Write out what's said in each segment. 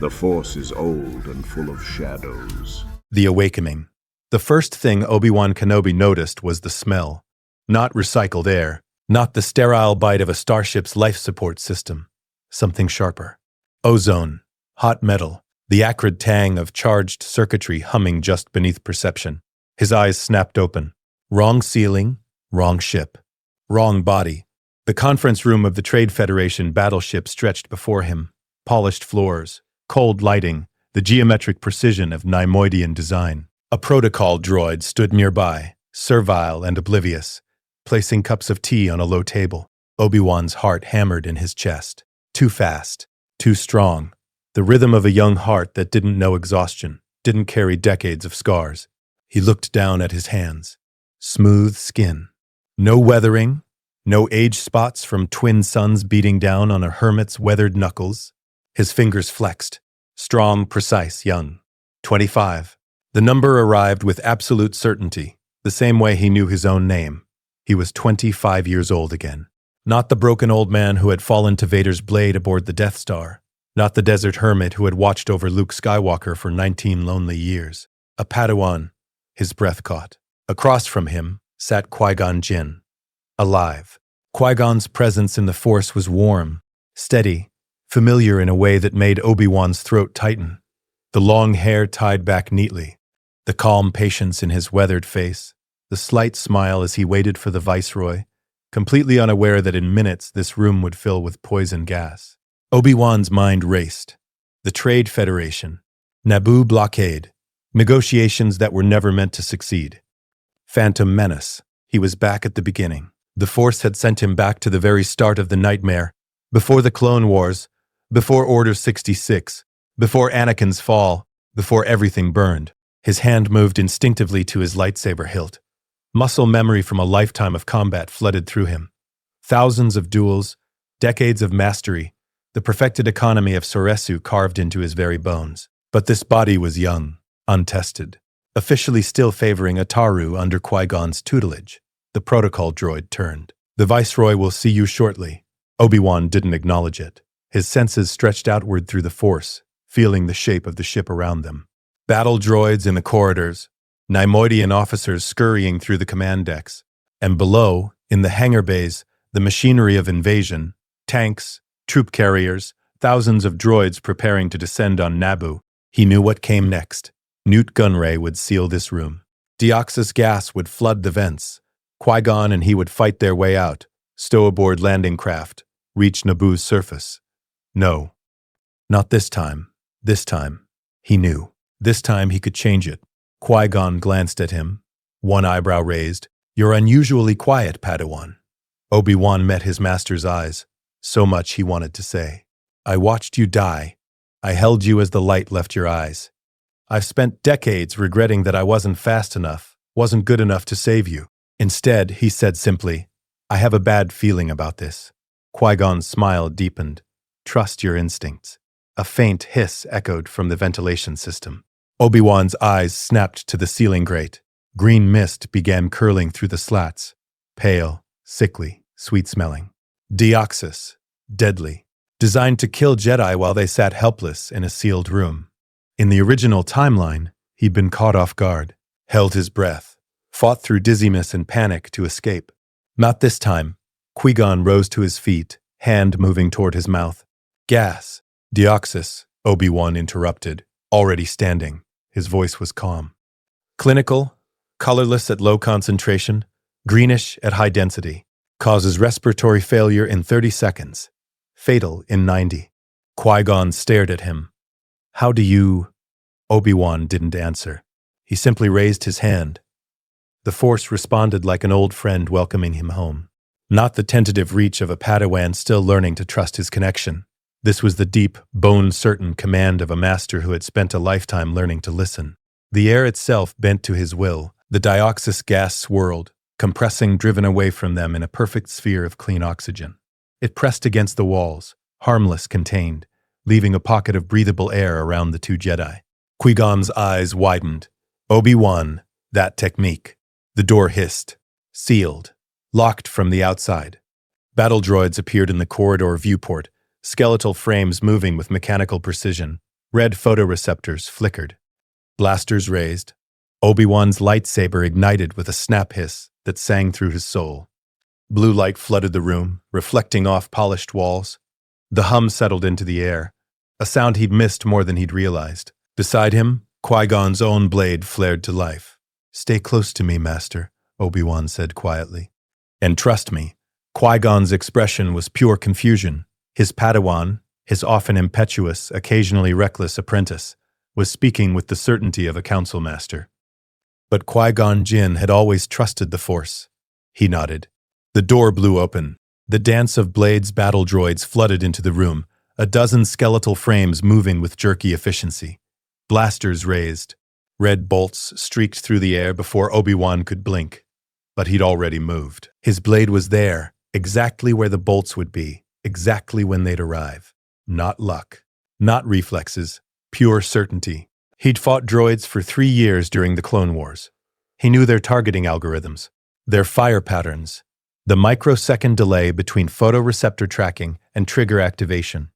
The Force is old and full of shadows. The awakening. The first thing Obi-Wan Kenobi noticed was the smell. Not recycled air, not the sterile bite of a starship's life support system. Something sharper. Ozone, hot metal, the acrid tang of charged circuitry humming just beneath perception. His eyes snapped open. Wrong ceiling, wrong ship. Wrong body. The conference room of the Trade Federation battleship stretched before him. Polished floors, cold lighting, the geometric precision of Neimoidian design. A protocol droid stood nearby, servile and oblivious, placing cups of tea on a low table. Obi-Wan's heart hammered in his chest. Too fast, too strong. The rhythm of a young heart that didn't know exhaustion, didn't carry decades of scars. He looked down at his hands. Smooth skin. No weathering, no age spots from twin suns beating down on a hermit's weathered knuckles. His fingers flexed. Strong, precise, young. 25. The number arrived with absolute certainty, the same way he knew his own name. He was 25 years old again. Not the broken old man who had fallen to Vader's blade aboard the Death Star. Not the desert hermit who had watched over Luke Skywalker for 19 lonely years. A Padawan, his breath caught. Across from him sat Qui-Gon Jinn. Alive. Qui-Gon's presence in the Force was warm, steady, familiar in a way that made Obi-Wan's throat tighten. The long hair tied back neatly. The calm patience in his weathered face. The slight smile as he waited for the Viceroy, completely unaware that in minutes this room would fill with poison gas. Obi-Wan's mind raced. The Trade Federation. Naboo blockade. Negotiations that were never meant to succeed. Phantom menace. He was back at the beginning. The Force had sent him back to the very start of the nightmare, before the Clone Wars, before Order 66, before Anakin's fall, before everything burned. His hand moved instinctively to his lightsaber hilt. Muscle memory from a lifetime of combat flooded through him. Thousands of duels, decades of mastery, the perfected economy of Soresu carved into his very bones. But this body was young, untested, officially still favoring Ataru under Qui-Gon's tutelage. The protocol droid turned. "The Viceroy will see you shortly." Obi-Wan didn't acknowledge it. His senses stretched outward through the Force, feeling the shape of the ship around them. Battle droids in the corridors, Neimoidian officers scurrying through the command decks, and below, in the hangar bays, the machinery of invasion, tanks, troop carriers, thousands of droids preparing to descend on Naboo. He knew what came next. Newt Gunray would seal this room. Deoxys gas would flood the vents. Qui-Gon and he would fight their way out, stow aboard landing craft, reach Naboo's surface. No, not this time. This time, he knew. This time he could change it. Qui-Gon glanced at him, one eyebrow raised. "You're unusually quiet, Padawan." Obi-Wan met his master's eyes. So much he wanted to say. "I watched you die. I held you as the light left your eyes. I've spent decades regretting that I wasn't fast enough, wasn't good enough to save you." Instead, he said simply, "I have a bad feeling about this." Qui-Gon's smile deepened. "Trust your instincts." A faint hiss echoed from the ventilation system. Obi-Wan's eyes snapped to the ceiling grate. Green mist began curling through the slats. Pale, sickly, sweet-smelling. Deoxys. Deadly. Designed to kill Jedi while they sat helpless in a sealed room. In the original timeline, he'd been caught off guard, held his breath, fought through dizziness and panic to escape. Not this time. Qui-Gon rose to his feet, hand moving toward his mouth. "Gas." "Deoxys," Obi-Wan interrupted, already standing. His voice was calm. "Clinical, colorless at low concentration, greenish at high density. Causes respiratory failure in 30 seconds. Fatal in 90. Qui-Gon stared at him. "How do you—" Obi-Wan didn't answer. He simply raised his hand. The Force responded like an old friend welcoming him home. Not the tentative reach of a Padawan still learning to trust his connection. This was the deep, bone-certain command of a master who had spent a lifetime learning to listen. The air itself bent to his will. The Deoxys gas swirled, compressing, driven away from them in a perfect sphere of clean oxygen. It pressed against the walls, harmless, contained, leaving a pocket of breathable air around the two Jedi. Qui-Gon's eyes widened. "Obi-Wan, that technique." The door hissed. Sealed. Locked from the outside. Battle droids appeared in the corridor viewport, skeletal frames moving with mechanical precision. Red photoreceptors flickered. Blasters raised. Obi-Wan's lightsaber ignited with a snap hiss that sang through his soul. Blue light flooded the room, reflecting off polished walls. The hum settled into the air, a sound he'd missed more than he'd realized. Beside him, Qui-Gon's own blade flared to life. "Stay close to me, Master," Obi-Wan said quietly. And trust me, Qui-Gon's expression was pure confusion. His Padawan, his often impetuous, occasionally reckless apprentice, was speaking with the certainty of a council master. But Qui-Gon Jinn had always trusted the Force. He nodded. The door blew open. The dance of blades battle droids flooded into the room, a dozen skeletal frames moving with jerky efficiency. Blasters raised. Red bolts streaked through the air before Obi-Wan could blink. But he'd already moved. His blade was there, exactly where the bolts would be, exactly when they'd arrive. Not luck. Not reflexes. Pure certainty. He'd fought droids for 3 years during the Clone Wars. He knew their targeting algorithms, their fire patterns, the microsecond delay between photoreceptor tracking and trigger activation.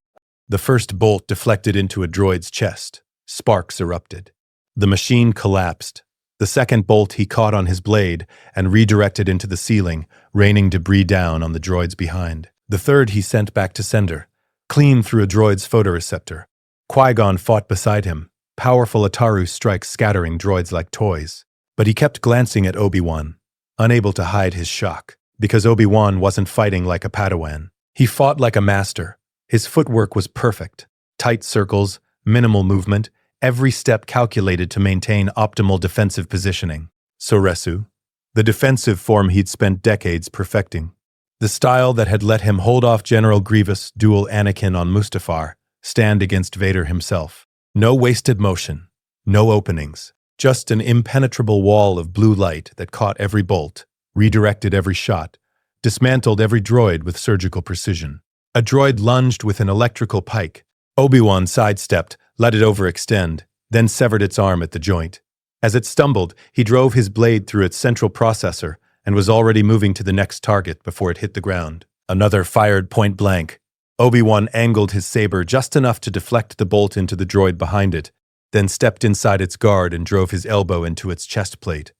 The first bolt deflected into a droid's chest. Sparks erupted. The machine collapsed. The second bolt he caught on his blade and redirected into the ceiling, raining debris down on the droids behind. The third he sent back to sender, clean through a droid's photoreceptor. Qui-Gon fought beside him, powerful Ataru strikes scattering droids like toys. But he kept glancing at Obi-Wan, unable to hide his shock. Because Obi-Wan wasn't fighting like a Padawan. He fought like a master. His footwork was perfect. Tight circles, minimal movement, every step calculated to maintain optimal defensive positioning. Soresu, the defensive form he'd spent decades perfecting. The style that had let him hold off General Grievous duel Anakin on Mustafar, stand against Vader himself. No wasted motion, no openings, just an impenetrable wall of blue light that caught every bolt, redirected every shot, dismantled every droid with surgical precision. A droid lunged with an electrical pike. Obi-Wan sidestepped, let it overextend, then severed its arm at the joint. As it stumbled, he drove his blade through its central processor and was already moving to the next target before it hit the ground. Another fired point blank. Obi-Wan angled his saber just enough to deflect the bolt into the droid behind it, then stepped inside its guard and drove his elbow into its chest plate,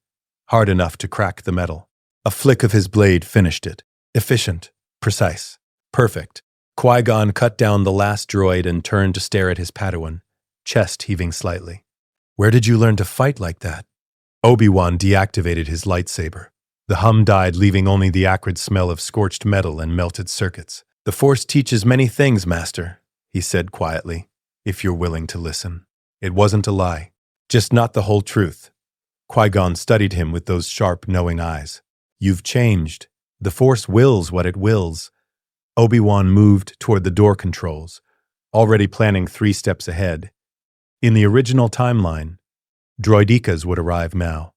hard enough to crack the metal. A flick of his blade finished it. Efficient, precise, perfect. Qui-Gon cut down the last droid and turned to stare at his Padawan, chest heaving slightly. "Where did you learn to fight like that?" Obi-Wan deactivated his lightsaber. The hum died, leaving only the acrid smell of scorched metal and melted circuits. "The Force teaches many things, Master," he said quietly, "if you're willing to listen." It wasn't a lie, just not the whole truth. Qui-Gon studied him with those sharp, knowing eyes. "You've changed. The Force wills what it wills." Obi-Wan moved toward the door controls, already planning 3 steps ahead. In the original timeline, droidekas would arrive now.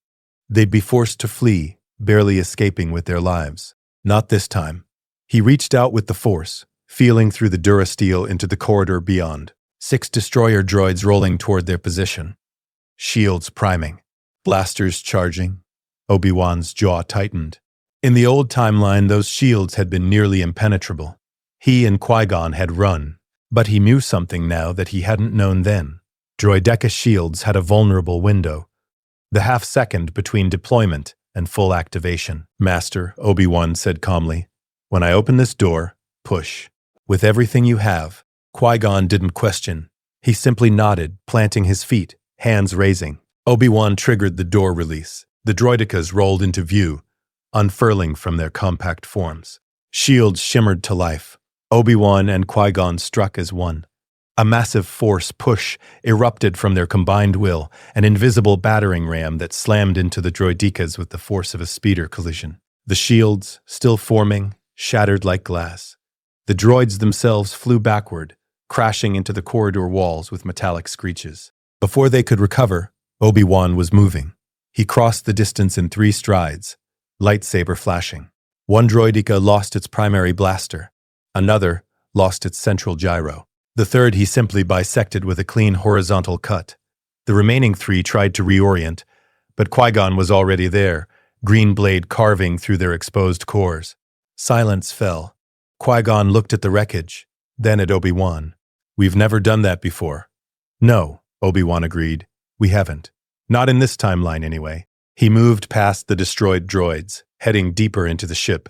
They'd be forced to flee, barely escaping with their lives. Not this time. He reached out with the Force, feeling through the durasteel into the corridor beyond. 6 destroyer droids rolling toward their position. Shields priming. Blasters charging. Obi-Wan's jaw tightened. In the old timeline, those shields had been nearly impenetrable. He and Qui-Gon had run, but he knew something now that he hadn't known then. Droideka shields had a vulnerable window, the half-second between deployment and full activation. "Master," Obi-Wan said calmly, "when I open this door, push. With everything you have." Qui-Gon didn't question. He simply nodded, planting his feet, hands raising. Obi-Wan triggered the door release. The droidekas rolled into view, unfurling from their compact forms. Shields shimmered to life. Obi-Wan and Qui-Gon struck as one. A massive force push erupted from their combined will, an invisible battering ram that slammed into the droidekas with the force of a speeder collision. The shields, still forming, shattered like glass. The droids themselves flew backward, crashing into the corridor walls with metallic screeches. Before they could recover, Obi-Wan was moving. He crossed the distance in 3 strides, lightsaber flashing. One droideka lost its primary blaster. Another lost its central gyro. The third he simply bisected with a clean horizontal cut. The remaining 3 tried to reorient, but Qui-Gon was already there, green blade carving through their exposed cores. Silence fell. Qui-Gon looked at the wreckage, then at Obi-Wan. "We've never done that before. No, Obi-Wan agreed. We haven't. Not in this timeline, anyway. He moved past the destroyed droids, heading deeper into the ship.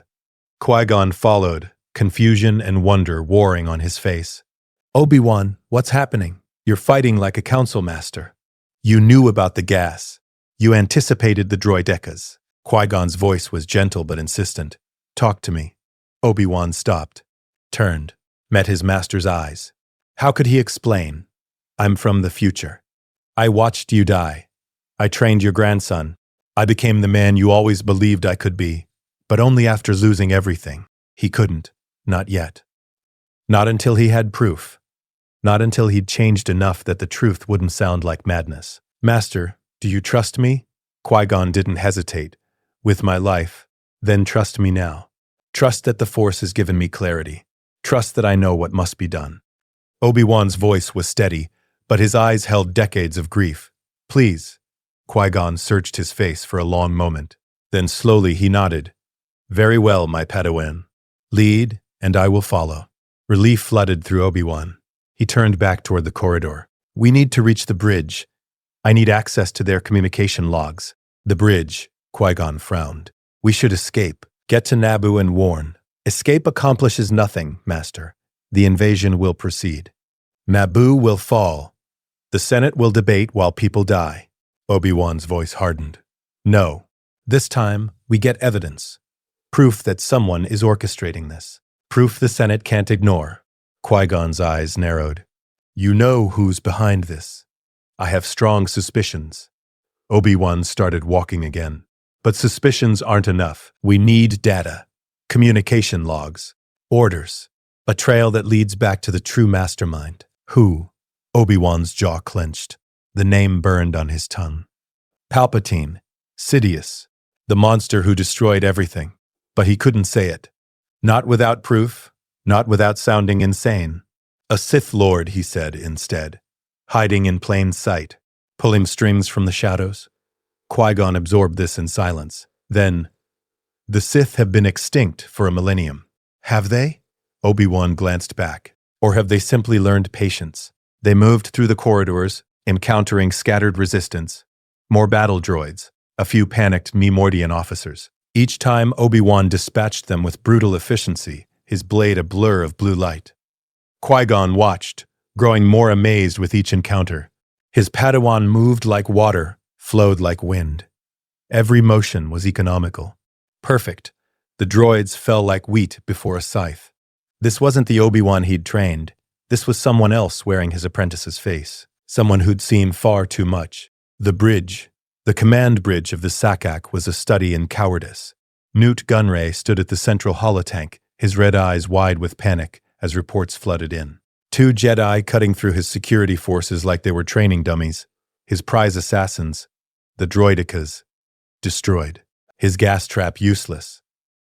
Qui-Gon followed, confusion and wonder warring on his face. Obi-Wan, what's happening? You're fighting like a council master. You knew about the gas. You anticipated the droidecas. Qui-Gon's voice was gentle but insistent. Talk to me. Obi-Wan stopped, turned, met his master's eyes. How could he explain? I'm from the future. I watched you die. I trained your grandson. I became the man you always believed I could be, but only after losing everything. He couldn't. Not yet. Not until he had proof. Not until he'd changed enough that the truth wouldn't sound like madness. Master, do you trust me? Qui-Gon didn't hesitate. With my life, then trust me now. Trust that the Force has given me clarity. Trust that I know what must be done. Obi-Wan's voice was steady, but his eyes held decades of grief. Please. Qui-Gon searched his face for a long moment. Then slowly he nodded. Very well, my Padawan. Lead, and I will follow. Relief flooded through Obi-Wan. He turned back toward the corridor. We need to reach the bridge. I need access to their communication logs. The bridge, Qui-Gon frowned. We should escape. Get to Naboo and warn. Escape accomplishes nothing, Master. The invasion will proceed. Naboo will fall. The Senate will debate while people die. Obi-Wan's voice hardened. No. This time, we get evidence. Proof that someone is orchestrating this. Proof the Senate can't ignore. Qui-Gon's eyes narrowed. You know who's behind this. I have strong suspicions. Obi-Wan started walking again. But suspicions aren't enough. We need data. Communication logs. Orders. A trail that leads back to the true mastermind. Who? Obi-Wan's jaw clenched. The name burned on his tongue. Palpatine. Sidious. The monster who destroyed everything. But he couldn't say it. Not without proof. Not without sounding insane. A Sith Lord, he said instead. Hiding in plain sight. Pulling strings from the shadows. Qui-Gon absorbed this in silence. Then, the Sith have been extinct for a millennium. Have they? Obi-Wan glanced back. Or have they simply learned patience? They moved through the corridors, encountering scattered resistance. More battle droids. A few panicked Memordian officers. Each time Obi-Wan dispatched them with brutal efficiency, his blade a blur of blue light. Qui-Gon watched, growing more amazed with each encounter. His Padawan moved like water, flowed like wind. Every motion was economical. Perfect. The droids fell like wheat before a scythe. This wasn't the Obi-Wan he'd trained. This was someone else wearing his apprentice's face. Someone who'd seen far too much. The bridge. The command bridge of the Sakak was a study in cowardice. Newt Gunray stood at the central holotank, his red eyes wide with panic as reports flooded in. 2 Jedi cutting through his security forces like they were training dummies. His prize assassins, the droidicas, destroyed. His gas trap useless.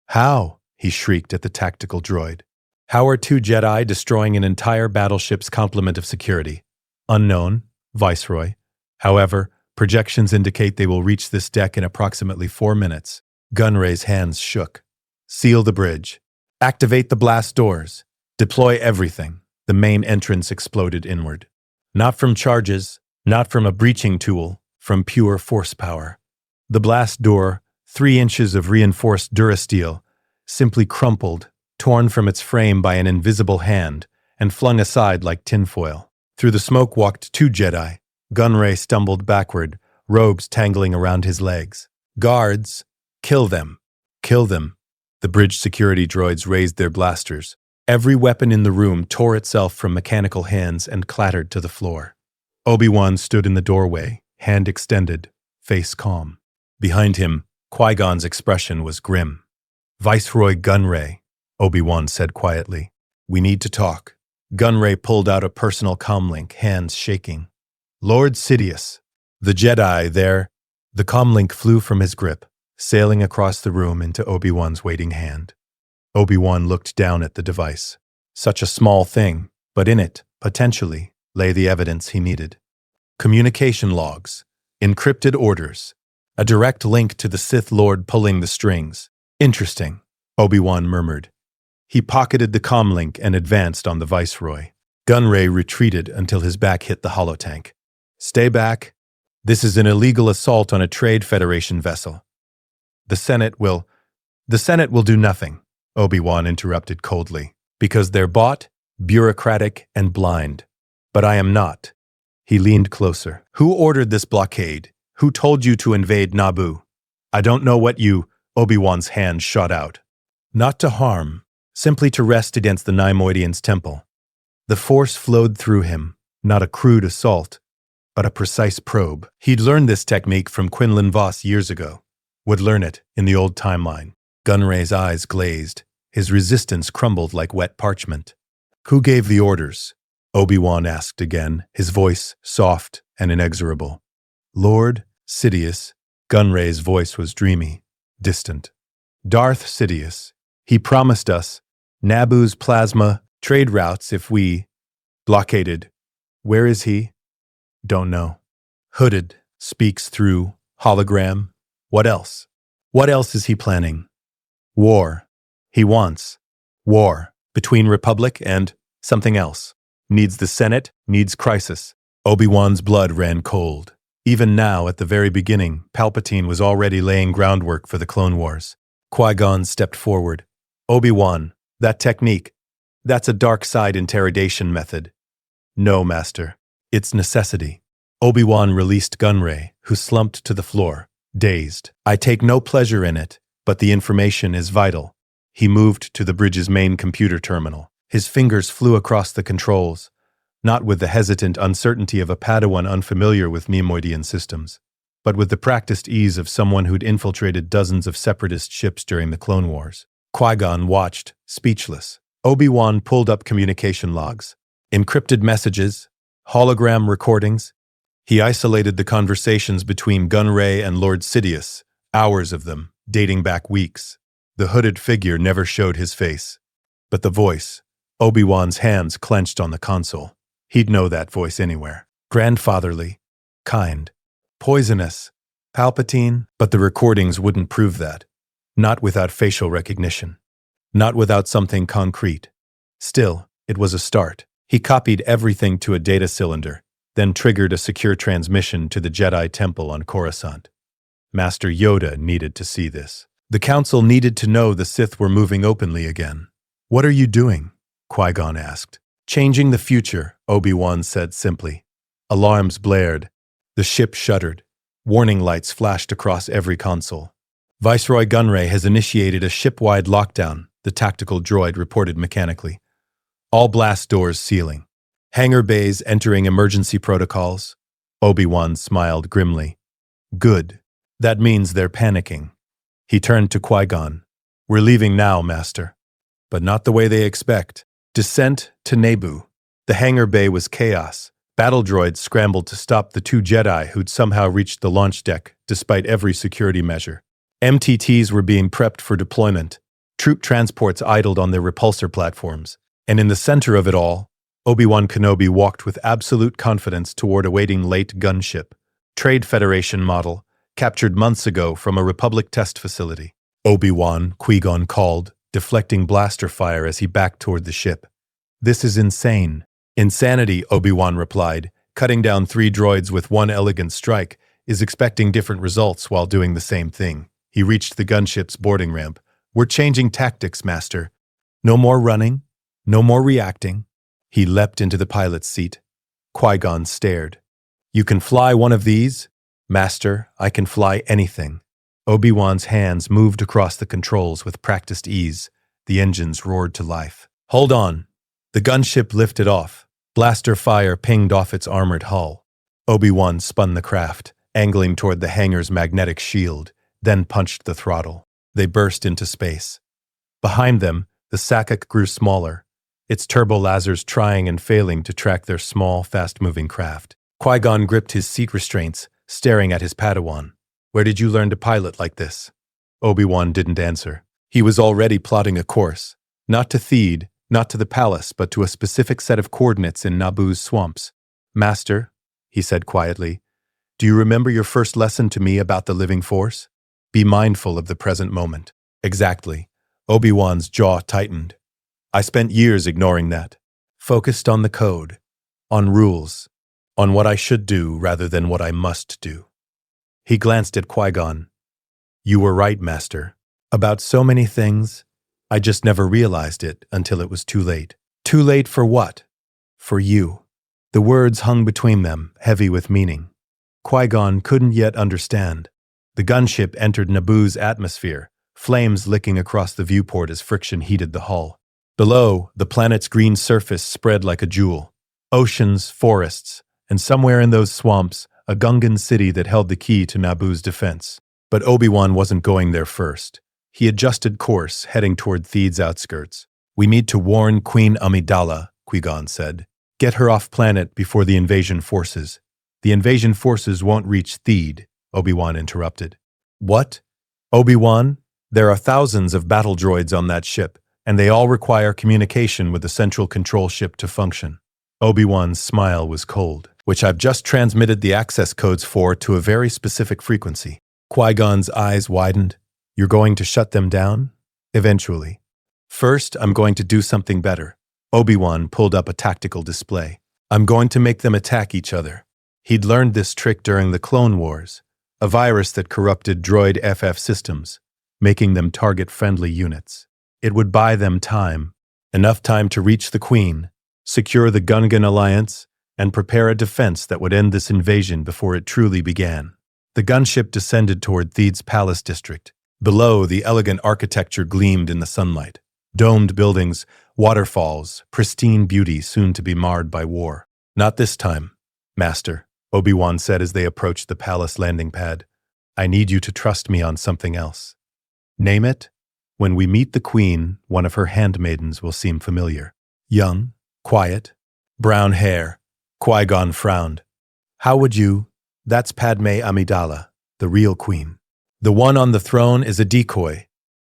How? He shrieked at the tactical droid. How are 2 Jedi destroying an entire battleship's complement of security? Unknown, Viceroy. However, projections indicate they will reach this deck in approximately 4 minutes. Gunray's hands shook. Seal the bridge. Activate the blast doors. Deploy everything. The main entrance exploded inward. Not from charges, not from a breaching tool, from pure force power. The blast door, 3 inches of reinforced durasteel, simply crumpled, torn from its frame by an invisible hand, and flung aside like tinfoil. Through the smoke walked 2 Jedi. Gunray stumbled backward, robes tangling around his legs. Guards! Kill them! Kill them! The bridge security droids raised their blasters. Every weapon in the room tore itself from mechanical hands and clattered to the floor. Obi-Wan stood in the doorway, hand extended, face calm. Behind him, Qui-Gon's expression was grim. Viceroy Gunray, Obi-Wan said quietly. We need to talk. Gunray pulled out a personal comlink, hands shaking. Lord Sidious, the Jedi there. The comlink flew from his grip, sailing across the room into Obi-Wan's waiting hand. Obi-Wan looked down at the device. Such a small thing, but in it, potentially, lay the evidence he needed. Communication logs, encrypted orders, a direct link to the Sith Lord pulling the strings. Interesting, Obi-Wan murmured. He pocketed the comlink and advanced on the Viceroy. Gunray retreated until his back hit the holotank. Stay back. This is an illegal assault on a Trade Federation vessel. The Senate will do nothing, Obi-Wan interrupted coldly, because they're bought, bureaucratic, and blind. But I am not. He leaned closer. Who ordered this blockade? Who told you to invade Naboo? I don't know what you, Obi-Wan's hand shot out. Not to harm, simply to rest against the Neimoidian's temple. The Force flowed through him, not a crude assault, but a precise probe. He'd learned this technique from Quinlan Vos years ago, would learn it in the old timeline. Gunray's eyes glazed, his resistance crumbled like wet parchment. Who gave the orders? Obi-Wan asked again, his voice soft and inexorable. Lord Sidious. Gunray's voice was dreamy, distant. Darth Sidious. He promised us Naboo's plasma trade routes if we blockaded. Where is he? Don't know. Hooded, speaks through, hologram. What else? What else is he planning? War. He wants war between Republic and something else. Needs the Senate, needs crisis. Obi-Wan's blood ran cold. Even now, at the very beginning, Palpatine was already laying groundwork for the Clone Wars. Qui-Gon stepped forward. Obi-Wan, that technique, that's a dark side interrogation method. No, Master. It's necessity. Obi-Wan released Gunray, who slumped to the floor, dazed. I take no pleasure in it, but the information is vital. He moved to the bridge's main computer terminal. His fingers flew across the controls, not with the hesitant uncertainty of a Padawan unfamiliar with Neimoidian systems, but with the practiced ease of someone who'd infiltrated dozens of separatist ships during the Clone Wars. Qui-Gon watched, speechless. Obi-Wan pulled up communication logs, encrypted messages, hologram recordings. He isolated the conversations between Gunray and Lord Sidious, hours of them, dating back weeks. The hooded figure never showed his face. But the voice, Obi-Wan's hands clenched on the console. He'd know that voice anywhere. Grandfatherly, kind, poisonous, Palpatine, but the recordings wouldn't prove that. Not without facial recognition. Not without something concrete. Still, it was a start. He copied everything to a data cylinder, then triggered a secure transmission to the Jedi Temple on Coruscant. Master Yoda needed to see this. The Council needed to know the Sith were moving openly again. What are you doing? Qui-Gon asked. Changing the future, Obi-Wan said simply. Alarms blared. The ship shuddered. Warning lights flashed across every console. Viceroy Gunray has initiated a ship-wide lockdown, the tactical droid reported mechanically. All blast doors sealing. Hangar bays entering emergency protocols. Obi-Wan smiled grimly. Good. That means they're panicking. He turned to Qui-Gon. We're leaving now, Master. But not the way they expect. Descent to Naboo. The hangar bay was chaos. Battle droids scrambled to stop the two Jedi who'd somehow reached the launch deck, despite every security measure. MTTs were being prepped for deployment. Troop transports idled on their repulsor platforms. And in the center of it all, Obi-Wan Kenobi walked with absolute confidence toward a waiting late gunship. Trade Federation model, captured months ago from a Republic test facility. Obi-Wan, Qui-Gon called, deflecting blaster fire as he backed toward the ship. This is insane. Insanity, Obi-Wan replied, cutting down 3 droids with one elegant strike, is expecting different results while doing the same thing. He reached the gunship's boarding ramp. We're changing tactics, Master. No more running. No more reacting. He leapt into the pilot's seat. Qui-Gon stared. You can fly one of these? Master, I can fly anything. Obi-Wan's hands moved across the controls with practiced ease. The engines roared to life. Hold on. The gunship lifted off. Blaster fire pinged off its armored hull. Obi-Wan spun the craft, angling toward the hangar's magnetic shield, then punched the throttle. They burst into space. Behind them, the Sakak grew smaller, its turbo-lasers trying and failing to track their small, fast-moving craft. Qui-Gon gripped his seat restraints, staring at his Padawan. Where did you learn to pilot like this? Obi-Wan didn't answer. He was already plotting a course, not to Theed, not to the palace, but to a specific set of coordinates in Naboo's swamps. Master, he said quietly, do you remember your first lesson to me about the living force? Be mindful of the present moment. Exactly. Obi-Wan's jaw tightened. I spent years ignoring that. focused on the code, on rules, on what I should do rather than what I must do. He glanced at Qui-Gon. You were right, Master. About so many things, I just never realized it until it was too late. Too late for what? For you. The words hung between them, heavy with meaning. Qui-Gon couldn't yet understand. The gunship entered Naboo's atmosphere, flames licking across the viewport as friction heated the hull. Below, the planet's green surface spread like a jewel. Oceans, forests, and somewhere in those swamps, a Gungan city that held the key to Naboo's defense. But Obi-Wan wasn't going there first. He adjusted course, heading toward Theed's outskirts. We need to warn Queen Amidala, Qui-Gon said. Get her off planet before the invasion forces. The invasion forces won't reach Theed, Obi-Wan interrupted. What? Obi-Wan? There are thousands of battle droids on that ship, and they all require communication with the central control ship to function. Obi-Wan's smile was cold, which I've just transmitted the access codes for to a very specific frequency. Qui-Gon's eyes widened. You're going to shut them down? Eventually. First, I'm going to do something better. Obi-Wan pulled up a tactical display. I'm going to make them attack each other. He'd learned this trick during the Clone Wars, a virus that corrupted droid FF systems, making them target friendly units. It would buy them time, enough time to reach the Queen, secure the Gungan alliance, and prepare a defense that would end this invasion before it truly began. The gunship descended toward Theed's palace district. Below, the elegant architecture gleamed in the sunlight. Domed buildings, waterfalls, pristine beauty soon to be marred by war. Not this time, Master, Obi-Wan said as they approached the palace landing pad. I need you to trust me on something else. Name it? When we meet the Queen, one of her handmaidens will seem familiar. Young, quiet, brown hair. Qui-Gon frowned. How would you? That's Padme Amidala, the real Queen. The one on the throne is a decoy.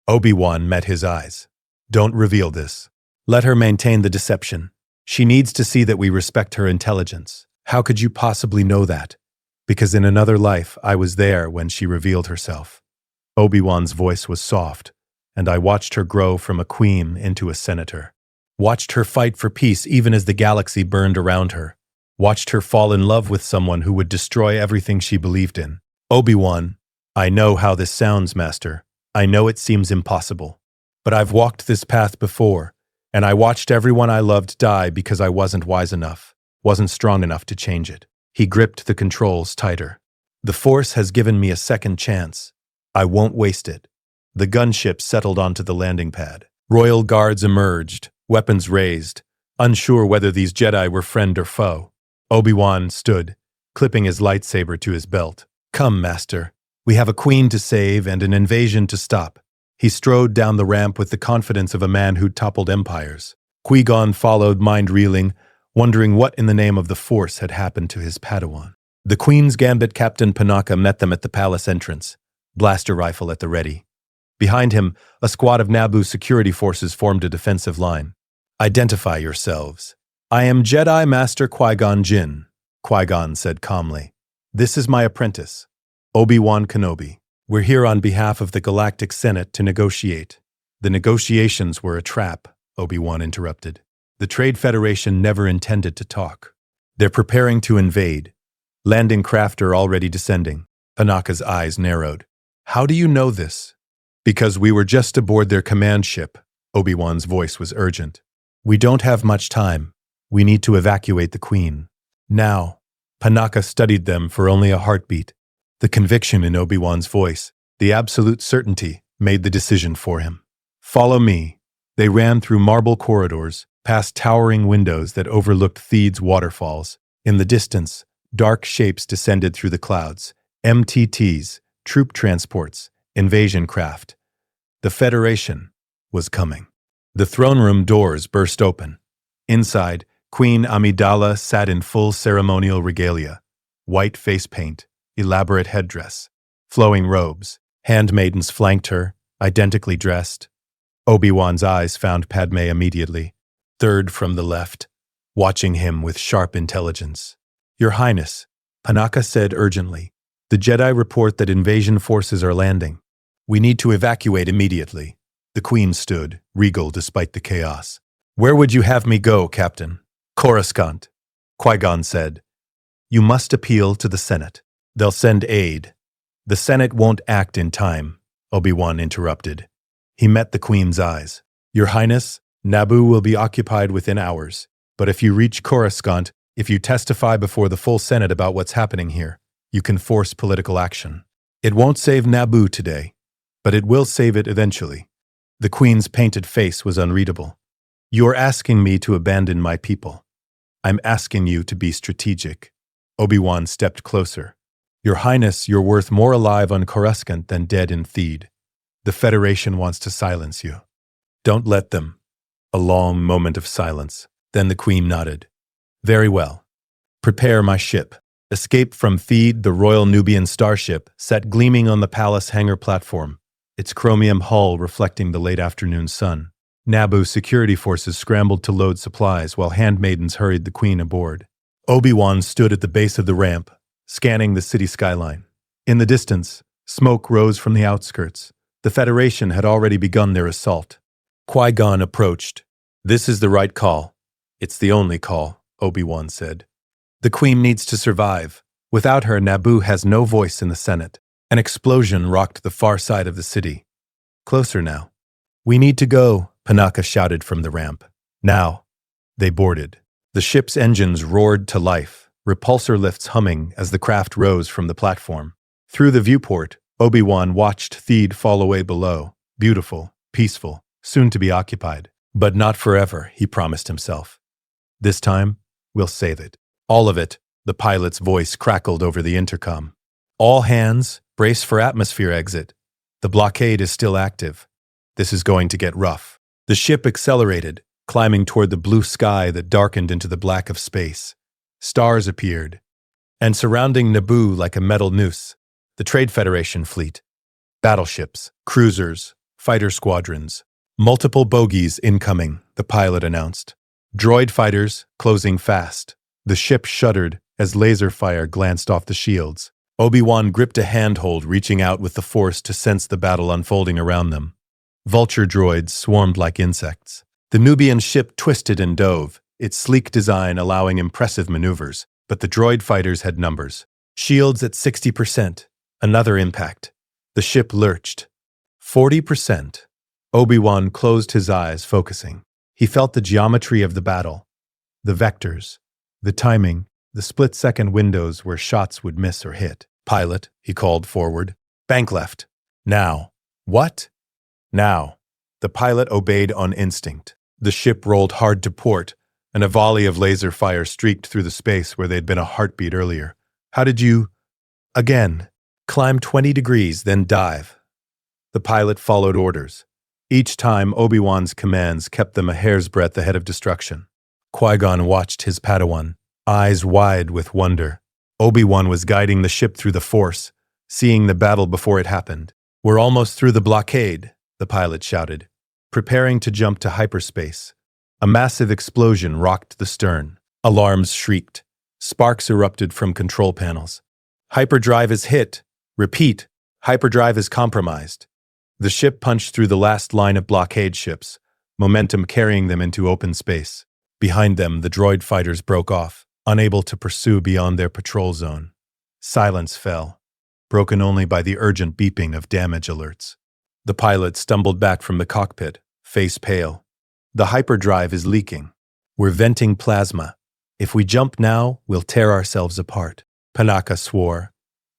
Obi-Wan met his eyes. Don't reveal this. Let her maintain the deception. She needs to see that we respect her intelligence. How could you possibly know that? Because in another life, I was there when she revealed herself. Obi-Wan's voice was soft, and I watched her grow from a queen into a senator. Watched her fight for peace even as the galaxy burned around her. Watched her fall in love with someone who would destroy everything she believed in. Obi-Wan, I know how this sounds, Master. I know it seems impossible. But I've walked this path before, and I watched everyone I loved die because I wasn't wise enough, wasn't strong enough to change it. He gripped the controls tighter. The Force has given me a second chance. I won't waste it. The gunship settled onto the landing pad. Royal guards emerged, weapons raised, unsure whether these Jedi were friend or foe. Obi-Wan stood, clipping his lightsaber to his belt. Come, Master. We have a queen to save and an invasion to stop. He strode down the ramp with the confidence of a man who'd toppled empires. Qui-Gon followed, mind-reeling, wondering what in the name of the Force had happened to his Padawan. The Queen's Gambit Captain Panaka met them at the palace entrance, blaster rifle at the ready. Behind him, a squad of Naboo security forces formed a defensive line. Identify yourselves. I am Jedi Master Qui-Gon Jinn, Qui-Gon said calmly. This is my apprentice, Obi-Wan Kenobi. We're here on behalf of the Galactic Senate to negotiate. The negotiations were a trap, Obi-Wan interrupted. The Trade Federation never intended to talk. They're preparing to invade. Landing craft are already descending. Panaka's eyes narrowed. How do you know this? Because we were just aboard their command ship. Obi-Wan's voice was urgent. We don't have much time. We need to evacuate the Queen. Now. Panaka studied them for only a heartbeat. The conviction in Obi-Wan's voice, the absolute certainty, made the decision for him. Follow me. They ran through marble corridors, past towering windows that overlooked Theed's waterfalls. In the distance, dark shapes descended through the clouds. MTTs, troop transports, invasion craft. The Federation was coming. The throne room doors burst open. Inside, Queen Amidala sat in full ceremonial regalia, white face paint, elaborate headdress, flowing robes. Handmaidens flanked her, identically dressed. Obi-Wan's eyes found Padme immediately, third from the left, watching him with sharp intelligence. Your Highness, Panaka said urgently, the Jedi report that invasion forces are landing. We need to evacuate immediately. The Queen stood, regal despite the chaos. Where would you have me go, Captain? Coruscant, Qui-Gon said. You must appeal to the Senate. They'll send aid. The Senate won't act in time, Obi-Wan interrupted. He met the Queen's eyes. Your Highness, Naboo will be occupied within hours. But if you reach Coruscant, if you testify before the full Senate about what's happening here, you can force political action. It won't save Naboo today, but it will save it eventually. The Queen's painted face was unreadable. You're asking me to abandon my people. I'm asking you to be strategic. Obi-Wan stepped closer. Your Highness, you're worth more alive on Coruscant than dead in Theed. The Federation wants to silence you. Don't let them. A long moment of silence. Then the Queen nodded. Very well. Prepare my ship. Escape from Theed, the Royal Nubian starship, sat gleaming on the palace hangar platform, its chromium hull reflecting the late afternoon sun. Naboo security forces scrambled to load supplies while handmaidens hurried the Queen aboard. Obi-Wan stood at the base of the ramp, scanning the city skyline. In the distance, smoke rose from the outskirts. The Federation had already begun their assault. Qui-Gon approached. This is the right call. It's the only call, Obi-Wan said. The Queen needs to survive. Without her, Naboo has no voice in the Senate. An explosion rocked the far side of the city. Closer now. We need to go, Panaka shouted from the ramp. Now. They boarded. The ship's engines roared to life, repulsor lifts humming as the craft rose from the platform. Through the viewport, Obi-Wan watched Theed fall away below, beautiful, peaceful, soon to be occupied. But not forever, he promised himself. This time, we'll save it. All of it, the pilot's voice crackled over the intercom. All hands, brace for atmosphere exit. The blockade is still active. This is going to get rough. The ship accelerated, climbing toward the blue sky that darkened into the black of space. Stars appeared, and surrounding Naboo like a metal noose, the Trade Federation fleet. Battleships, cruisers, fighter squadrons. Multiple bogies incoming, the pilot announced. Droid fighters closing fast. The ship shuddered as laser fire glanced off the shields. Obi-Wan gripped a handhold, reaching out with the Force to sense the battle unfolding around them. Vulture droids swarmed like insects. The Nubian ship twisted and dove, its sleek design allowing impressive maneuvers, but the droid fighters had numbers. Shields at 60%. Another impact. The ship lurched. 40%. Obi-Wan closed his eyes, focusing. He felt the geometry of the battle. The vectors. The timing. The split-second windows where shots would miss or hit. Pilot, he called forward. Bank left. Now. What? Now. The pilot obeyed on instinct. The ship rolled hard to port, and a volley of laser fire streaked through the space where they'd been a heartbeat earlier. How did you... Again. Climb 20 degrees, then dive. The pilot followed orders. Each time, Obi-Wan's commands kept them a hair's breadth ahead of destruction. Qui-Gon watched his Padawan, eyes wide with wonder. Obi-Wan was guiding the ship through the Force, seeing the battle before it happened. We're almost through the blockade, the pilot shouted, preparing to jump to hyperspace. A massive explosion rocked the stern. Alarms shrieked. Sparks erupted from control panels. Hyperdrive is hit. Repeat, hyperdrive is compromised. The ship punched through the last line of blockade ships, momentum carrying them into open space. Behind them, the droid fighters broke off, unable to pursue beyond their patrol zone. Silence fell, broken only by the urgent beeping of damage alerts. The pilot stumbled back from the cockpit, face pale. The hyperdrive is leaking. We're venting plasma. If we jump now, we'll tear ourselves apart. Panaka swore.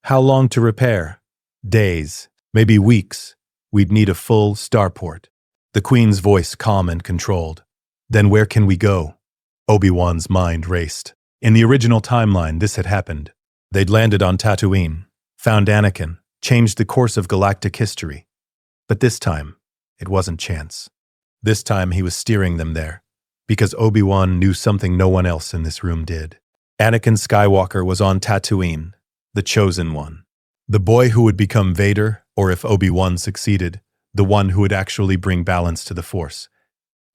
How long to repair? Days, maybe weeks. We'd need a full starport. The Queen's voice calm and controlled. Then where can we go? Obi-Wan's mind raced. In the original timeline, this had happened. They'd landed on Tatooine, found Anakin, changed the course of galactic history. But this time, it wasn't chance. This time he was steering them there, because Obi-Wan knew something no one else in this room did. Anakin Skywalker was on Tatooine, the chosen one. The boy who would become Vader, or if Obi-Wan succeeded, the one who would actually bring balance to the Force.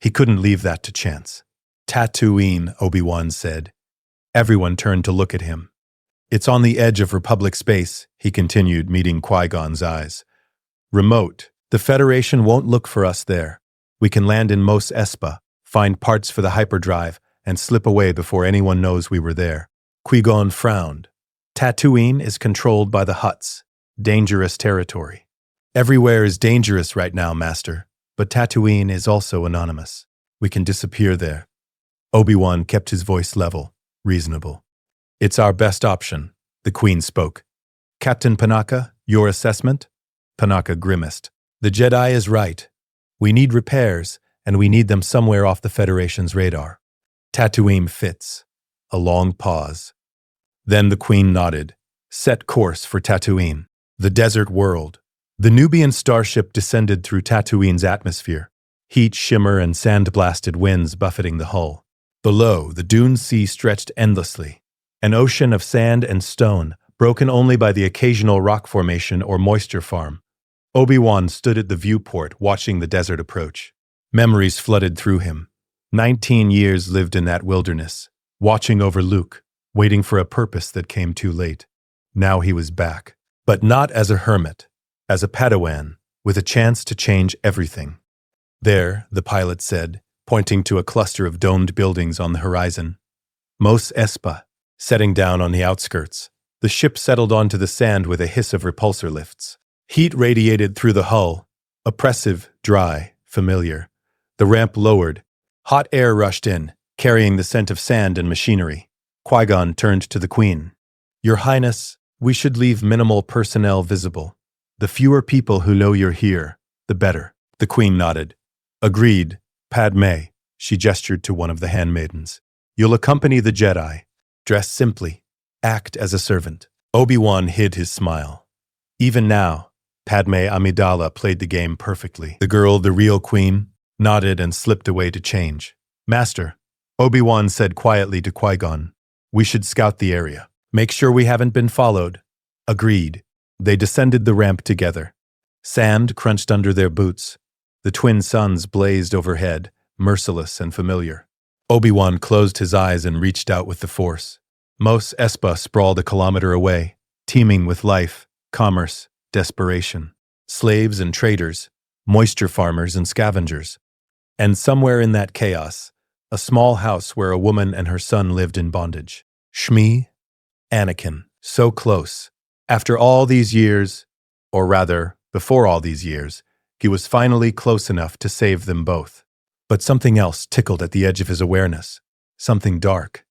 He couldn't leave that to chance. Tatooine, Obi-Wan said. Everyone turned to look at him. It's on the edge of Republic space, he continued, meeting Qui-Gon's eyes. Remote. The Federation won't look for us there. We can land in Mos Espa, find parts for the hyperdrive, and slip away before anyone knows we were there. Qui-Gon frowned. Tatooine is controlled by the Hutts. Dangerous territory. Everywhere is dangerous right now, Master, but Tatooine is also anonymous. We can disappear there. Obi-Wan kept his voice level, reasonable. It's our best option, the Queen spoke. Captain Panaka, your assessment? Panaka grimaced. The Jedi is right. We need repairs, and we need them somewhere off the Federation's radar. Tatooine fits. A long pause. Then the Queen nodded. Set course for Tatooine. The desert world. The Nubian starship descended through Tatooine's atmosphere. Heat, shimmer, and sand-blasted winds buffeting the hull. Below, the dune sea stretched endlessly. An ocean of sand and stone, broken only by the occasional rock formation or moisture farm. Obi-Wan stood at the viewport, watching the desert approach. Memories flooded through him. 19 years lived in that wilderness, watching over Luke, waiting for a purpose that came too late. Now he was back. But not as a hermit, as a Padawan, with a chance to change everything. There, the pilot said, pointing to a cluster of domed buildings on the horizon. Mos Espa, setting down on the outskirts. The ship settled onto the sand with a hiss of repulsor lifts. Heat radiated through the hull, oppressive, dry, familiar. The ramp lowered. Hot air rushed in, carrying the scent of sand and machinery. Qui-Gon turned to the Queen. Your Highness, we should leave minimal personnel visible. The fewer people who know you're here, the better. The Queen nodded. Agreed, Padme, she gestured to one of the handmaidens. You'll accompany the Jedi. Dress simply. Act as a servant. Obi-Wan hid his smile. Even now, Padme Amidala played the game perfectly. The girl, the real queen, nodded and slipped away to change. Master, Obi-Wan said quietly to Qui-Gon, we should scout the area. Make sure we haven't been followed. Agreed. They descended the ramp together. Sand crunched under their boots. The twin suns blazed overhead, merciless and familiar. Obi-Wan closed his eyes and reached out with the Force. Mos Espa sprawled a kilometer away, teeming with life, commerce, desperation. Slaves and traders, moisture farmers and scavengers. And somewhere in that chaos, a small house where a woman and her son lived in bondage. Shmi, Anakin, so close. After all these years, or rather, before all these years, he was finally close enough to save them both. But something else tickled at the edge of his awareness. Something dark.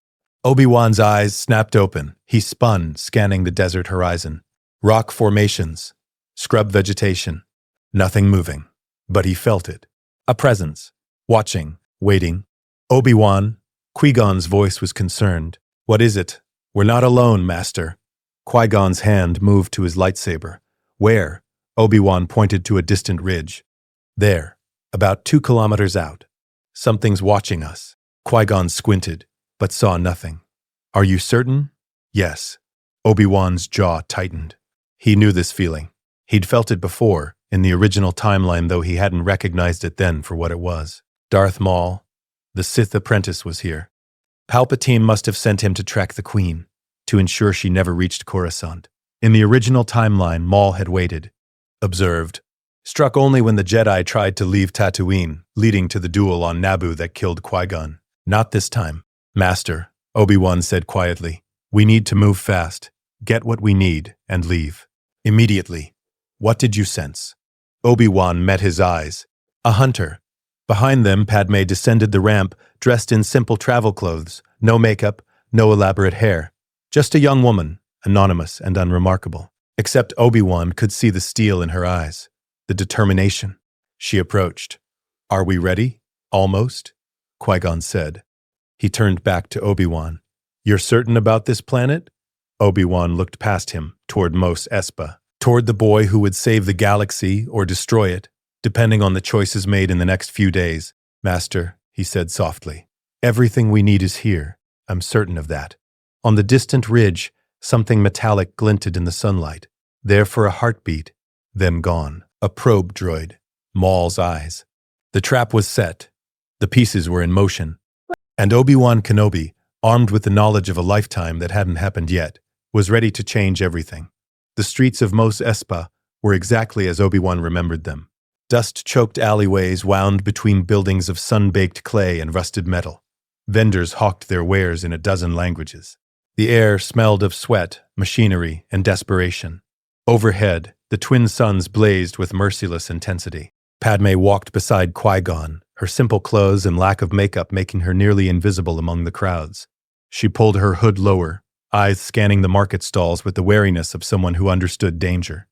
Obi-Wan's eyes snapped open. He spun, scanning the desert horizon. Rock formations, scrub vegetation. Nothing moving. But he felt it. A presence. Watching, waiting. Obi-Wan, Qui-Gon's voice was concerned. What is it? We're not alone, Master. Qui-Gon's hand moved to his lightsaber. Where? Obi-Wan pointed to a distant ridge. There, about 2 kilometers out. Something's watching us. Qui-Gon squinted, but saw nothing. Are you certain? Yes. Obi-Wan's jaw tightened. He knew this feeling. He'd felt it before, in the original timeline, though he hadn't recognized it then for what it was. Darth Maul, the Sith apprentice, was here. Palpatine must have sent him to track the Queen, to ensure she never reached Coruscant. In the original timeline, Maul had waited, observed, struck only when the Jedi tried to leave Tatooine, leading to the duel on Naboo that killed Qui-Gon. Not this time. Master, Obi-Wan said quietly, we need to move fast, get what we need, and leave. Immediately. What did you sense? Obi-Wan met his eyes. A hunter. Behind them, Padme descended the ramp, dressed in simple travel clothes, no makeup, no elaborate hair. Just a young woman, anonymous and unremarkable. Except Obi-Wan could see the steel in her eyes, the determination. She approached. Are we ready? Almost, Qui-Gon said. He turned back to Obi-Wan. You're certain about this planet? Obi-Wan looked past him, toward Mos Espa, toward the boy who would save the galaxy or destroy it, depending on the choices made in the next few days. Master, he said softly, everything we need is here. I'm certain of that. On the distant ridge, something metallic glinted in the sunlight, there for a heartbeat, then gone. A probe droid. Maul's eyes. The trap was set. The pieces were in motion. And Obi-Wan Kenobi, armed with the knowledge of a lifetime that hadn't happened yet, was ready to change everything. The streets of Mos Espa were exactly as Obi-Wan remembered them. Dust-choked alleyways wound between buildings of sun-baked clay and rusted metal. Vendors hawked their wares in a dozen languages. The air smelled of sweat, machinery, and desperation. Overhead, the twin suns blazed with merciless intensity. Padme walked beside Qui-Gon, her simple clothes and lack of makeup making her nearly invisible among the crowds. She pulled her hood lower, eyes scanning the market stalls with the wariness of someone who understood danger.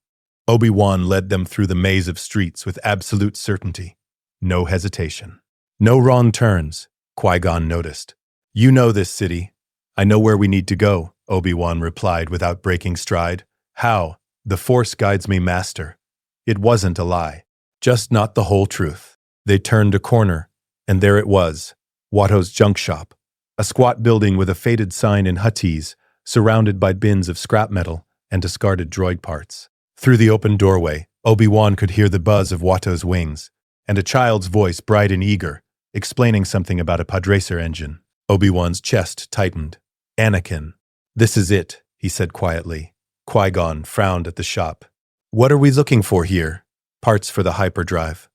Obi-Wan led them through the maze of streets with absolute certainty. No hesitation. No wrong turns, Qui-Gon noticed. "You know this city. I know where we need to go," Obi-Wan replied without breaking stride. "How? The Force guides me, Master." It wasn't a lie. Just not the whole truth. They turned a corner, and there it was, Watto's junk shop. A squat building with a faded sign in Huttese, surrounded by bins of scrap metal and discarded droid parts. Through the open doorway, Obi-Wan could hear the buzz of Watto's wings, and a child's voice, bright and eager, explaining something about a podracer engine. Obi-Wan's chest tightened. "Anakin. This is it," he said quietly. Qui-Gon frowned at the shop. "What are we looking for here?" "Parts for the hyperdrive."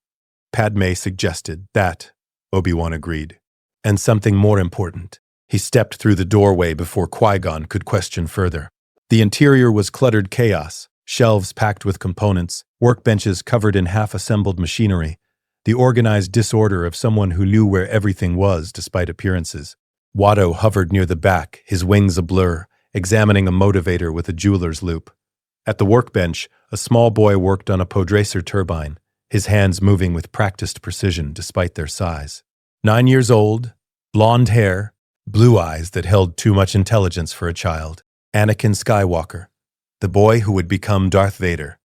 Padme suggested. "That," Obi-Wan agreed. "And something more important." He stepped through the doorway before Qui-Gon could question further. The interior was cluttered chaos, shelves packed with components, workbenches covered in half-assembled machinery, the organized disorder of someone who knew where everything was despite appearances. Watto hovered near the back, his wings a blur, examining a motivator with a jeweler's loop. At the workbench, a small boy worked on a podracer turbine, his hands moving with practiced precision despite their size. 9 years old, blonde hair, blue eyes that held too much intelligence for a child. Anakin Skywalker, the boy who would become Darth Vader.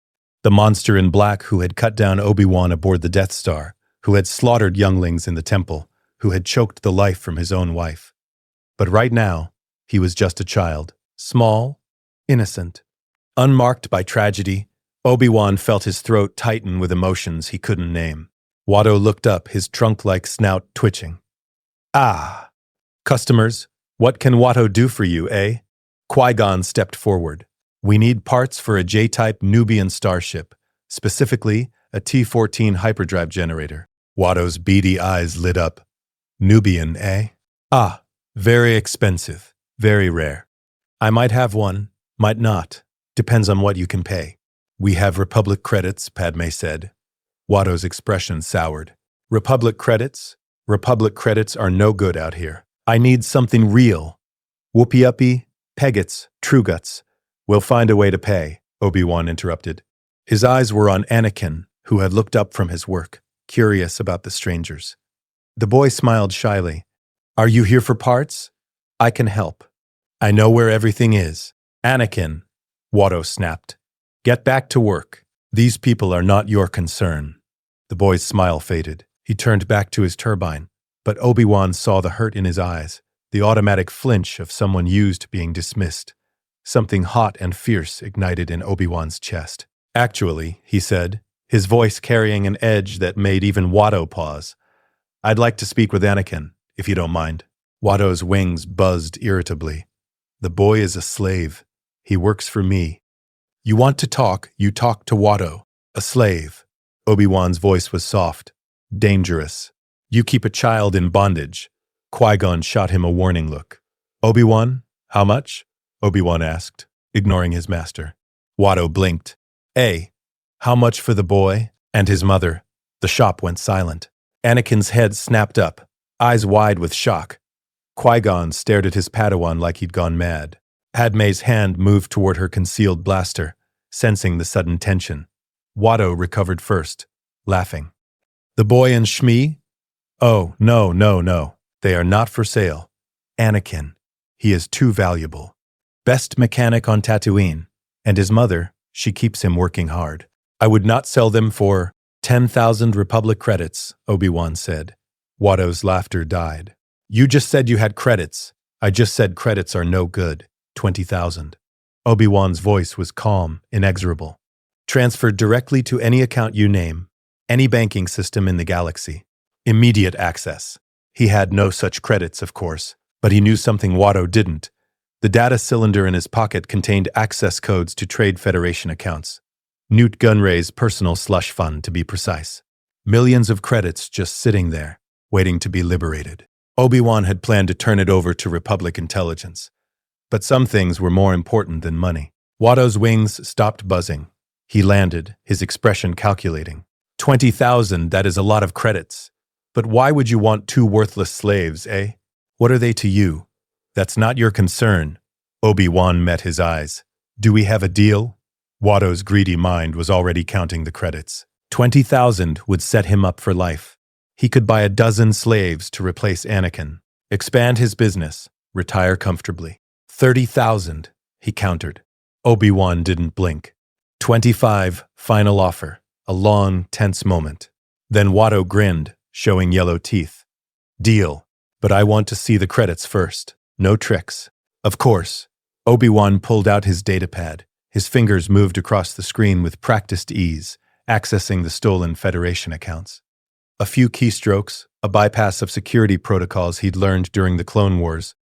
The monster in black who had cut down Obi-Wan aboard the Death Star, who had slaughtered younglings in the temple, who had choked the life from his own wife. But right now, he was just a child, small, innocent. Unmarked by tragedy, Obi-Wan felt his throat tighten with emotions he couldn't name. Watto looked up, his trunk-like snout twitching. "Ah! Customers, what can Watto do for you, eh?" Qui-Gon stepped forward. "We need parts for a J-type Nubian starship, specifically a T-14 hyperdrive generator." Watto's beady eyes lit up. "Nubian, eh? Ah, very expensive, very rare. I might have one, might not. Depends on what you can pay." "We have Republic credits," Padme said. Watto's expression soured. "Republic credits? Republic credits are no good out here. I need something real. Whoopie-uppie, Peggits, Truguts. We'll find a way to pay," Obi-Wan interrupted. His eyes were on Anakin, who had looked up from his work, curious about the strangers. The boy smiled shyly. "Are you here for parts? I can help. I know where everything is." "Anakin," Watto snapped. "Get back to work. These people are not your concern." The boy's smile faded. He turned back to his turbine, but Obi-Wan saw the hurt in his eyes, the automatic flinch of someone used to being dismissed. Something hot and fierce ignited in Obi-Wan's chest. "Actually," he said, his voice carrying an edge that made even Watto pause, "I'd like to speak with Anakin, if you don't mind." Watto's wings buzzed irritably. "The boy is a slave. He works for me. You want to talk, you talk to Watto. A slave." Obi-Wan's voice was soft, dangerous. "You keep a child in bondage." Qui-Gon shot him a warning look. "Obi-Wan, how much?" Obi-Wan asked, ignoring his master. Watto blinked. How much for the boy and his mother?" The shop went silent. Anakin's head snapped up, eyes wide with shock. Qui-Gon stared at his Padawan like he'd gone mad. Padme's hand moved toward her concealed blaster, sensing the sudden tension. Watto recovered first, laughing. "The boy and Shmi? Oh, no. They are not for sale. Anakin. He is too valuable. Best mechanic on Tatooine. And his mother, she keeps him working hard. I would not sell them for 10,000 Republic credits," Obi-Wan said. Watto's laughter died. "You just said you had credits. I just said credits are no good. 20,000. Obi-Wan's voice was calm, inexorable. "Transferred directly to any account you name, any banking system in the galaxy. Immediate access." He had no such credits, of course, but he knew something Watto didn't. The data cylinder in his pocket contained access codes to Trade Federation accounts. Newt Gunray's personal slush fund, to be precise. Millions of credits just sitting there, waiting to be liberated. Obi-Wan had planned to turn it over to Republic intelligence. But some things were more important than money. Watto's wings stopped buzzing. He landed, his expression calculating. 20,000, that is a lot of credits. But why would you want two worthless slaves, eh? What are they to you? That's not your concern. Obi-Wan met his eyes. Do we have a deal? Watto's greedy mind was already counting the credits. 20,000 would set him up for life. He could buy a dozen slaves to replace Anakin, expand his business, retire comfortably. 30,000, he countered. Obi-Wan didn't blink. 25, final offer. A long, tense moment. Then Watto grinned, showing yellow teeth. Deal, but I want to see the credits first. No tricks. Of course. Obi-Wan pulled out his datapad. His fingers moved across the screen with practiced ease, accessing the stolen Federation accounts. A few keystrokes, a bypass of security protocols he'd learned during the Clone Wars.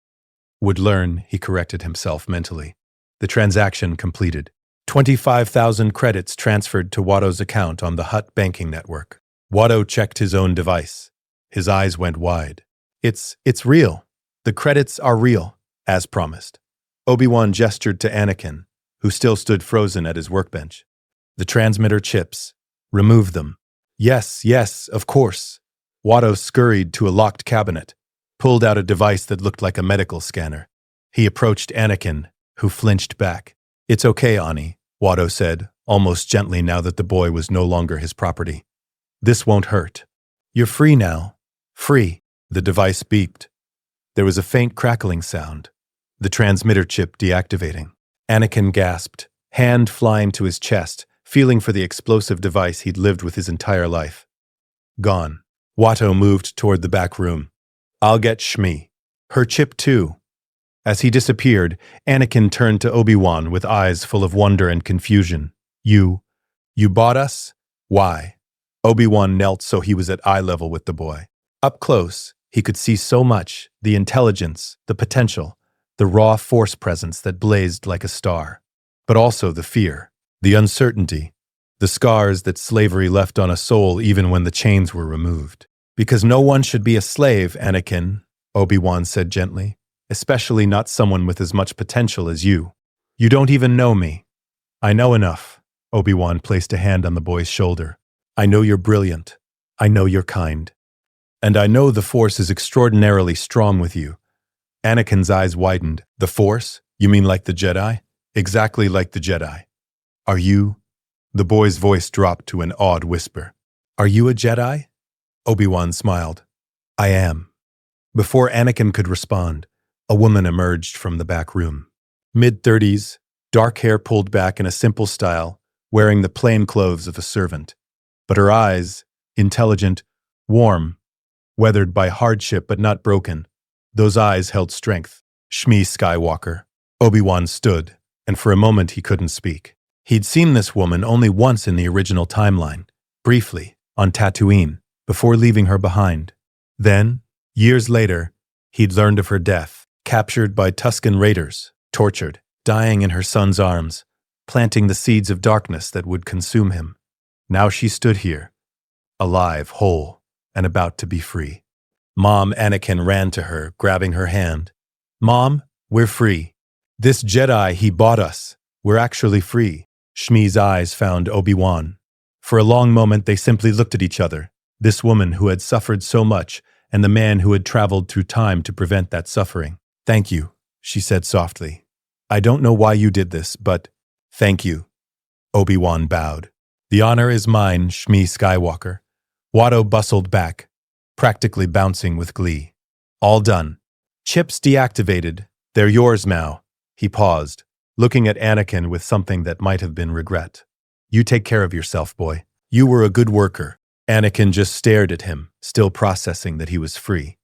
Would learn, he corrected himself mentally. The transaction completed. 25,000 credits transferred to Watto's account on the Hutt banking network. Watto checked his own device. His eyes went wide. It's real. The credits are real, as promised. Obi-Wan gestured to Anakin, who still stood frozen at his workbench. The transmitter chips. Remove them. Yes, of course. Watto scurried to a locked cabinet, pulled out a device that looked like a medical scanner. He approached Anakin, who flinched back. It's okay, Ani, Watto said, almost gently now that the boy was no longer his property. This won't hurt. You're free now. Free. The device beeped. There was a faint crackling sound. The transmitter chip deactivating. Anakin gasped, hand flying to his chest, feeling for the explosive device he'd lived with his entire life. Gone. Watto moved toward the back room. I'll get Shmi. Her chip too. As he disappeared, Anakin turned to Obi-Wan with eyes full of wonder and confusion. You bought us? Why? Obi-Wan knelt so he was at eye level with the boy. Up close, he could see so much, the intelligence, the potential, the raw force presence that blazed like a star. But also the fear, the uncertainty, the scars that slavery left on a soul even when the chains were removed. Because no one should be a slave, Anakin, Obi-Wan said gently. Especially not someone with as much potential as you. You don't even know me. I know enough. Obi-Wan placed a hand on the boy's shoulder. I know you're brilliant. I know you're kind. And I know the Force is extraordinarily strong with you. Anakin's eyes widened. The Force? You mean like the Jedi? Exactly like the Jedi. Are you? The boy's voice dropped to an awed whisper. Are you a Jedi? Obi-Wan smiled. I am. Before Anakin could respond, a woman emerged from the back room. Mid-30s, dark hair pulled back in a simple style, wearing the plain clothes of a servant. But her eyes, intelligent, warm, weathered by hardship but not broken, those eyes held strength. Shmi Skywalker. Obi-Wan stood, and for a moment he couldn't speak. He'd seen this woman only once in the original timeline, briefly, on Tatooine, before leaving her behind. Then, years later, he'd learned of her death. Captured by Tusken raiders, tortured, dying in her son's arms, planting the seeds of darkness that would consume him. Now she stood here, alive, whole, and about to be free. Mom, Anakin ran to her, grabbing her hand. Mom, we're free. This Jedi, he bought us. We're actually free. Shmi's eyes found Obi-Wan. For a long moment, they simply looked at each other. This woman who had suffered so much, and the man who had traveled through time to prevent that suffering. Thank you, she said softly. I don't know why you did this, but thank you. Obi-Wan bowed. The honor is mine, Shmi Skywalker. Watto bustled back, practically bouncing with glee. All done. Chips deactivated. They're yours now. He paused, looking at Anakin with something that might have been regret. You take care of yourself, boy. You were a good worker. Anakin just stared at him, still processing that he was free.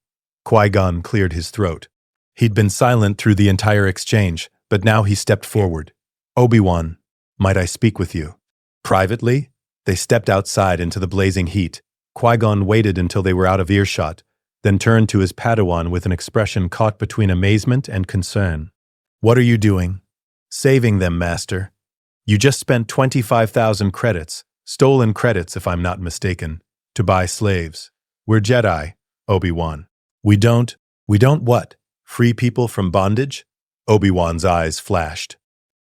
Qui-Gon cleared his throat. He'd been silent through the entire exchange, but now he stepped forward. Obi-Wan, might I speak with you? Privately? They stepped outside into the blazing heat. Qui-Gon waited until they were out of earshot, then turned to his Padawan with an expression caught between amazement and concern. What are you doing? Saving them, Master. You just spent 25,000 credits, stolen credits if I'm not mistaken, to buy slaves. We're Jedi, Obi-Wan. We don't what? Free people from bondage? Obi-Wan's eyes flashed.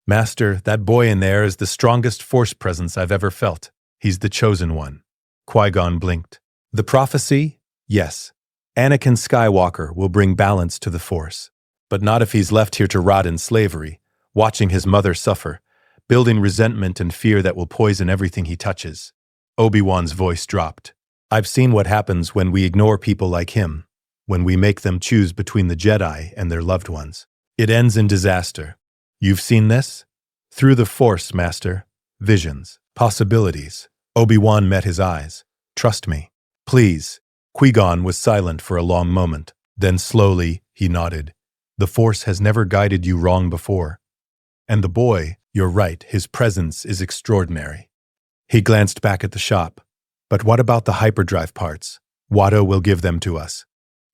Master, that boy in there is the strongest Force presence I've ever felt. He's the chosen one. Qui-Gon blinked. The prophecy? Yes. Anakin Skywalker will bring balance to the Force. But not if he's left here to rot in slavery, watching his mother suffer, building resentment and fear that will poison everything he touches. Obi-Wan's voice dropped. I've seen what happens when we ignore people like him, when we make them choose between the Jedi and their loved ones. It ends in disaster. You've seen this? Through the Force, Master. Visions. Possibilities. Obi-Wan met his eyes. Trust me. Please. Qui-Gon was silent for a long moment. Then slowly, he nodded. The Force has never guided you wrong before. And the boy, you're right, his presence is extraordinary. He glanced back at the shop. But what about the hyperdrive parts? Watto will give them to us.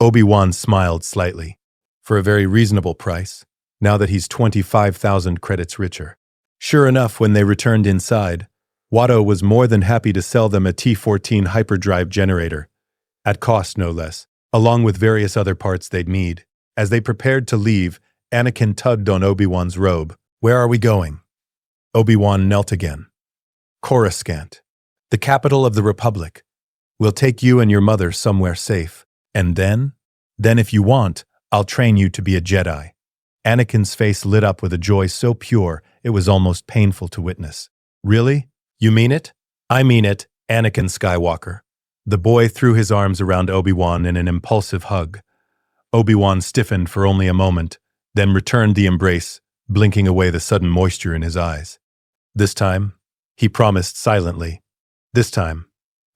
Obi-Wan smiled slightly. For a very reasonable price, now that he's 25,000 credits richer. Sure enough, when they returned inside, Watto was more than happy to sell them a T-14 hyperdrive generator, at cost no less, along with various other parts they'd need. As they prepared to leave, Anakin tugged on Obi-Wan's robe. Where are we going? Obi-Wan knelt again. Coruscant, the capital of the Republic. We'll take you and your mother somewhere safe. And then if you want, I'll train you to be a Jedi. Anakin's face lit up with a joy so pure it was almost painful to witness. Really? You mean it? I mean it, Anakin Skywalker. The boy threw his arms around Obi-Wan in an impulsive hug. Obi-Wan stiffened for only a moment, then returned the embrace, blinking away the sudden moisture in his eyes. This time, he promised silently, this time,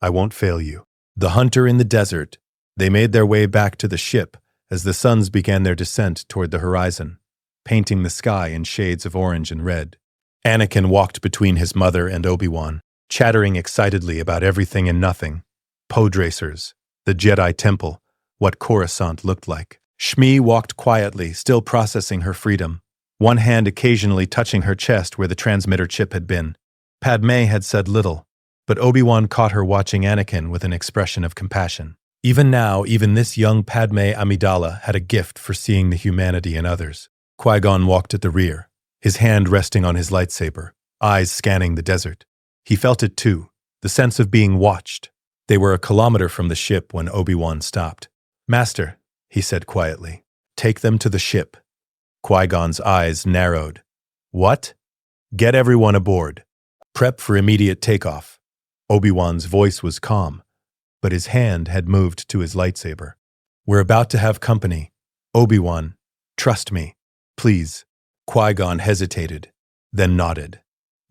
I won't fail you. The hunter in the desert. They made their way back to the ship as the suns began their descent toward the horizon, painting the sky in shades of orange and red. Anakin walked between his mother and Obi-Wan, chattering excitedly about everything and nothing. Podracers, the Jedi Temple, what Coruscant looked like. Shmi walked quietly, still processing her freedom, one hand occasionally touching her chest where the transmitter chip had been. Padme had said little, but Obi-Wan caught her watching Anakin with an expression of compassion. Even now, even this young Padme Amidala had a gift for seeing the humanity in others. Qui-Gon walked at the rear, his hand resting on his lightsaber, eyes scanning the desert. He felt it too, the sense of being watched. They were a kilometer from the ship when Obi-Wan stopped. Master, he said quietly, take them to the ship. Qui-Gon's eyes narrowed. What? Get everyone aboard. Prep for immediate takeoff. Obi-Wan's voice was calm, but his hand had moved to his lightsaber. We're about to have company. Obi-Wan, trust me, please. Qui-Gon hesitated, then nodded.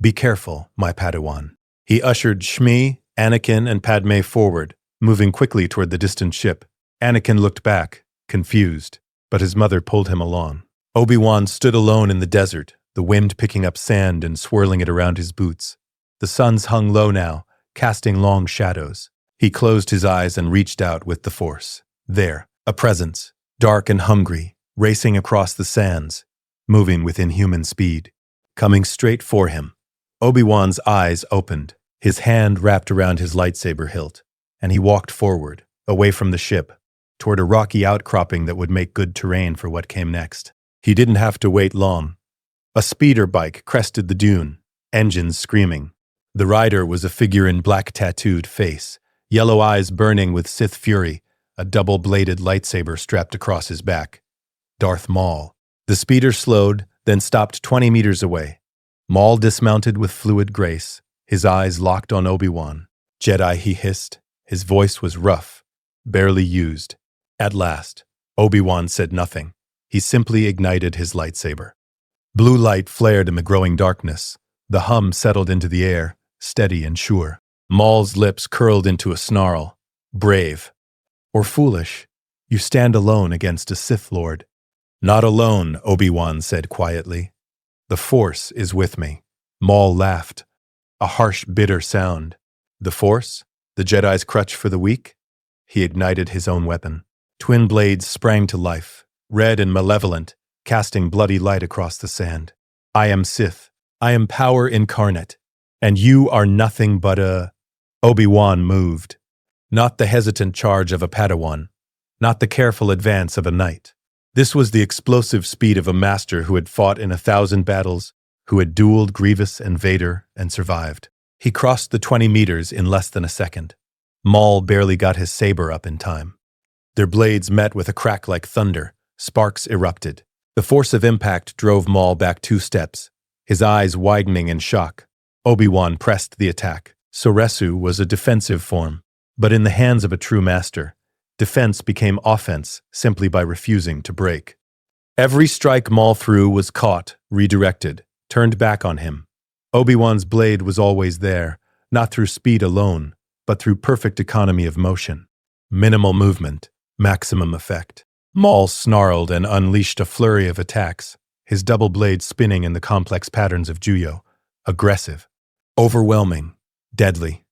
Be careful, my Padawan. He ushered Shmi, Anakin, and Padme forward, moving quickly toward the distant ship. Anakin looked back, confused, but his mother pulled him along. Obi-Wan stood alone in the desert, the wind picking up sand and swirling it around his boots. The suns hung low now, casting long shadows. He closed his eyes and reached out with the Force. There, a presence, dark and hungry, racing across the sands, moving with inhuman speed, coming straight for him. Obi-Wan's eyes opened, his hand wrapped around his lightsaber hilt, and he walked forward, away from the ship, toward a rocky outcropping that would make good terrain for what came next. He didn't have to wait long. A speeder bike crested the dune, engines screaming. The rider was a figure in black tattooed face, yellow eyes burning with Sith fury, a double-bladed lightsaber strapped across his back. Darth Maul. The speeder slowed, then stopped 20 meters away. Maul dismounted with fluid grace, his eyes locked on Obi-Wan. Jedi, he hissed. His voice was rough, barely used. At last, Obi-Wan said nothing. He simply ignited his lightsaber. Blue light flared in the growing darkness. The hum settled into the air, steady and sure. Maul's lips curled into a snarl. Brave. Or foolish. You stand alone against a Sith Lord. Not alone, Obi-Wan said quietly. The Force is with me. Maul laughed. A harsh, bitter sound. The Force? The Jedi's crutch for the weak? He ignited his own weapon. Twin blades sprang to life, red and malevolent, casting bloody light across the sand. I am Sith. I am power incarnate, and you are nothing but a... Obi-Wan moved. Not the hesitant charge of a Padawan, not the careful advance of a knight. This was the explosive speed of a master who had fought in 1,000 battles, who had dueled Grievous and Vader and survived. He crossed the 20 meters in less than a second. Maul barely got his saber up in time. Their blades met with a crack like thunder. Sparks erupted. The force of impact drove Maul back 2 steps, his eyes widening in shock. Obi-Wan pressed the attack. Soresu was a defensive form, but in the hands of a true master, defense became offense simply by refusing to break. Every strike Maul threw was caught, redirected, turned back on him. Obi-Wan's blade was always there, not through speed alone, but through perfect economy of motion. Minimal movement, maximum effect. Maul snarled and unleashed a flurry of attacks, his double blade spinning in the complex patterns of Juyo. Aggressive, overwhelming, deadly.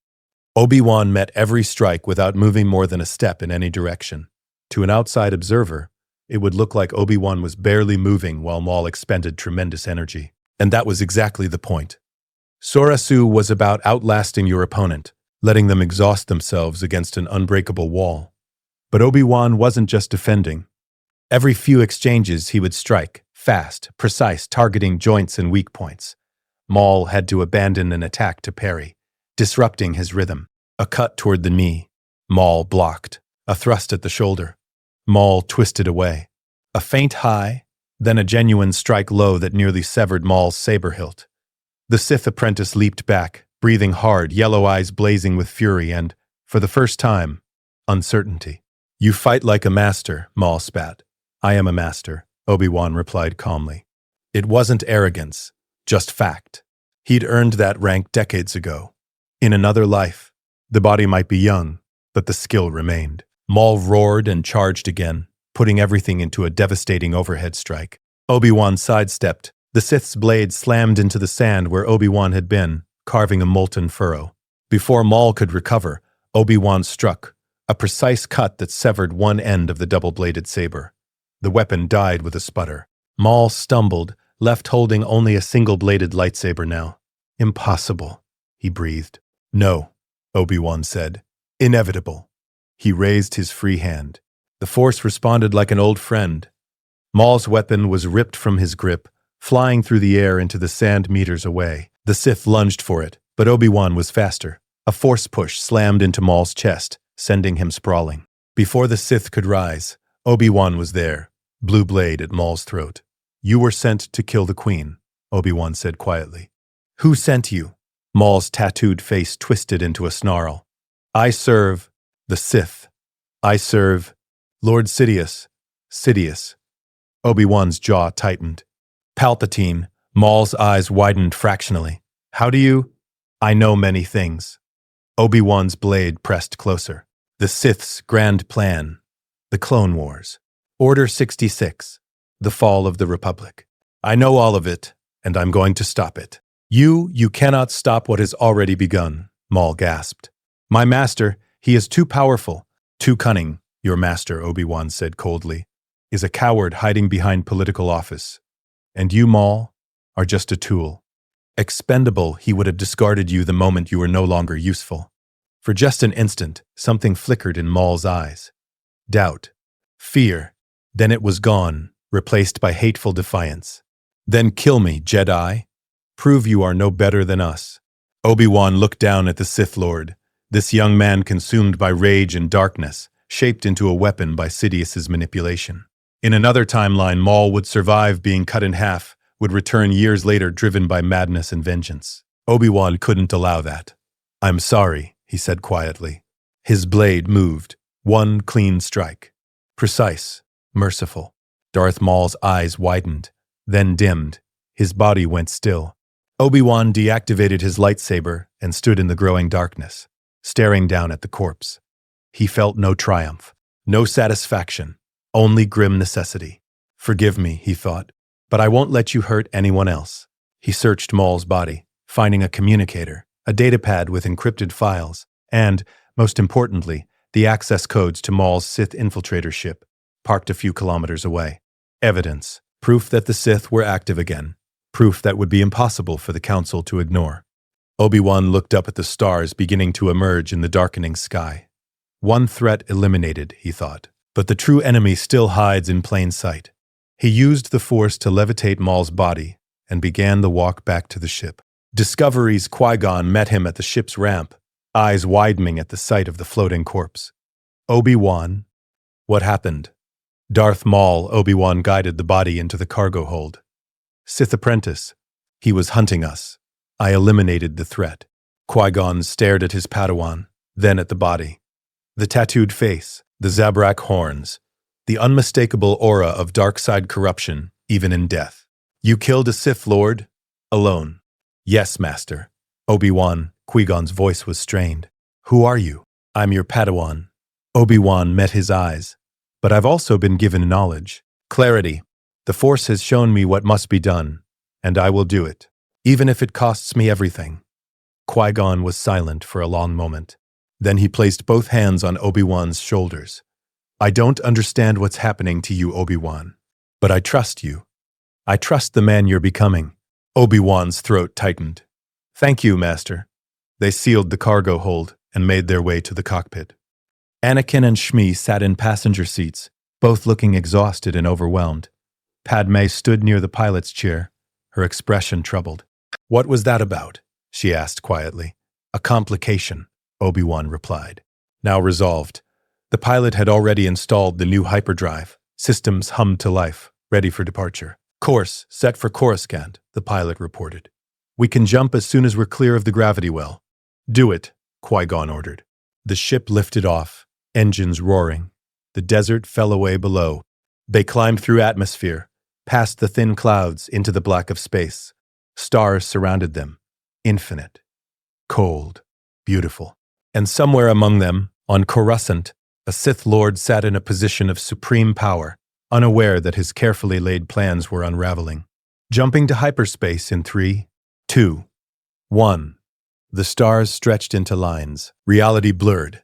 Obi-Wan met every strike without moving more than a step in any direction. To an outside observer, it would look like Obi-Wan was barely moving while Maul expended tremendous energy. And that was exactly the point. Soresu was about outlasting your opponent, letting them exhaust themselves against an unbreakable wall. But Obi-Wan wasn't just defending. Every few exchanges he would strike, fast, precise, targeting joints and weak points. Maul had to abandon an attack to parry, disrupting his rhythm. A cut toward the knee. Maul blocked. A thrust at the shoulder. Maul twisted away. A feint high, then a genuine strike low that nearly severed Maul's saber hilt. The Sith apprentice leaped back, breathing hard, yellow eyes blazing with fury and, for the first time, uncertainty. You fight like a master, Maul spat. I am a master, Obi-Wan replied calmly. It wasn't arrogance, just fact. He'd earned that rank decades ago. In another life, the body might be young, but the skill remained. Maul roared and charged again, putting everything into a devastating overhead strike. Obi-Wan sidestepped. The Sith's blade slammed into the sand where Obi-Wan had been, carving a molten furrow. Before Maul could recover, Obi-Wan struck, a precise cut that severed one end of the double-bladed saber. The weapon died with a sputter. Maul stumbled, left holding only a single-bladed lightsaber now. Impossible, he breathed. No, Obi-Wan said. Inevitable. He raised his free hand. The Force responded like an old friend. Maul's weapon was ripped from his grip, flying through the air into the sand meters away. The Sith lunged for it, but Obi-Wan was faster. A force push slammed into Maul's chest, sending him sprawling. Before the Sith could rise, Obi-Wan was there, blue blade at Maul's throat. You were sent to kill the Queen, Obi-Wan said quietly. Who sent you? Maul's tattooed face twisted into a snarl. I serve the Sith. I serve Lord Sidious. Sidious. Obi-Wan's jaw tightened. Palpatine. Maul's eyes widened fractionally. How do you? I know many things. Obi-Wan's blade pressed closer. The Sith's grand plan. The Clone Wars. Order 66. The fall of the Republic. I know all of it, and I'm going to stop it. You cannot stop what has already begun, Maul gasped. My master, he is too powerful, too cunning, your master, Obi-Wan said coldly, is a coward hiding behind political office. And you, Maul, are just a tool. Expendable, he would have discarded you the moment you were no longer useful. For just an instant, something flickered in Maul's eyes. Doubt. Fear. Then it was gone, replaced by hateful defiance. Then kill me, Jedi. Prove you are no better than us. Obi-Wan looked down at the Sith Lord, this young man consumed by rage and darkness, shaped into a weapon by Sidious's manipulation. In another timeline, Maul would survive being cut in half, would return years later driven by madness and vengeance. Obi-Wan couldn't allow that. I'm sorry, he said quietly. His blade moved, one clean strike. Precise, merciful. Darth Maul's eyes widened, then dimmed. His body went still. Obi-Wan deactivated his lightsaber and stood in the growing darkness, staring down at the corpse. He felt no triumph, no satisfaction, only grim necessity. Forgive me, he thought, but I won't let you hurt anyone else. He searched Maul's body, finding a communicator, a datapad with encrypted files, and, most importantly, the access codes to Maul's Sith infiltrator ship, parked a few kilometers away. Evidence, proof that the Sith were active again. proof that would be impossible for the Council to ignore. Obi-Wan looked up at the stars beginning to emerge in the darkening sky. One threat eliminated, he thought, but the true enemy still hides in plain sight. He used the Force to levitate Maul's body and began the walk back to the ship. Discovery's Qui-Gon met him at the ship's ramp, eyes widening at the sight of the floating corpse. Obi-Wan? What happened? Darth Maul, Obi-Wan guided the body into the cargo hold. Sith apprentice. He was hunting us. I eliminated the threat. Qui-Gon stared at his Padawan, then at the body. The tattooed face, the Zabrak horns, the unmistakable aura of dark side corruption, even in death. You killed a Sith Lord? Alone. Yes, Master. Obi-Wan, Qui-Gon's voice was strained. Who are you? I'm your Padawan. Obi-Wan met his eyes. But I've also been given knowledge. Clarity. The Force has shown me what must be done, and I will do it, even if it costs me everything. Qui-Gon was silent for a long moment. Then he placed both hands on Obi-Wan's shoulders. I don't understand what's happening to you, Obi-Wan, but I trust you. I trust the man you're becoming. Obi-Wan's throat tightened. Thank you, Master. They sealed the cargo hold and made their way to the cockpit. Anakin and Shmi sat in passenger seats, both looking exhausted and overwhelmed. Padme stood near the pilot's chair, her expression troubled. What was that about? She asked quietly. A complication, Obi-Wan replied. Now resolved. The pilot had already installed the new hyperdrive. Systems hummed to life, ready for departure. Course set for Coruscant, the pilot reported. We can jump as soon as we're clear of the gravity well. Do it, Qui-Gon ordered. The ship lifted off, engines roaring. The desert fell away below. They climbed through atmosphere, past the thin clouds into the black of space. Stars surrounded them, infinite, cold, beautiful. And somewhere among them, on Coruscant, a Sith Lord sat in a position of supreme power, unaware that his carefully laid plans were unraveling. Jumping to hyperspace in 3, 2, 1. The stars stretched into lines, reality blurred.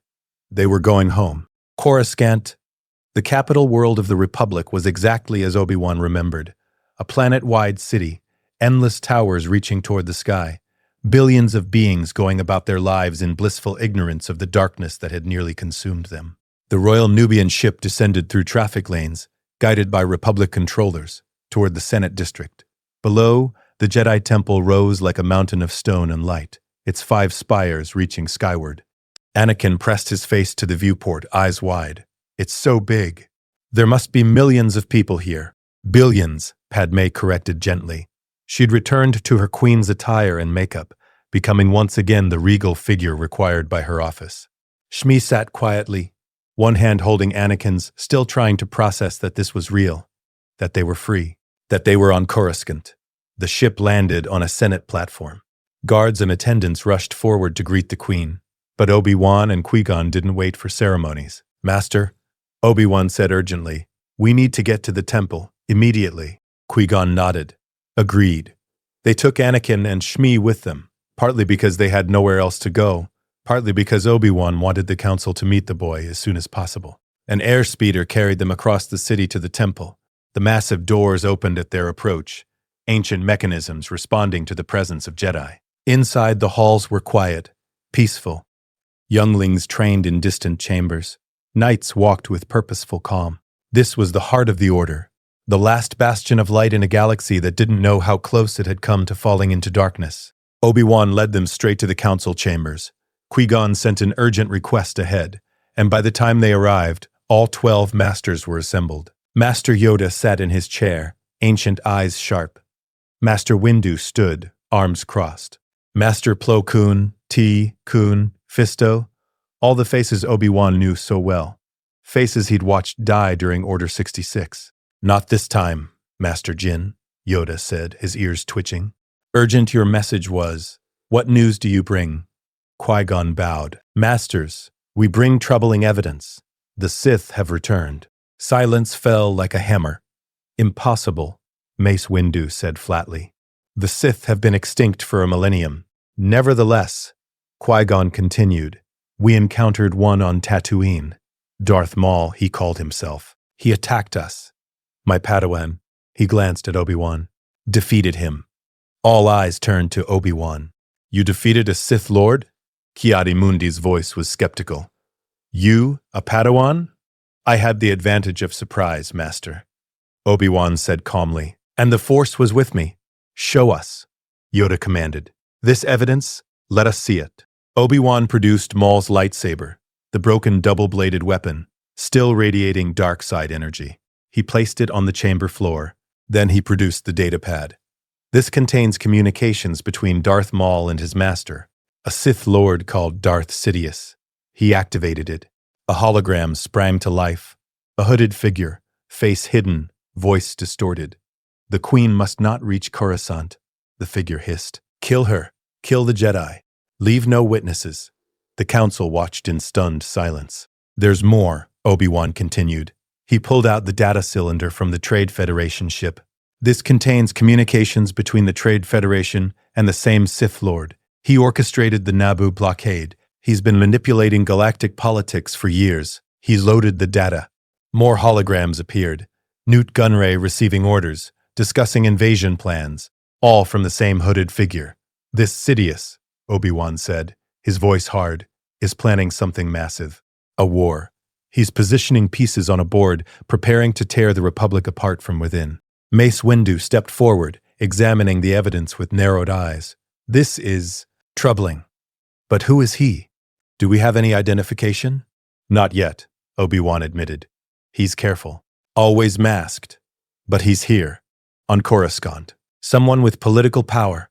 They were going home. Coruscant, the capital world of the Republic, was exactly as Obi-Wan remembered. A planet-wide city, endless towers reaching toward the sky, billions of beings going about their lives in blissful ignorance of the darkness that had nearly consumed them. The Royal Nubian ship descended through traffic lanes, guided by Republic controllers, toward the Senate district. Below, the Jedi Temple rose like a mountain of stone and light, its 5 spires reaching skyward. Anakin pressed his face to the viewport, eyes wide. It's so big. There must be millions of people here. Billions, Padme corrected gently. She'd returned to her queen's attire and makeup, becoming once again the regal figure required by her office. Shmi sat quietly, one hand holding Anakin's, still trying to process that this was real, that they were free, that they were on Coruscant. The ship landed on a Senate platform. Guards and attendants rushed forward to greet the queen, but Obi-Wan and Qui-Gon didn't wait for ceremonies. Master, Obi-Wan said urgently, we need to get to the temple, immediately. Qui-Gon nodded. Agreed. They took Anakin and Shmi with them, partly because they had nowhere else to go, partly because Obi-Wan wanted the council to meet the boy as soon as possible. An airspeeder carried them across the city to the temple. The massive doors opened at their approach, ancient mechanisms responding to the presence of Jedi. Inside, the halls were quiet, peaceful. Younglings trained in distant chambers. Knights walked with purposeful calm. This was the heart of the Order, the last bastion of light in a galaxy that didn't know how close it had come to falling into darkness. Obi-Wan led them straight to the council chambers. Qui-Gon sent an urgent request ahead, and by the time they arrived, all 12 masters were assembled. Master Yoda sat in his chair, ancient eyes sharp. Master Windu stood, arms crossed. Master Plo Koon, Koon, Fisto, all the faces Obi-Wan knew so well. Faces he'd watched die during Order 66. Not this time, Master Jinn, Yoda said, his ears twitching. Urgent your message was. What news do you bring? Qui-Gon bowed. Masters, we bring troubling evidence. The Sith have returned. Silence fell like a hammer. Impossible, Mace Windu said flatly. The Sith have been extinct for a millennium. Nevertheless, Qui-Gon continued, we encountered one on Tatooine. Darth Maul, he called himself. He attacked us. My Padawan, he glanced at Obi-Wan, defeated him. All eyes turned to Obi-Wan. You defeated a Sith Lord? Ki-Adi-Mundi's voice was skeptical. You, a Padawan? I had the advantage of surprise, Master. Obi-Wan said calmly. And the Force was with me. Show us, Yoda commanded. This evidence, let us see it. Obi-Wan produced Maul's lightsaber, the broken double-bladed weapon, still radiating dark side energy. He placed it on the chamber floor. Then he produced the datapad. This contains communications between Darth Maul and his master, a Sith Lord called Darth Sidious. He activated it. A hologram sprang to life. A hooded figure, face hidden, voice distorted. The Queen must not reach Coruscant, the figure hissed. Kill her. Kill the Jedi. Leave no witnesses. The Council watched in stunned silence. There's more, Obi-Wan continued. He pulled out the data cylinder from the Trade Federation ship. This contains communications between the Trade Federation and the same Sith Lord. He orchestrated the Naboo blockade. He's been manipulating galactic politics for years. He's loaded the data. More holograms appeared. Newt Gunray receiving orders, discussing invasion plans, all from the same hooded figure. This Sidious, Obi-Wan said, his voice hard, is planning something massive. A war. He's positioning pieces on a board, preparing to tear the Republic apart from within. Mace Windu stepped forward, examining the evidence with narrowed eyes. This is troubling. But who is he? Do we have any identification? Not yet, Obi-Wan admitted. He's careful. Always masked. But he's here. On Coruscant. Someone with political power.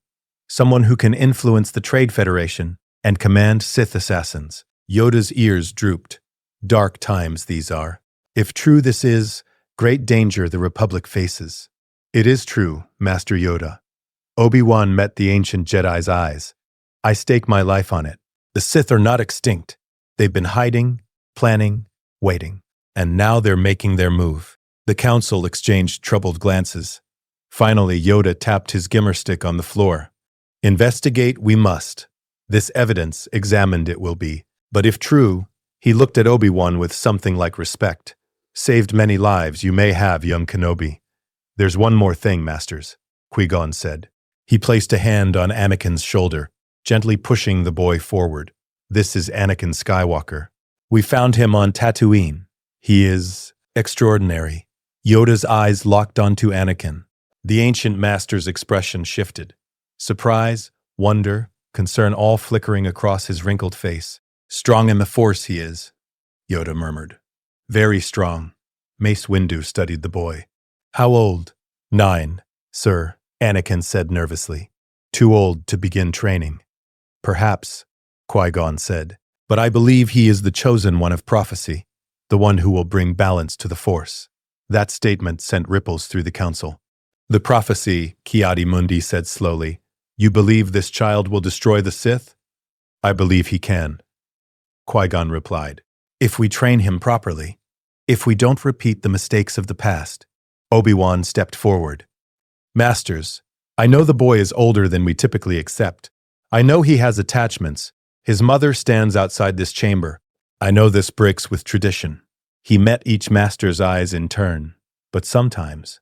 Someone who can influence the Trade Federation and command Sith assassins. Yoda's ears drooped. Dark times these are. If true this is, great danger the Republic faces. It is true, Master Yoda. Obi-Wan met the ancient Jedi's eyes. I stake my life on it. The Sith are not extinct. They've been hiding, planning, waiting. And now they're making their move. The Council exchanged troubled glances. Finally, Yoda tapped his gimmer stick on the floor. Investigate we must. This evidence examined it will be. But if true, he looked at Obi-Wan with something like respect. Saved many lives you may have, young Kenobi. There's one more thing, Masters, Qui-Gon said. He placed a hand on Anakin's shoulder, gently pushing the boy forward. This is Anakin Skywalker. We found him on Tatooine. He is extraordinary. Yoda's eyes locked onto Anakin. The ancient master's expression shifted. Surprise, wonder, concern all flickering across his wrinkled face. Strong in the Force he is, Yoda murmured. Very strong. Mace Windu studied the boy. How old? 9, sir, Anakin said nervously. Too old to begin training. Perhaps, Qui-Gon said, but I believe he is the chosen one of prophecy, the one who will bring balance to the Force. That statement sent ripples through the Council. The prophecy, Ki-Adi-Mundi said slowly. You believe this child will destroy the Sith? I believe he can. Qui-Gon replied. If we train him properly. If we don't repeat the mistakes of the past. Obi-Wan stepped forward. Masters, I know the boy is older than we typically accept. I know he has attachments. His mother stands outside this chamber. I know this breaks with tradition. He met each master's eyes in turn. But sometimes,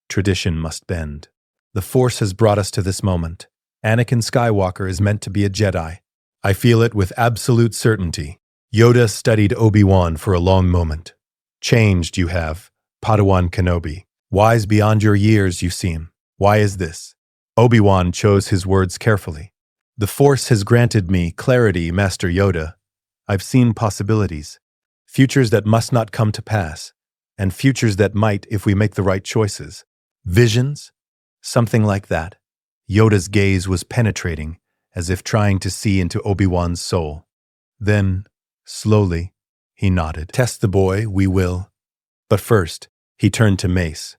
tradition must bend. The Force has brought us to this moment. Anakin Skywalker is meant to be a Jedi. I feel it with absolute certainty. Yoda studied Obi-Wan for a long moment. Changed you have, Padawan Kenobi. Wise beyond your years you seem. Why is this? Obi-Wan chose his words carefully. The Force has granted me clarity, Master Yoda. I've seen possibilities. Futures that must not come to pass. And futures that might if we make the right choices. Visions? Something like that. Yoda's gaze was penetrating, as if trying to see into Obi-Wan's soul. Then, slowly, he nodded. Test the boy, we will. But first, he turned to Mace.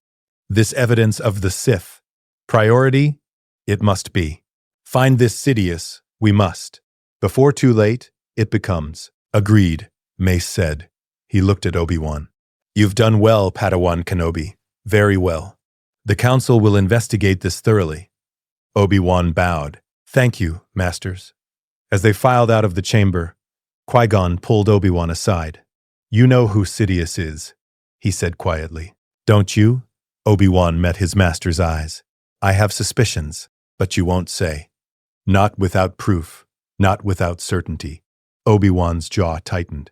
This evidence of the Sith. Priority? It must be. Find this Sidious, we must. Before too late, it becomes. Agreed, Mace said. He looked at Obi-Wan. You've done well, Padawan Kenobi. Very well. The Council will investigate this thoroughly. Obi-Wan bowed. Thank you, Masters. As they filed out of the chamber, Qui-Gon pulled Obi-Wan aside. You know who Sidious is, he said quietly. Don't you? Obi-Wan met his master's eyes. I have suspicions. But you won't say. Not without proof, not without certainty. Obi-Wan's jaw tightened.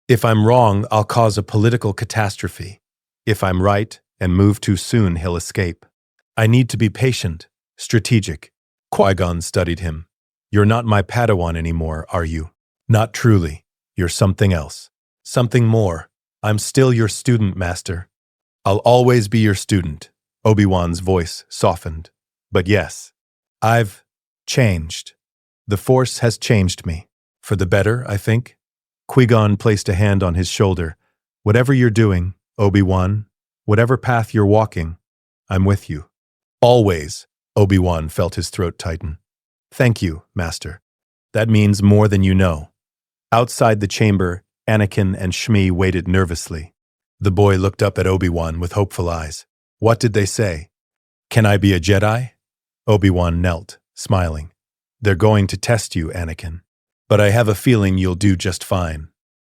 If I'm wrong, I'll cause a political catastrophe. If I'm right and move too soon, he'll escape. I need to be patient, strategic. Qui-Gon studied him. You're not my Padawan anymore, are you? Not truly. You're something else. Something more. I'm still your student, Master. I'll always be your student. Obi-Wan's voice softened. But yes, I've changed. The Force has changed me. For the better, I think. Qui-Gon placed a hand on his shoulder. Whatever you're doing, Obi-Wan, whatever path you're walking, I'm with you. Always. Obi-Wan felt his throat tighten. Thank you, Master. That means more than you know. Outside the chamber, Anakin and Shmi waited nervously. The boy looked up at Obi-Wan with hopeful eyes. What did they say? Can I be a Jedi? Obi-Wan knelt, smiling. They're going to test you, Anakin. But I have a feeling you'll do just fine.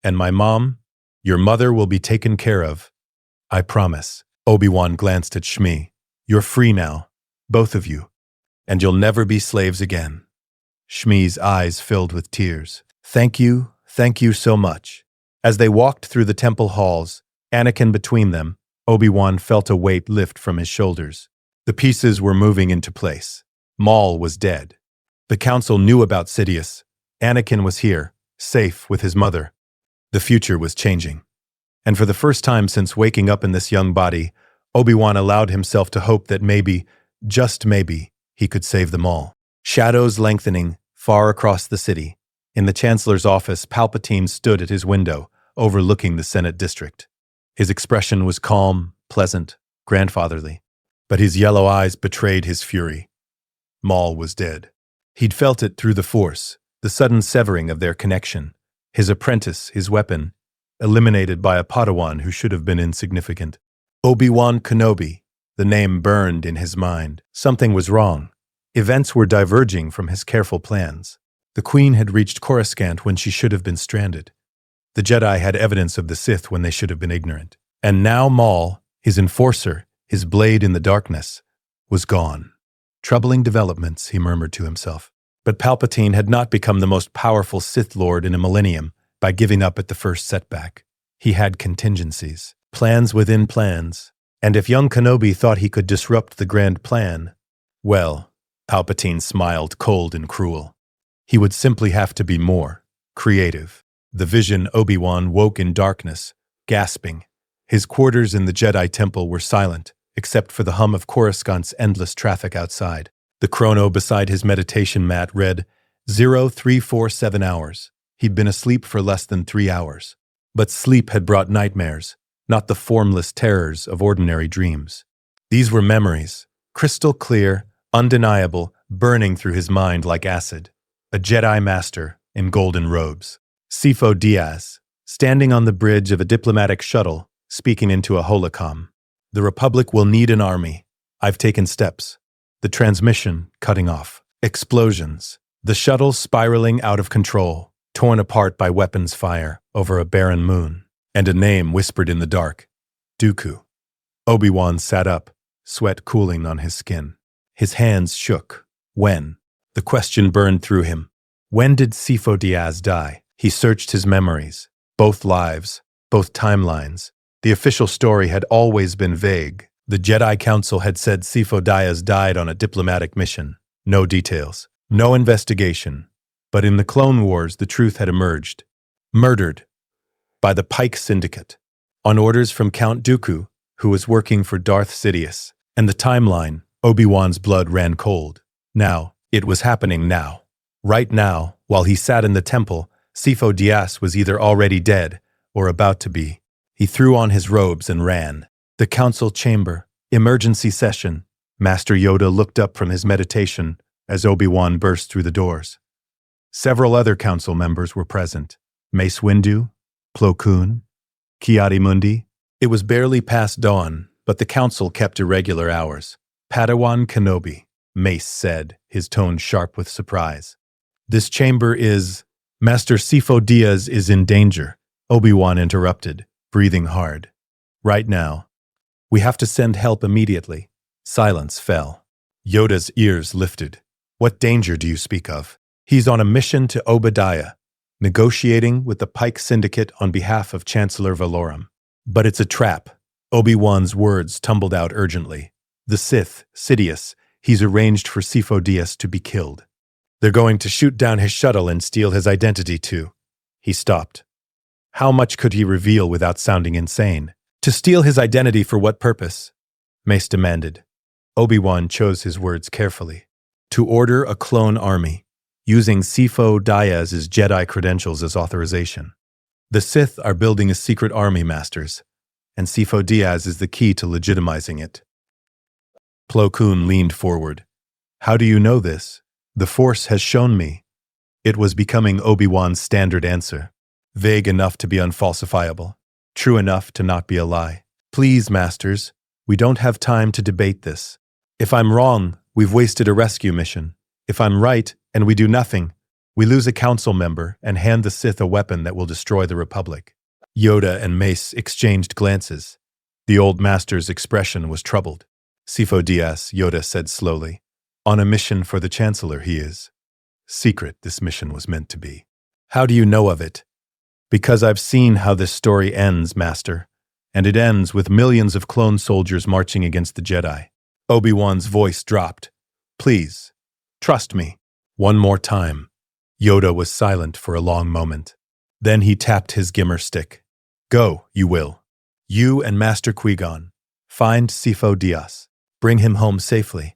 And my mom, your mother will be taken care of. I promise. Obi-Wan glanced at Shmi. You're free now, both of you. And you'll never be slaves again. Shmi's eyes filled with tears. Thank you so much. As they walked through the temple halls, Anakin between them, Obi-Wan felt a weight lift from his shoulders. The pieces were moving into place. Maul was dead. The council knew about Sidious. Anakin was here, safe with his mother. The future was changing. And for the first time since waking up in this young body, Obi-Wan allowed himself to hope that maybe, just maybe, he could save them all. Shadows lengthening, far across the city. In the Chancellor's office, Palpatine stood at his window, overlooking the Senate district. His expression was calm, pleasant, grandfatherly, but his yellow eyes betrayed his fury. Maul was dead. He'd felt it through the Force, the sudden severing of their connection. His apprentice, his weapon, eliminated by a Padawan who should have been insignificant. Obi-Wan Kenobi. The name burned in his mind. Something was wrong. Events were diverging from his careful plans. The Queen had reached Coruscant when she should have been stranded. The Jedi had evidence of the Sith when they should have been ignorant. And now Maul, his enforcer, his blade in the darkness, was gone. Troubling developments, he murmured to himself. But Palpatine had not become the most powerful Sith Lord in a millennium by giving up at the first setback. He had contingencies, plans within plans, and if young Kenobi thought he could disrupt the grand plan, well, Palpatine smiled cold and cruel. He would simply have to be more creative. The vision Obi-Wan woke in darkness, gasping. His quarters in the Jedi Temple were silent, except for the hum of Coruscant's endless traffic outside. The chrono beside his meditation mat read 0347 hours. He'd been asleep for less than 3 hours. But sleep had brought nightmares, not the formless terrors of ordinary dreams. These were memories, crystal clear, undeniable, burning through his mind like acid. A Jedi Master in golden robes. Sifo Dyas, standing on the bridge of a diplomatic shuttle, speaking into a holocom. The Republic will need an army. I've taken steps. The transmission cutting off. Explosions. The shuttle spiraling out of control, torn apart by weapons fire over a barren moon. And a name whispered in the dark. Dooku. Obi-Wan sat up, sweat cooling on his skin. His hands shook. When? The question burned through him. When did Sifo Dyas die? He searched his memories. Both lives, both timelines. The official story had always been vague. The Jedi Council had said Sifo Dyas died on a diplomatic mission. No details. No investigation. But in the Clone Wars, the truth had emerged. Murdered. By the Pike Syndicate. On orders from Count Dooku, who was working for Darth Sidious. And the timeline, Obi-Wan's blood ran cold. Now, it was happening now. Right now, while he sat in the temple, Sifo Dyas was either already dead or about to be. He threw on his robes and ran. The council chamber, emergency session. Master Yoda looked up from his meditation as Obi-Wan burst through the doors. Several other council members were present. Mace Windu, Plo Koon, Ki-Adi-Mundi. It was barely past dawn, but the council kept irregular hours. Padawan Kenobi, Mace said, his tone sharp with surprise. This chamber is... Master Sifo Dyas is in danger, Obi-Wan interrupted, breathing hard. Right now. We have to send help immediately. Silence fell. Yoda's ears lifted. What danger do you speak of? He's on a mission to Obadiah, negotiating with the Pike Syndicate on behalf of Chancellor Valorum. But it's a trap. Obi-Wan's words tumbled out urgently. The Sith, Sidious, he's arranged for Sifo Dyas to be killed. They're going to shoot down his shuttle and steal his identity too. He stopped. How much could he reveal without sounding insane? To steal his identity for what purpose? Mace demanded. Obi-Wan chose his words carefully. To order a clone army, using Sifo Dyas's Jedi credentials as authorization. The Sith are building a secret army, Masters, and Sifo Dyas is the key to legitimizing it. Plo Koon leaned forward. How do you know this? The Force has shown me. It was becoming Obi-Wan's standard answer. Vague enough to be unfalsifiable. True enough to not be a lie. Please, Masters, we don't have time to debate this. If I'm wrong, we've wasted a rescue mission. If I'm right, and we do nothing, we lose a council member and hand the Sith a weapon that will destroy the Republic. Yoda and Mace exchanged glances. The old master's expression was troubled. Sifo Dyas, Yoda said slowly. On a mission for the Chancellor he is. Secret this mission was meant to be. How do you know of it? Because I've seen how this story ends, Master. And it ends with millions of clone soldiers marching against the Jedi. Obi-Wan's voice dropped. Please, trust me. One more time. Yoda was silent for a long moment. Then he tapped his gimmer stick. Go, you will. You and Master Qui-Gon. Find Sifo Dyas. Bring him home safely.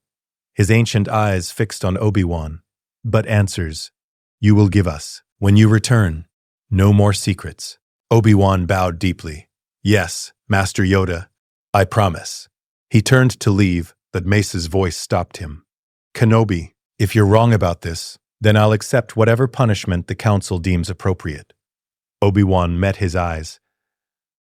His ancient eyes fixed on Obi-Wan. But answers, you will give us. When you return, no more secrets. Obi-Wan bowed deeply. Yes, Master Yoda, I promise. He turned to leave, but Mace's voice stopped him. Kenobi, if you're wrong about this, then I'll accept whatever punishment the Council deems appropriate. Obi-Wan met his eyes.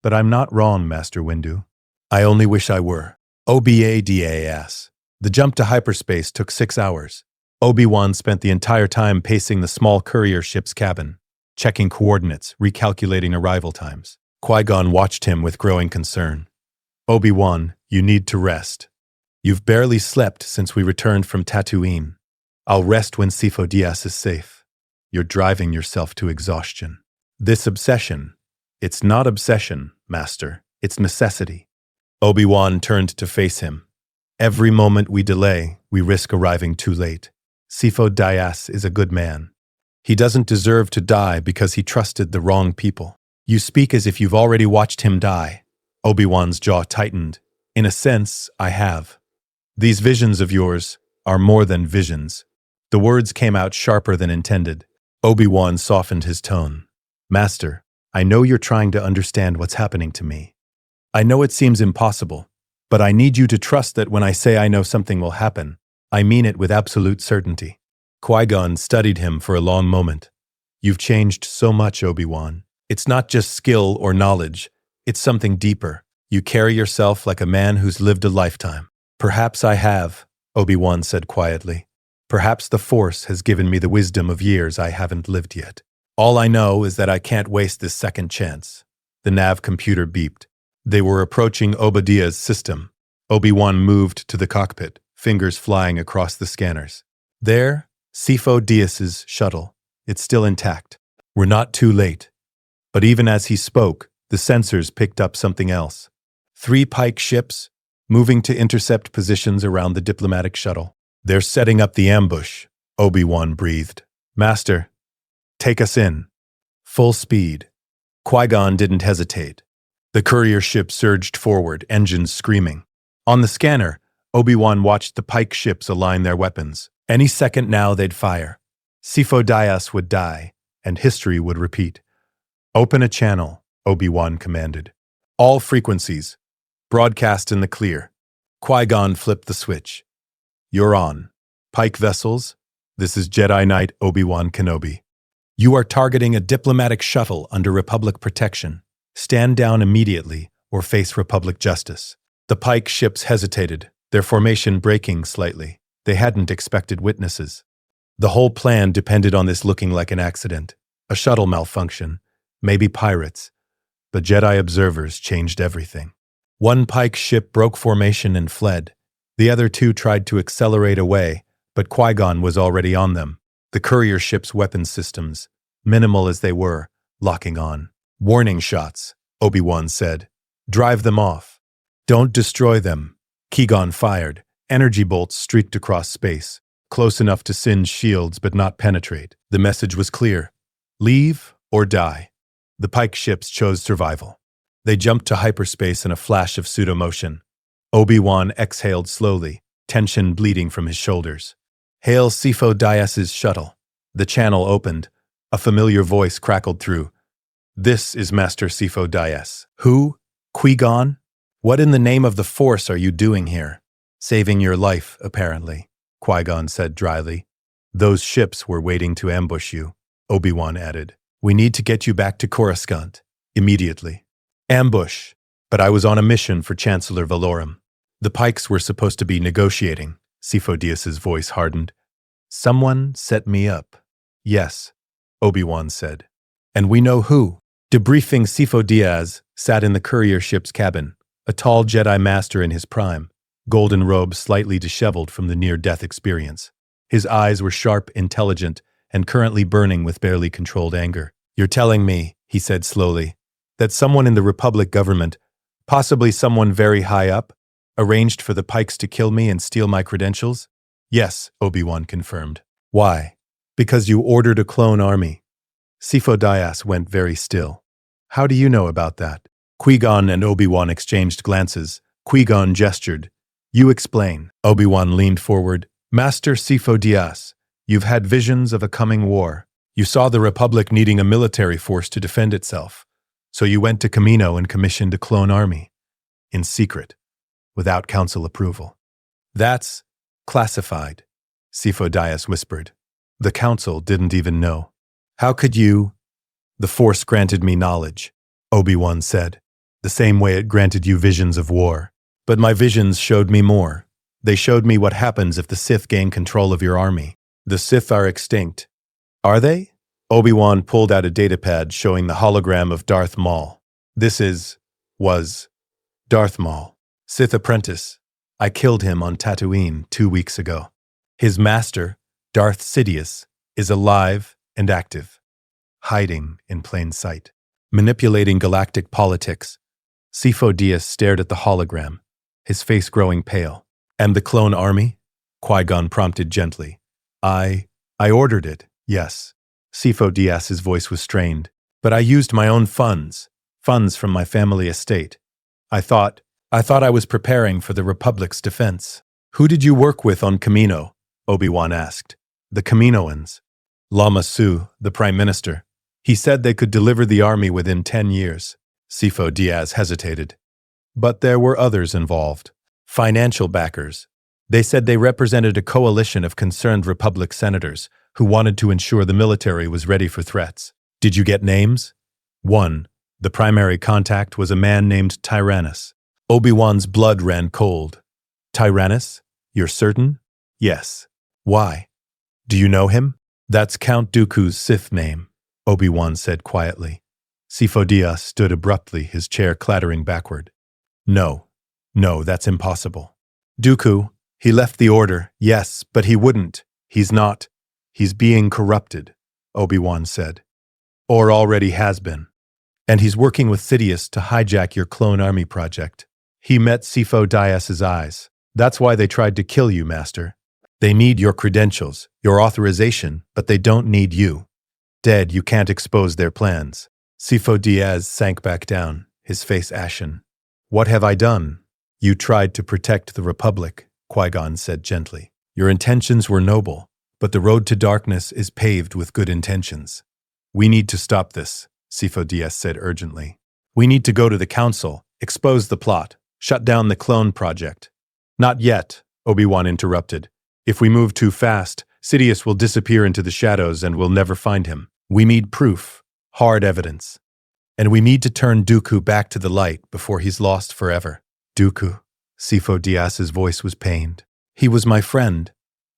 But I'm not wrong, Master Windu. I only wish I were. Oba-das. The jump to hyperspace took 6 hours. Obi-Wan spent the entire time pacing the small courier ship's cabin, checking coordinates, recalculating arrival times. Qui-Gon watched him with growing concern. Obi-Wan, you need to rest. You've barely slept since we returned from Tatooine. I'll rest when Sifo Dyas is safe. You're driving yourself to exhaustion. This obsession, it's not obsession, Master. It's necessity. Obi-Wan turned to face him. Every moment we delay, we risk arriving too late. Sifo Dyas is a good man. He doesn't deserve to die because he trusted the wrong people. You speak as if you've already watched him die. Obi-Wan's jaw tightened. In a sense, I have. These visions of yours are more than visions. The words came out sharper than intended. Obi-Wan softened his tone. Master, I know you're trying to understand what's happening to me. I know it seems impossible, but I need you to trust that when I say I know something will happen, I mean it with absolute certainty. Qui-Gon studied him for a long moment. You've changed so much, Obi-Wan. It's not just skill or knowledge. It's something deeper. You carry yourself like a man who's lived a lifetime. Perhaps I have, Obi-Wan said quietly. Perhaps the Force has given me the wisdom of years I haven't lived yet. All I know is that I can't waste this second chance. The nav computer beeped. They were approaching Obadiah's system. Obi-Wan moved to the cockpit, fingers flying across the scanners. There, Sifo Dyas's shuttle. It's still intact. We're not too late. But even as he spoke, the sensors picked up something else. 3 Pike ships, moving to intercept positions around the diplomatic shuttle. They're setting up the ambush, Obi-Wan breathed. Master, take us in. Full speed. Qui-Gon didn't hesitate. The courier ship surged forward, engines screaming. On the scanner, Obi-Wan watched the Pike ships align their weapons. Any second now they'd fire. Sifo Dyas would die, and history would repeat. Open a channel, Obi-Wan commanded. All frequencies. Broadcast in the clear. Qui-Gon flipped the switch. You're on. Pike vessels, this is Jedi Knight Obi-Wan Kenobi. You are targeting a diplomatic shuttle under Republic protection. Stand down immediately or face Republic justice. The Pike ships hesitated, their formation breaking slightly. They hadn't expected witnesses. The whole plan depended on this looking like an accident, a shuttle malfunction, maybe pirates. But Jedi observers changed everything. One Pike ship broke formation and fled. The other two tried to accelerate away, but Qui-Gon was already on them. The courier ship's weapon systems, minimal as they were, locking on. Warning shots, Obi-Wan said. Drive them off. Don't destroy them. Qui-Gon fired. Energy bolts streaked across space, close enough to singe shields but not penetrate. The message was clear. Leave or die. The Pike ships chose survival. They jumped to hyperspace in a flash of pseudo-motion. Obi-Wan exhaled slowly, tension bleeding from his shoulders. Hail Sifo Dyas's shuttle. The channel opened. A familiar voice crackled through. This is Master Sifo Dyas. Who? Qui-Gon? What in the name of the Force are you doing here? Saving your life, apparently, Qui-Gon said dryly. Those ships were waiting to ambush you, Obi-Wan added. We need to get you back to Coruscant. Immediately. Ambush. But I was on a mission for Chancellor Valorum. The Pikes were supposed to be negotiating. Sifo Dyas's voice hardened. Someone set me up. Yes, Obi-Wan said. And we know who. Debriefing, Sifo Dyas sat in the courier ship's cabin, a tall Jedi Master in his prime, golden robe slightly disheveled from the near-death experience. His eyes were sharp, intelligent, and currently burning with barely controlled anger. You're telling me, he said slowly, that someone in the Republic government, possibly someone very high up, arranged for the Pikes to kill me and steal my credentials? Yes, Obi-Wan confirmed. Why? Because you ordered a clone army. Sifo Dyas went very still. How do you know about that? Qui-Gon and Obi-Wan exchanged glances. Qui-Gon gestured. You explain. Obi-Wan leaned forward. Master Sifo Dyas, you've had visions of a coming war. You saw the Republic needing a military force to defend itself. So you went to Kamino and commissioned a clone army. In secret. Without council approval. That's classified, Sifo Dyas whispered. The council didn't even know. How could you? The Force granted me knowledge, Obi-Wan said, the same way it granted you visions of war. But my visions showed me more. They showed me what happens if the Sith gain control of your army. The Sith are extinct. Are they? Obi-Wan pulled out a datapad showing the hologram of Darth Maul. Was Darth Maul. Sith apprentice. I killed him on Tatooine 2 weeks ago. His master, Darth Sidious, is alive and active, hiding in plain sight, manipulating galactic politics. Sifo Dyas stared at the hologram, his face growing pale. And the clone army? Qui-Gon prompted gently. I ordered it, yes. Sifo Dyas's voice was strained. But I used my own funds from my family estate. I thought I was preparing for the Republic's defense. Who did you work with on Kamino? Obi-Wan asked. The Kaminoans. Lama Su, the Prime Minister. He said they could deliver the army within 10 years. Sifo Dyas hesitated. But there were others involved. Financial backers. They said they represented a coalition of concerned Republic senators who wanted to ensure the military was ready for threats. Did you get names? One. The primary contact was a man named Tyrannus. Obi-Wan's blood ran cold. Tyrannus? You're certain? Yes. Why? Do you know him? That's Count Dooku's Sith name, Obi-Wan said quietly. Sifo Dyas stood abruptly, his chair clattering backward. No, that's impossible. Dooku, he left the Order, yes, but he wouldn't. He's not. He's being corrupted, Obi-Wan said. Or already has been. And he's working with Sidious to hijack your clone army project. He met Sifo Dyas's eyes. That's why they tried to kill you, Master. They need your credentials, your authorization, but they don't need you. Dead, you can't expose their plans. Sifo Dyas sank back down, his face ashen. What have I done? You tried to protect the Republic, Qui-Gon said gently. Your intentions were noble, but the road to darkness is paved with good intentions. We need to stop this, Sifo Dyas said urgently. We need to go to the council, expose the plot, shut down the clone project. Not yet, Obi-Wan interrupted. If we move too fast, Sidious will disappear into the shadows and we'll never find him. We need proof, hard evidence. And we need to turn Dooku back to the light before he's lost forever. Dooku, Sifo Dyas's voice was pained. He was my friend.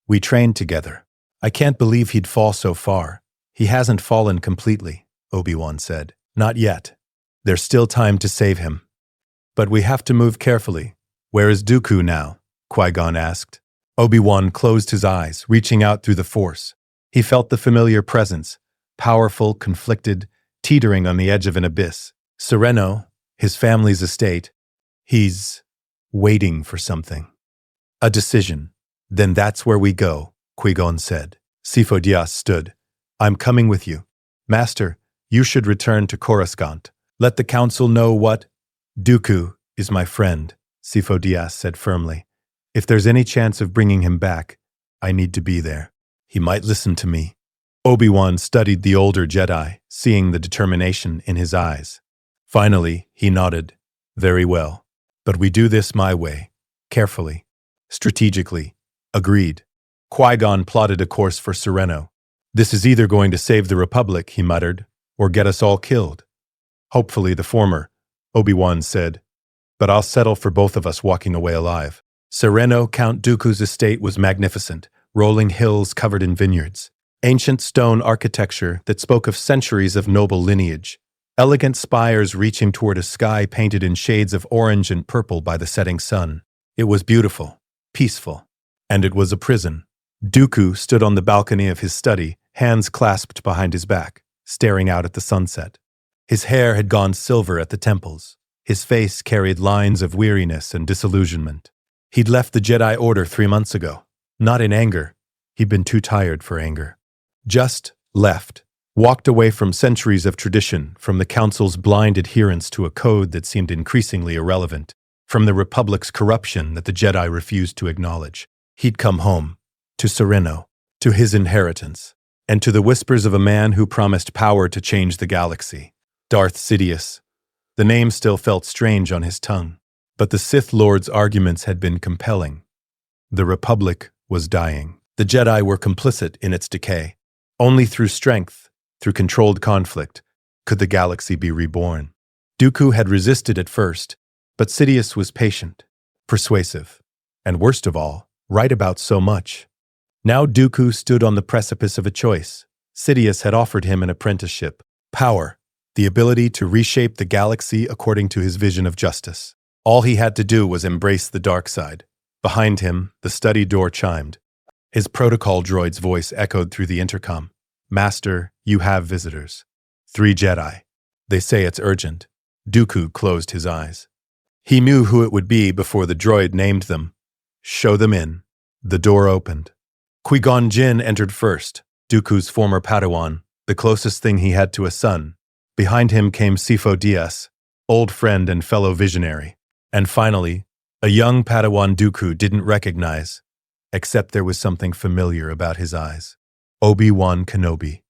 We trained together. I can't believe he'd fall so far. He hasn't fallen completely, Obi-Wan said. Not yet. There's still time to save him. But we have to move carefully. Where is Dooku now? Qui-Gon asked. Obi-Wan closed his eyes, reaching out through the Force. He felt the familiar presence, powerful, conflicted, teetering on the edge of an abyss. Sereno, his family's estate, he's waiting for something. A decision. Then that's where we go, Qui-Gon said. Sifo Dyas stood. I'm coming with you. Master, you should return to Coruscant. Let the council know what... Dooku is my friend, Sifo Dyas said firmly. If there's any chance of bringing him back, I need to be there. He might listen to me. Obi-Wan studied the older Jedi, seeing the determination in his eyes. Finally, he nodded. Very well. But we do this my way. Carefully. Strategically. Agreed. Qui-Gon plotted a course for Sereno. This is either going to save the Republic, he muttered, or get us all killed. Hopefully the former, Obi-Wan said. But I'll settle for both of us walking away alive. Sereno, Count Dooku's estate was magnificent, rolling hills covered in vineyards. Ancient stone architecture that spoke of centuries of noble lineage. Elegant spires reaching toward a sky painted in shades of orange and purple by the setting sun. It was beautiful, peaceful, and it was a prison. Dooku stood on the balcony of his study, hands clasped behind his back, staring out at the sunset. His hair had gone silver at the temples. His face carried lines of weariness and disillusionment. He'd left the Jedi Order 3 months ago. Not in anger. He'd been too tired for anger. Just left. Walked away from centuries of tradition, from the Council's blind adherence to a code that seemed increasingly irrelevant, from the Republic's corruption that the Jedi refused to acknowledge. He'd come home. To Sereno. To his inheritance. And to the whispers of a man who promised power to change the galaxy. Darth Sidious. The name still felt strange on his tongue. But the Sith Lord's arguments had been compelling. The Republic was dying. The Jedi were complicit in its decay. Only through strength, through controlled conflict, could the galaxy be reborn. Dooku had resisted at first, but Sidious was patient, persuasive, and worst of all, right about so much. Now Dooku stood on the precipice of a choice. Sidious had offered him an apprenticeship, power, the ability to reshape the galaxy according to his vision of justice. All he had to do was embrace the dark side. Behind him, the study door chimed. His protocol droid's voice echoed through the intercom. Master, you have visitors. 3 Jedi. They say it's urgent. Dooku closed his eyes. He knew who it would be before the droid named them. Show them in. The door opened. Qui-Gon Jinn entered first, Dooku's former Padawan, the closest thing he had to a son. Behind him came Sifo Dyas, old friend and fellow visionary. And finally, a young Padawan Dooku didn't recognize, except there was something familiar about his eyes. Obi-Wan Kenobi.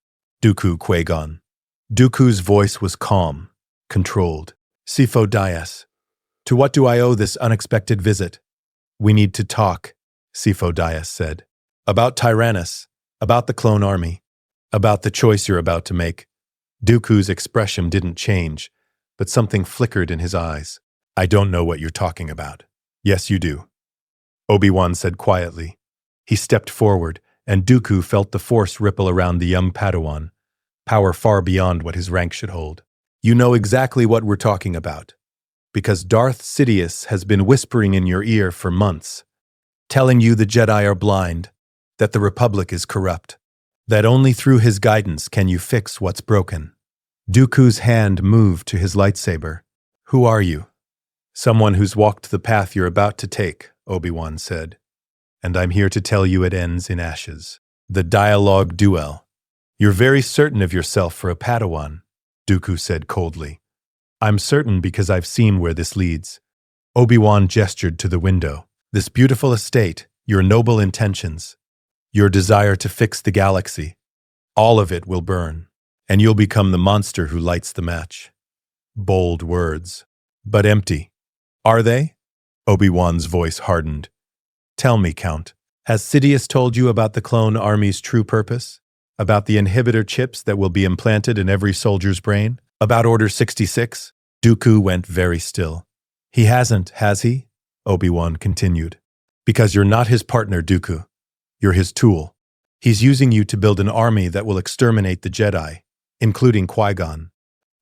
Dooku Qui-Gon. Dooku's voice was calm, controlled. Sifo Dyas. To what do I owe this unexpected visit? We need to talk, Sifo Dyas said. About Tyrannus, about the clone army, about the choice you're about to make. Dooku's expression didn't change, but something flickered in his eyes. I don't know what you're talking about. Yes, you do. Obi-Wan said quietly. He stepped forward, and Dooku felt the Force ripple around the young Padawan, power far beyond what his rank should hold. You know exactly what we're talking about, because Darth Sidious has been whispering in your ear for months, telling you the Jedi are blind, that the Republic is corrupt, that only through his guidance can you fix what's broken. Dooku's hand moved to his lightsaber. Who are you? Someone who's walked the path you're about to take, Obi-Wan said. And I'm here to tell you it ends in ashes. The dialogue duel. You're very certain of yourself for a Padawan, Dooku said coldly. I'm certain because I've seen where this leads. Obi-Wan gestured to the window. This beautiful estate, your noble intentions, your desire to fix the galaxy, all of it will burn, and you'll become the monster who lights the match. Bold words, but empty. Are they? Obi-Wan's voice hardened. Tell me, Count, has Sidious told you about the clone army's true purpose? About the inhibitor chips that will be implanted in every soldier's brain? About Order 66? Dooku went very still. He hasn't, has he? Obi-Wan continued. Because you're not his partner, Dooku. You're his tool. He's using you to build an army that will exterminate the Jedi, including Qui-Gon,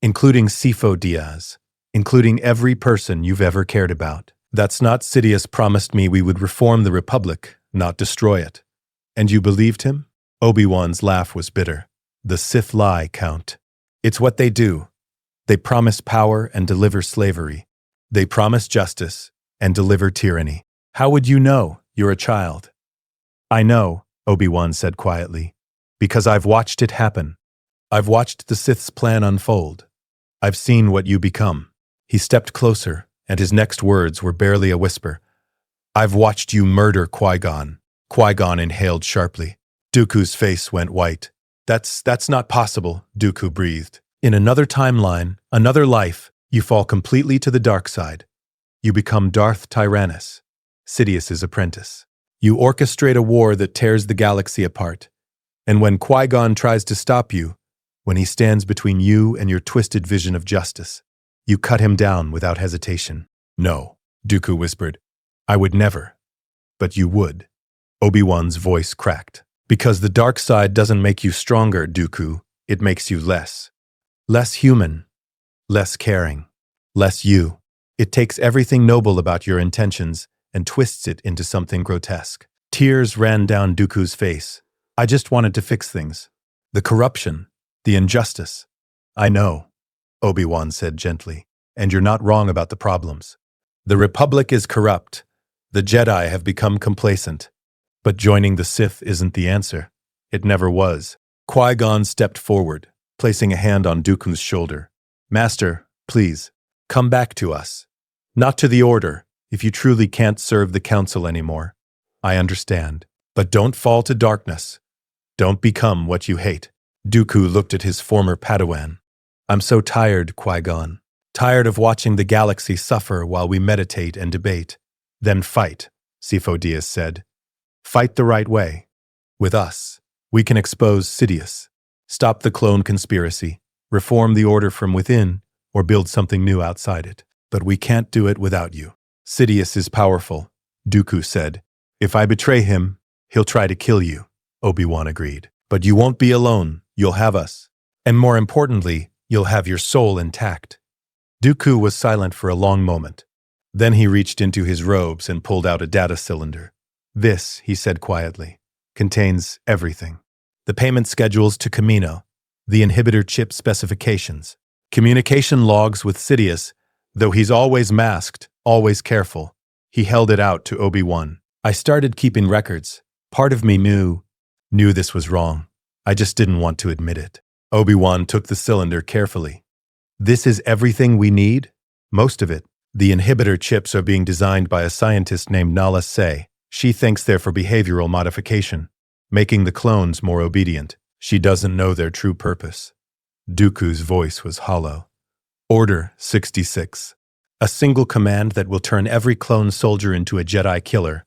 including Sifo Dyas, including every person you've ever cared about. That's not Sidious promised me we would reform the Republic, not destroy it. And you believed him? Obi-Wan's laugh was bitter. The Sith lie, Count. It's what they do. They promise power and deliver slavery. They promise justice and deliver tyranny. How would you know? You're a child. I know, Obi-Wan said quietly, because I've watched it happen. I've watched the Sith's plan unfold. I've seen what you become. He stepped closer, and his next words were barely a whisper. I've watched you murder Qui-Gon. Qui-Gon inhaled sharply. Dooku's face went white. That's not possible, Dooku breathed. In another timeline, another life, you fall completely to the dark side. You become Darth Tyrannus, Sidious's apprentice. You orchestrate a war that tears the galaxy apart. And when Qui-Gon tries to stop you, when he stands between you and your twisted vision of justice, you cut him down without hesitation. No, Dooku whispered. I would never. But you would. Obi-Wan's voice cracked. Because the dark side doesn't make you stronger, Dooku. It makes you less. Less human. Less caring. Less you. It takes everything noble about your intentions and twists it into something grotesque. Tears ran down Dooku's face. I just wanted to fix things. The corruption. The injustice. I know, Obi-Wan said gently, and you're not wrong about the problems. The Republic is corrupt. The Jedi have become complacent. But joining the Sith isn't the answer. It never was. Qui-Gon stepped forward, placing a hand on Dooku's shoulder. Master, please, come back to us. Not to the Order, if you truly can't serve the Council anymore. I understand. But don't fall to darkness. Don't become what you hate. Dooku looked at his former Padawan. I'm so tired, Qui-Gon. Tired of watching the galaxy suffer while we meditate and debate. Then fight, Sifo-Dyas said. Fight the right way. With us, we can expose Sidious, stop the clone conspiracy, reform the Order from within, or build something new outside it. But we can't do it without you. Sidious is powerful, Dooku said. If I betray him, he'll try to kill you, Obi-Wan agreed. But you won't be alone. You'll have us. And more importantly, you'll have your soul intact. Dooku was silent for a long moment. Then he reached into his robes and pulled out a data cylinder. This, he said quietly, contains everything. The payment schedules to Kamino, the inhibitor chip specifications, communication logs with Sidious, though he's always masked, always careful. He held it out to Obi-Wan. I started keeping records. Part of me knew this was wrong. I just didn't want to admit it. Obi-Wan took the cylinder carefully. This is everything we need? Most of it. The inhibitor chips are being designed by a scientist named Nala Se. She thinks they're for behavioral modification, making the clones more obedient. She doesn't know their true purpose. Dooku's voice was hollow. Order 66. A single command that will turn every clone soldier into a Jedi killer.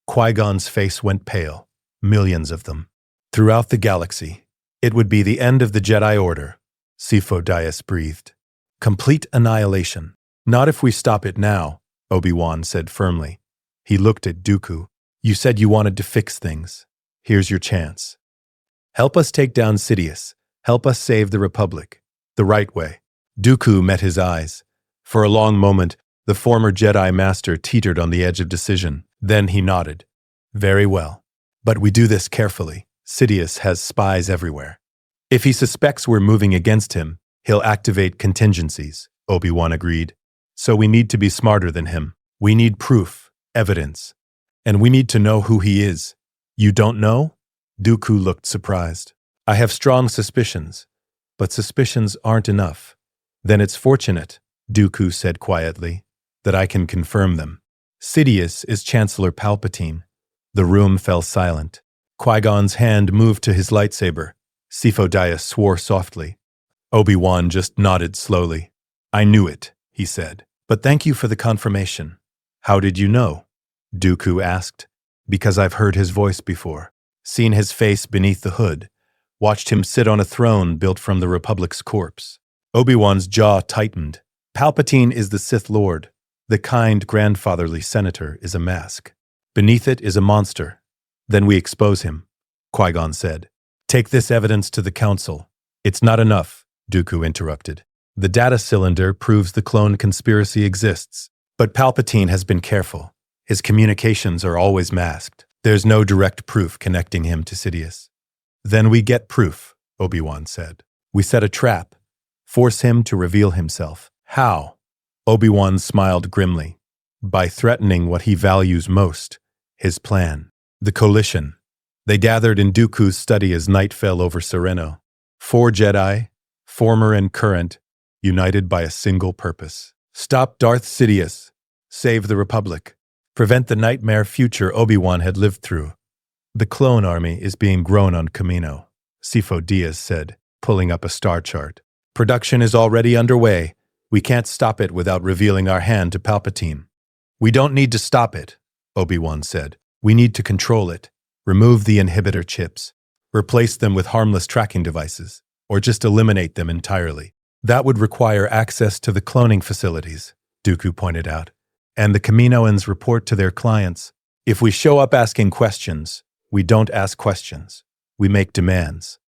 Qui-Gon's face went pale. Millions of them. Throughout the galaxy, it would be the end of the Jedi Order, Sifo-Dyas breathed. Complete annihilation. Not if we stop it now, Obi-Wan said firmly. He looked at Dooku. You said you wanted to fix things. Here's your chance. Help us take down Sidious. Help us save the Republic. The right way. Dooku met his eyes. For a long moment, the former Jedi Master teetered on the edge of decision. Then he nodded. Very well. But we do this carefully. Sidious has spies everywhere. If he suspects we're moving against him, he'll activate contingencies, Obi-Wan agreed. So we need to be smarter than him. We need proof, evidence. And we need to know who he is. You don't know? Dooku looked surprised. I have strong suspicions, but suspicions aren't enough. Then it's fortunate, Dooku said quietly, that I can confirm them. Sidious is Chancellor Palpatine. The room fell silent. Qui-Gon's hand moved to his lightsaber. Sifo-Dyas swore softly. Obi-Wan just nodded slowly. I knew it, he said. But thank you for the confirmation. How did you know? Dooku asked. Because I've heard his voice before, seen his face beneath the hood, watched him sit on a throne built from the Republic's corpse. Obi-Wan's jaw tightened. Palpatine is the Sith Lord. The kind grandfatherly senator is a mask. Beneath it is a monster. Then we expose him, Qui-Gon said. Take this evidence to the Council. It's not enough, Dooku interrupted. The data cylinder proves the clone conspiracy exists, But Palpatine has been careful. His communications are always masked. There's no direct proof connecting him to Sidious. Then we get proof, Obi-Wan said. We set a trap. Force him to reveal himself. How? Obi-Wan smiled grimly. By threatening what he values most, his plan. The coalition. They gathered in Dooku's study as night fell over Sereno. 4 Jedi, former and current, united by a single purpose. Stop Darth Sidious. Save the Republic. Prevent the nightmare future Obi-Wan had lived through. The clone army is being grown on Camino, Sifo Dyas said, pulling up a star chart. Production is already underway. We can't stop it without revealing our hand to Palpatine. We don't need to stop it, Obi-Wan said. We need to control it. Remove the inhibitor chips. Replace them with harmless tracking devices, or just eliminate them entirely. That would require access to the cloning facilities, Dooku pointed out. And the Kaminoans report to their clients. If we show up asking questions, we don't ask questions. We make demands.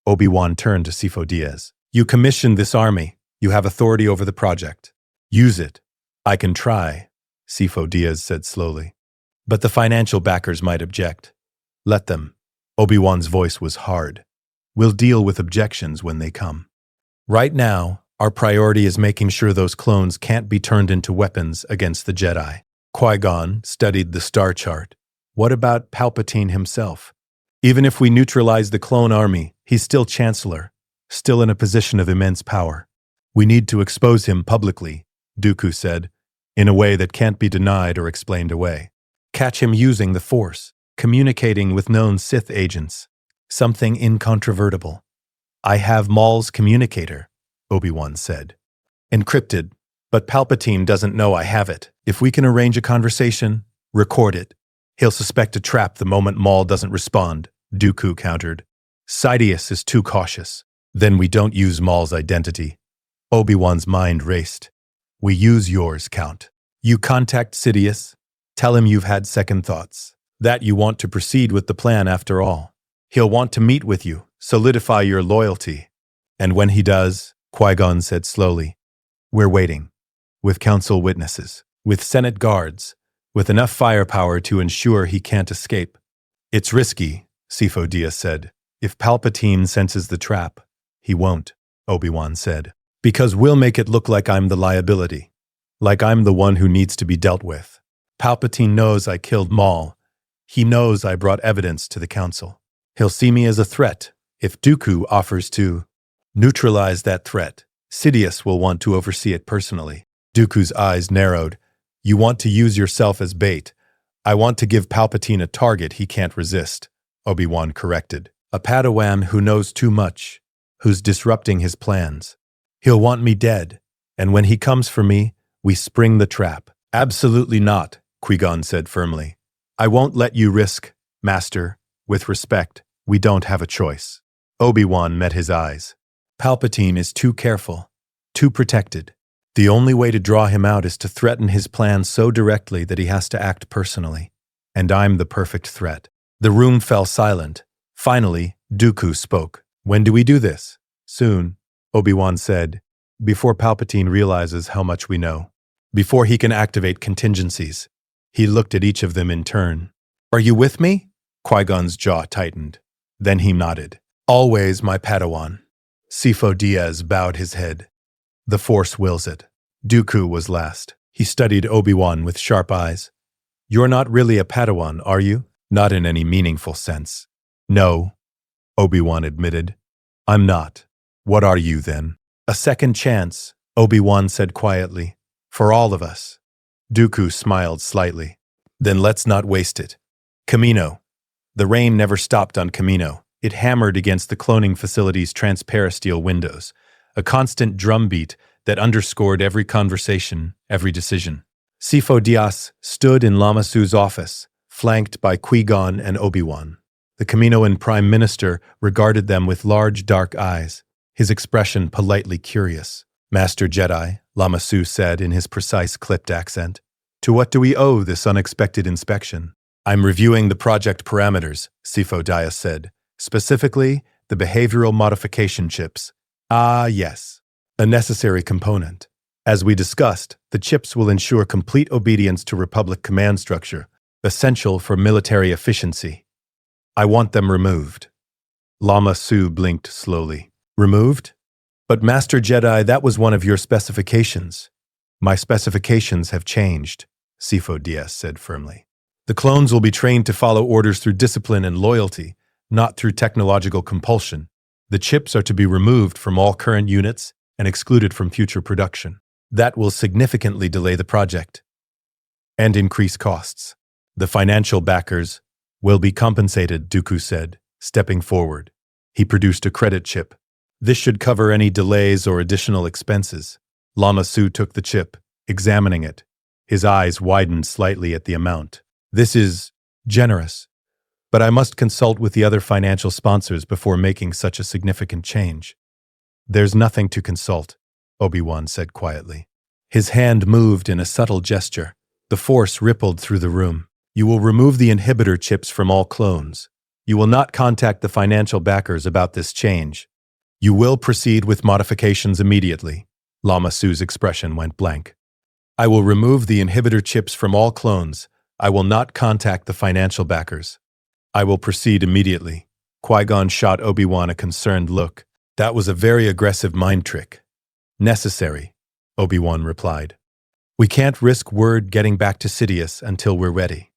Obi-Wan turned to Sifo Dyas. You commissioned this army. You have authority over the project. Use it. I can try, Sifo Dyas said slowly. But the financial backers might object. Let them. Obi-Wan's voice was hard. We'll deal with objections when they come. Right now, our priority is making sure those clones can't be turned into weapons against the Jedi. Qui-Gon studied the star chart. What about Palpatine himself? Even if we neutralize the clone army, he's still Chancellor, still in a position of immense power. We need to expose him publicly, Dooku said, in a way that can't be denied or explained away. Catch him using the Force, communicating with known Sith agents. Something incontrovertible. I have Maul's communicator, Obi-Wan said. Encrypted, but Palpatine doesn't know I have it. If we can arrange a conversation, record it. He'll suspect a trap the moment Maul doesn't respond, Dooku countered. Sidious is too cautious. Then we don't use Maul's identity. Obi-Wan's mind raced. We use yours, Count. You contact Sidious. Tell him you've had second thoughts. That you want to proceed with the plan after all. He'll want to meet with you, solidify your loyalty. And when he does, Qui-Gon said slowly, we're waiting. With council witnesses, with Senate guards, with enough firepower to ensure he can't escape. It's risky, Sifo Dyas said. If Palpatine senses the trap, he won't, Obi-Wan said. Because we'll make it look like I'm the liability. Like I'm the one who needs to be dealt with. Palpatine knows I killed Maul. He knows I brought evidence to the council. He'll see me as a threat. If Dooku offers to neutralize that threat, Sidious will want to oversee it personally. Dooku's eyes narrowed. You want to use yourself as bait. I want to give Palpatine a target he can't resist, Obi-Wan corrected. A Padawan who knows too much, who's disrupting his plans. He'll want me dead, and when he comes for me, we spring the trap. Absolutely not, Qui-Gon said firmly. I won't let you risk, Master. With respect, we don't have a choice. Obi-Wan met his eyes. Palpatine is too careful, too protected. The only way to draw him out is to threaten his plan so directly that he has to act personally. And I'm the perfect threat. The room fell silent. Finally, Dooku spoke. When do we do this? Soon, Obi-Wan said, before Palpatine realizes how much we know. Before he can activate contingencies. He looked at each of them in turn. Are you with me? Qui-Gon's jaw tightened. Then he nodded. Always, my Padawan. Sifo Dyas bowed his head. The Force wills it. Dooku was last. He studied Obi-Wan with sharp eyes. You're not really a Padawan, are you? Not in any meaningful sense. No, Obi-Wan admitted. I'm not. What are you, then? A second chance, Obi-Wan said quietly. For all of us. Dooku smiled slightly. Then let's not waste it. Camino. The rain never stopped on Camino. It hammered against the cloning facility's transparasteel windows, a constant drumbeat that underscored every conversation, every decision. Sifo Dyas stood in Lama Su's office, flanked by Qui-Gon and Obi-Wan. The Kaminoan Prime Minister regarded them with large dark eyes, his expression politely curious. Master Jedi, Lama Su said in his precise clipped accent, to what do we owe this unexpected inspection? I'm reviewing the project parameters, Sifo Dyas said, specifically the behavioral modification chips. Ah, yes, a necessary component. As we discussed, the chips will ensure complete obedience to Republic command structure, essential for military efficiency. I want them removed. Lama Su blinked slowly. Removed? But Master Jedi, that was one of your specifications. My specifications have changed, Sifo Dyas said firmly. The clones will be trained to follow orders through discipline and loyalty, not through technological compulsion. The chips are to be removed from all current units and excluded from future production. That will significantly delay the project and increase costs. The financial backers will be compensated, Dooku said, stepping forward. He produced a credit chip. This should cover any delays or additional expenses. Lama Su took the chip, examining it. His eyes widened slightly at the amount. This is generous, but I must consult with the other financial sponsors before making such a significant change. There's nothing to consult, Obi-Wan said quietly. His hand moved in a subtle gesture. The Force rippled through the room. You will remove the inhibitor chips from all clones. You will not contact the financial backers about this change. You will proceed with modifications immediately. Lama Su's expression went blank. I will remove the inhibitor chips from all clones. I will not contact the financial backers. I will proceed immediately. Qui-Gon shot Obi-Wan a concerned look. That was a very aggressive mind trick. Necessary, Obi-Wan replied. We can't risk word getting back to Sidious until we're ready.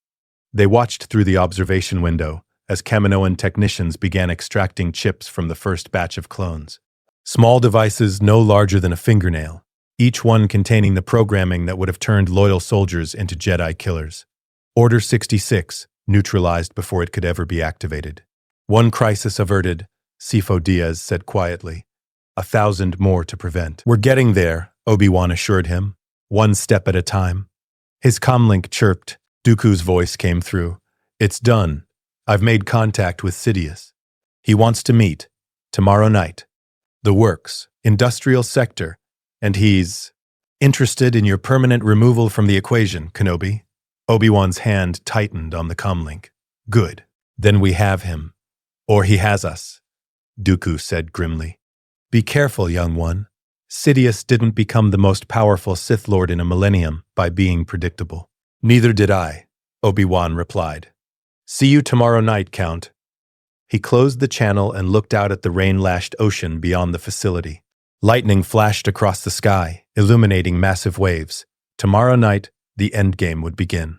They watched through the observation window as Kaminoan technicians began extracting chips from the first batch of clones. Small devices no larger than a fingernail, each one containing the programming that would have turned loyal soldiers into Jedi killers. Order 66, neutralized before it could ever be activated. One crisis averted, Sifo Dyas said quietly. 1,000 more to prevent. We're getting there, Obi-Wan assured him, one step at a time. His comlink chirped. Dooku's voice came through. It's done. I've made contact with Sidious. He wants to meet. Tomorrow night. The works, industrial sector, and he's interested in your permanent removal from the equation, Kenobi. Obi-Wan's hand tightened on the comlink. Good. Then we have him. Or he has us, Dooku said grimly. Be careful, young one. Sidious didn't become the most powerful Sith Lord in a millennium by being predictable. Neither did I, Obi-Wan replied. See you tomorrow night, Count. He closed the channel and looked out at the rain-lashed ocean beyond the facility. Lightning flashed across the sky, illuminating massive waves. Tomorrow night, the endgame would begin.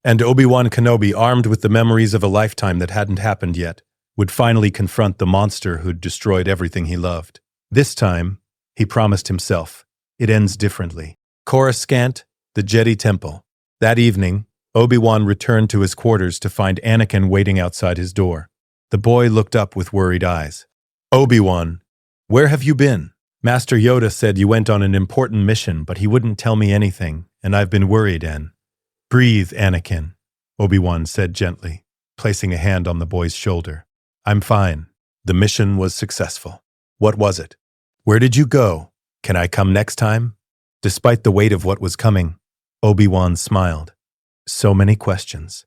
And Obi-Wan Kenobi, armed with the memories of a lifetime that hadn't happened yet, would finally confront the monster who'd destroyed everything he loved. This time, he promised himself, it ends differently. Coruscant, the Jedi Temple. That evening, Obi-Wan returned to his quarters to find Anakin waiting outside his door. The boy looked up with worried eyes. Obi-Wan, where have you been? Master Yoda said you went on an important mission, but he wouldn't tell me anything, and I've been worried, An. Breathe, Anakin, Obi-Wan said gently, placing a hand on the boy's shoulder. I'm fine. The mission was successful. What was it? Where did you go? Can I come next time? Despite the weight of what was coming, Obi-Wan smiled. So many questions.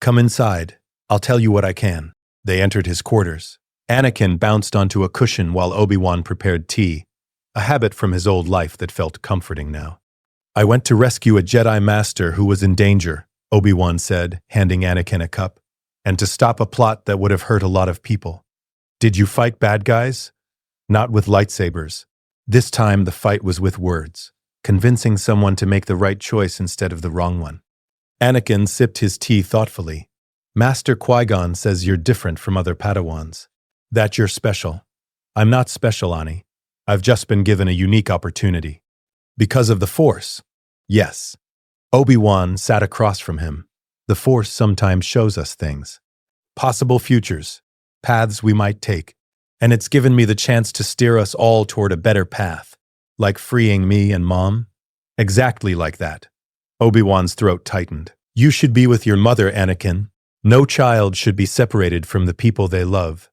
Come inside. I'll tell you what I can. They entered his quarters. Anakin bounced onto a cushion while Obi-Wan prepared tea, a habit from his old life that felt comforting now. I went to rescue a Jedi Master who was in danger, Obi-Wan said, handing Anakin a cup, and to stop a plot that would have hurt a lot of people. Did you fight bad guys? Not with lightsabers. This time the fight was with words, convincing someone to make the right choice instead of the wrong one. Anakin sipped his tea thoughtfully. Master Qui-Gon says you're different from other Padawans. That you're special. I'm not special, Ani. I've just been given a unique opportunity. Because of the Force? Yes. Obi-Wan sat across from him. The Force sometimes shows us things. Possible futures. Paths we might take. And it's given me the chance to steer us all toward a better path. Like freeing me and Mom? Exactly like that. Obi-Wan's throat tightened. You should be with your mother, Anakin. No child should be separated from the people they love.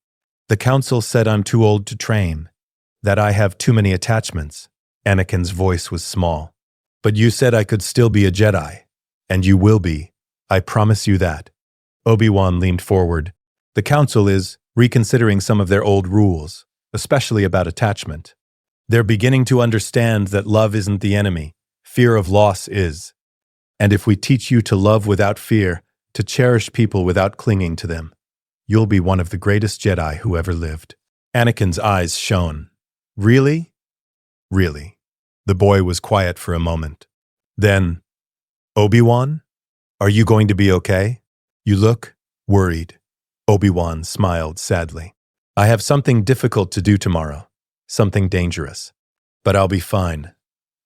The Council said I'm too old to train. That I have too many attachments. Anakin's voice was small. But you said I could still be a Jedi. And you will be. I promise you that. Obi-Wan leaned forward. The Council is reconsidering some of their old rules, especially about attachment. They're beginning to understand that love isn't the enemy, fear of loss is. And if we teach you to love without fear, to cherish people without clinging to them, you'll be one of the greatest Jedi who ever lived. Anakin's eyes shone. Really? Really. The boy was quiet for a moment. Then, Obi-Wan? Are you going to be okay? You look worried. Obi-Wan smiled sadly. I have something difficult to do tomorrow. Something dangerous. But I'll be fine.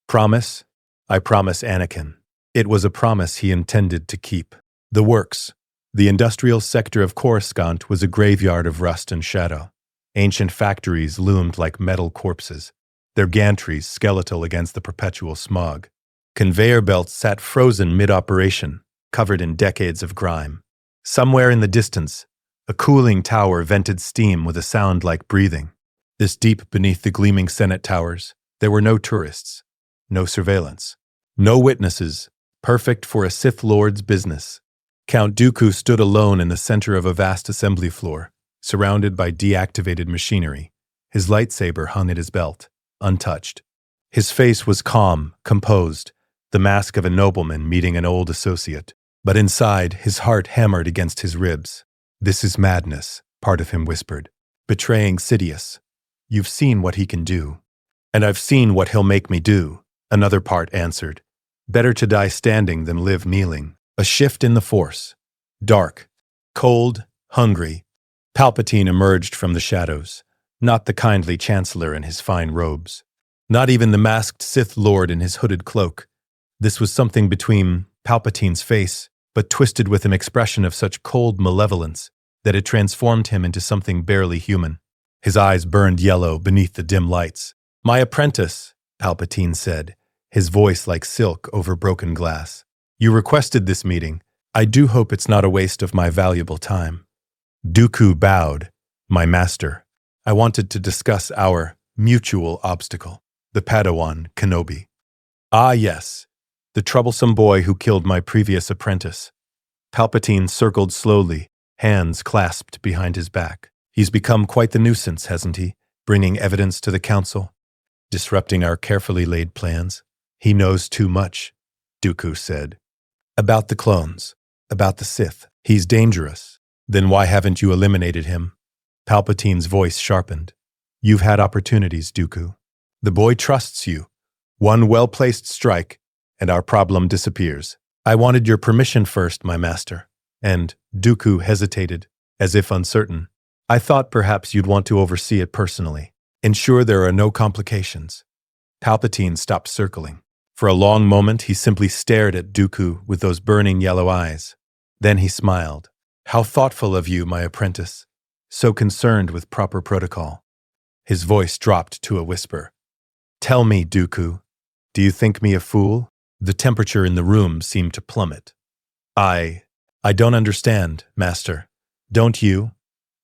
Promise? I promise, Anakin. It was a promise he intended to keep. The works. The industrial sector of Coruscant was a graveyard of rust and shadow. Ancient factories loomed like metal corpses, their gantries skeletal against the perpetual smog. Conveyor belts sat frozen mid-operation, covered in decades of grime. Somewhere in the distance, a cooling tower vented steam with a sound like breathing. This deep beneath the gleaming Senate towers, there were no tourists, no surveillance, no witnesses, perfect for a Sith Lord's business. Count Dooku stood alone in the center of a vast assembly floor, surrounded by deactivated machinery. His lightsaber hung at his belt, untouched. His face was calm, composed, the mask of a nobleman meeting an old associate. But inside, his heart hammered against his ribs. This is madness, part of him whispered. Betraying Sidious. You've seen what he can do. And I've seen what he'll make me do, another part answered. Better to die standing than live kneeling. A shift in the Force. Dark, cold, hungry. Palpatine emerged from the shadows, not the kindly Chancellor in his fine robes, not even the masked Sith Lord in his hooded cloak. This was something between Palpatine's face, but twisted with an expression of such cold malevolence that it transformed him into something barely human. His eyes burned yellow beneath the dim lights. "My apprentice," Palpatine said, his voice like silk over broken glass. "You requested this meeting. I do hope it's not a waste of my valuable time." Dooku bowed. "My master, I wanted to discuss our mutual obstacle, the Padawan Kenobi." "Ah, yes, the troublesome boy who killed my previous apprentice." Palpatine circled slowly, hands clasped behind his back. "He's become quite the nuisance, hasn't he, bringing evidence to the council, disrupting our carefully laid plans? He knows too much," Dooku said. "About the clones, about the Sith. He's dangerous. Then why haven't you eliminated him?" Palpatine's voice sharpened. "You've had opportunities, Dooku. The boy trusts you. One well-placed strike, and our problem disappears. I wanted your permission first, my master." And Dooku hesitated, as if uncertain. "I thought perhaps you'd want to oversee it personally. Ensure there are no complications." Palpatine stopped circling. For a long moment, he simply stared at Dooku with those burning yellow eyes. Then he smiled. "How thoughtful of you, my apprentice. So concerned with proper protocol." His voice dropped to a whisper. "Tell me, Dooku, do you think me a fool?" The temperature in the room seemed to plummet. I don't understand, master. Don't you?"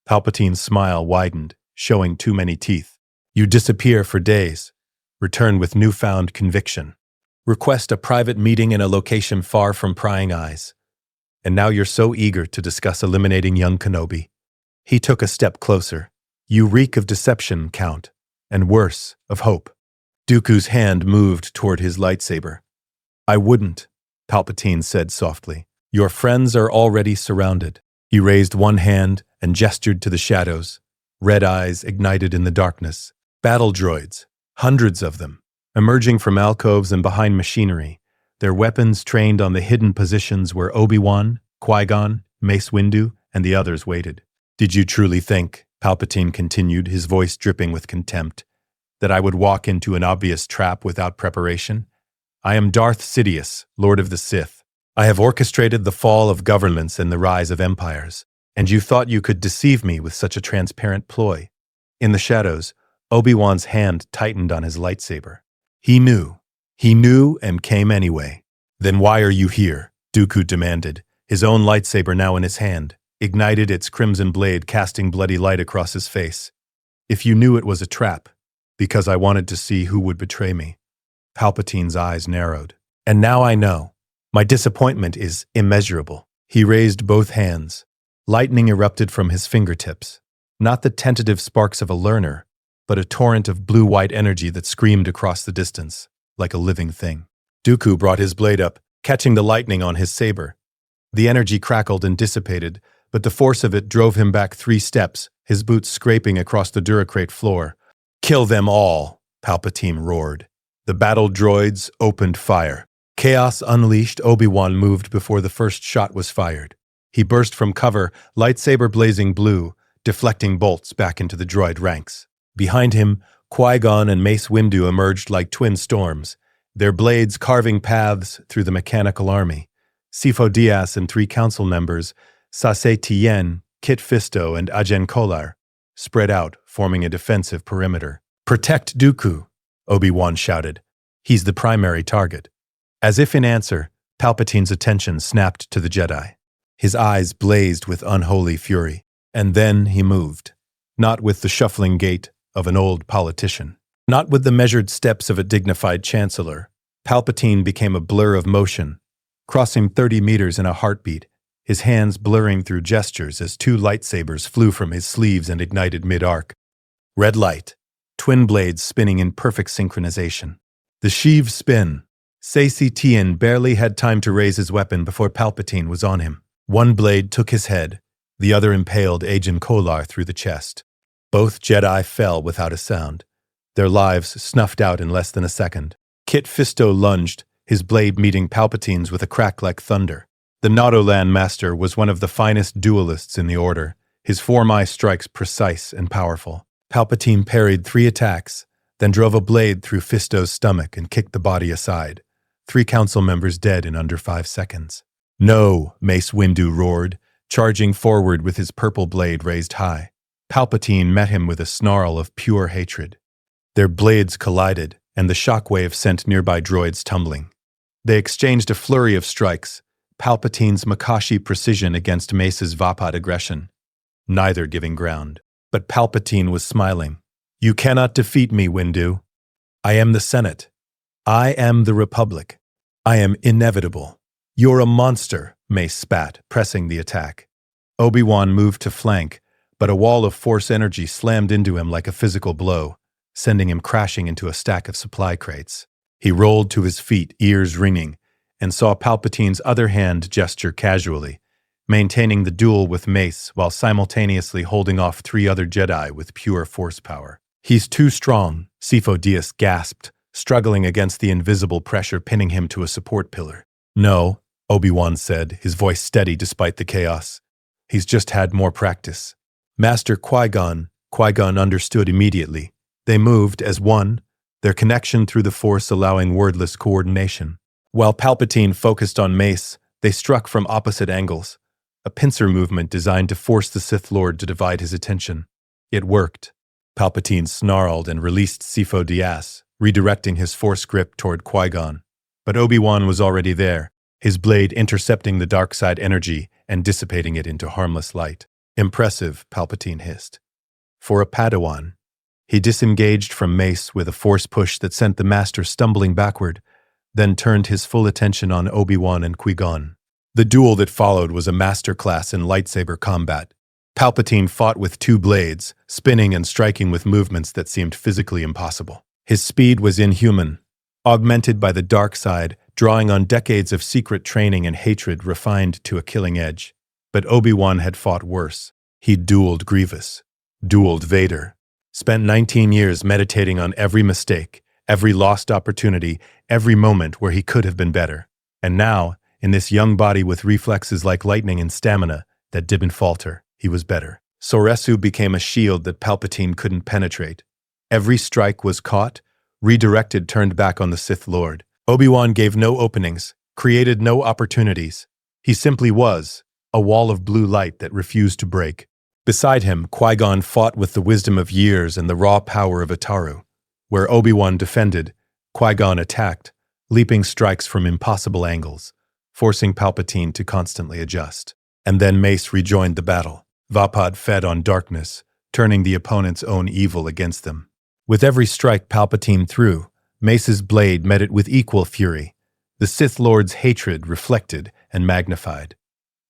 Palpatine's smile widened, showing too many teeth. "You disappear for days. Return with newfound conviction. Request a private meeting in a location far from prying eyes. And now you're so eager to discuss eliminating young Kenobi." He took a step closer. "You reek of deception, Count, and worse, of hope." Dooku's hand moved toward his lightsaber. "I wouldn't," Palpatine said softly. "Your friends are already surrounded." He raised one hand and gestured to the shadows. Red eyes ignited in the darkness. Battle droids, hundreds of them, emerging from alcoves and behind machinery, their weapons trained on the hidden positions where Obi-Wan, Qui-Gon, Mace Windu, and the others waited. "Did you truly think," Palpatine continued, his voice dripping with contempt, "that I would walk into an obvious trap without preparation? I am Darth Sidious, Lord of the Sith. I have orchestrated the fall of governments and the rise of empires, and you thought you could deceive me with such a transparent ploy." In the shadows, Obi-Wan's hand tightened on his lightsaber. He knew and came anyway. "Then why are you here?" Dooku demanded, his own lightsaber now in his hand, ignited its crimson blade casting bloody light across his face. "If you knew it was a trap, because I wanted to see who would betray me." Palpatine's eyes narrowed. "And now I know. My disappointment is immeasurable." He raised both hands. Lightning erupted from his fingertips. Not the tentative sparks of a learner, but a torrent of blue-white energy that screamed across the distance, like a living thing. Dooku brought his blade up, catching the lightning on his saber. The energy crackled and dissipated, but the force of it drove him back 3 steps, his boots scraping across the Duracrate floor. "Kill them all!" Palpatine roared. The battle droids opened fire. Chaos unleashed. Obi-Wan moved before the first shot was fired. He burst from cover, lightsaber blazing blue, deflecting bolts back into the droid ranks. Behind him, Qui-Gon and Mace Windu emerged like twin storms, their blades carving paths through the mechanical army. Sifo Dyas and 3 council members, Sase Tien, Kit Fisto, and Ajen Kolar, spread out, forming a defensive perimeter. "Protect Dooku," Obi-Wan shouted. "He's the primary target." As if in answer, Palpatine's attention snapped to the Jedi. His eyes blazed with unholy fury. And then he moved. Not with the shuffling gait of an old politician. Not with the measured steps of a dignified chancellor. Palpatine became a blur of motion, crossing 30 meters in a heartbeat, his hands blurring through gestures as 2 lightsabers flew from his sleeves and ignited mid-arc. Red light, twin blades spinning in perfect synchronization. The sheaves spin. Sase Tien barely had time to raise his weapon before Palpatine was on him. One blade took his head, the other impaled Ajen Kolar through the chest. Both Jedi fell without a sound, their lives snuffed out in less than a second. Kit Fisto lunged, his blade meeting Palpatine's with a crack like thunder. The Nautolan Master was one of the finest duelists in the Order, his 4-eye strikes precise and powerful. Palpatine parried 3 attacks, then drove a blade through Fisto's stomach and kicked the body aside. 3 council members dead in under 5 seconds. "No," Mace Windu roared, charging forward with his purple blade raised high. Palpatine met him with a snarl of pure hatred. Their blades collided, and the shockwave sent nearby droids tumbling. They exchanged a flurry of strikes, Palpatine's Makashi precision against Mace's Vapad aggression, neither giving ground. But Palpatine was smiling. "You cannot defeat me, Windu. I am the Senate. I am the Republic. I am inevitable." "You're a monster," Mace spat, pressing the attack. Obi-Wan moved to flank, but a wall of force energy slammed into him like a physical blow, sending him crashing into a stack of supply crates. He rolled to his feet, ears ringing, and saw Palpatine's other hand gesture casually, maintaining the duel with Mace while simultaneously holding off 3 other Jedi with pure force power. "He's too strong," Sifo Dyas gasped, struggling against the invisible pressure pinning him to a support pillar. "No," Obi-Wan said, his voice steady despite the chaos. "He's just had more practice." Master Qui-Gon understood immediately. They moved as one, their connection through the Force allowing wordless coordination. While Palpatine focused on Mace, they struck from opposite angles, a pincer movement designed to force the Sith Lord to divide his attention. It worked. Palpatine snarled and released Sifo Dyas, redirecting his Force grip toward Qui-Gon. But Obi-Wan was already there, his blade intercepting the dark side energy and dissipating it into harmless light. "Impressive," Palpatine hissed. For a Padawan. He disengaged from Mace with a force push that sent the Master stumbling backward, then turned his full attention on Obi-Wan and Qui-Gon. The duel that followed was a masterclass in lightsaber combat. Palpatine fought with 2 blades, spinning and striking with movements that seemed physically impossible. His speed was inhuman, augmented by the dark side, drawing on decades of secret training and hatred refined to a killing edge. But Obi-Wan had fought worse. He dueled Grievous, dueled Vader, spent 19 years meditating on every mistake, every lost opportunity, every moment where he could have been better. And now, in this young body with reflexes like lightning and stamina that didn't falter, he was better. Soresu became a shield that Palpatine couldn't penetrate. Every strike was caught, redirected, turned back on the Sith Lord. Obi-Wan gave no openings, created no opportunities. He simply was, a wall of blue light that refused to break. Beside him, Qui-Gon fought with the wisdom of years and the raw power of Ataru. Where Obi-Wan defended, Qui-Gon attacked, leaping strikes from impossible angles, forcing Palpatine to constantly adjust. And then Mace rejoined the battle. Vapad fed on darkness, turning the opponent's own evil against them. With every strike Palpatine threw, Mace's blade met it with equal fury, the Sith Lord's hatred reflected and magnified.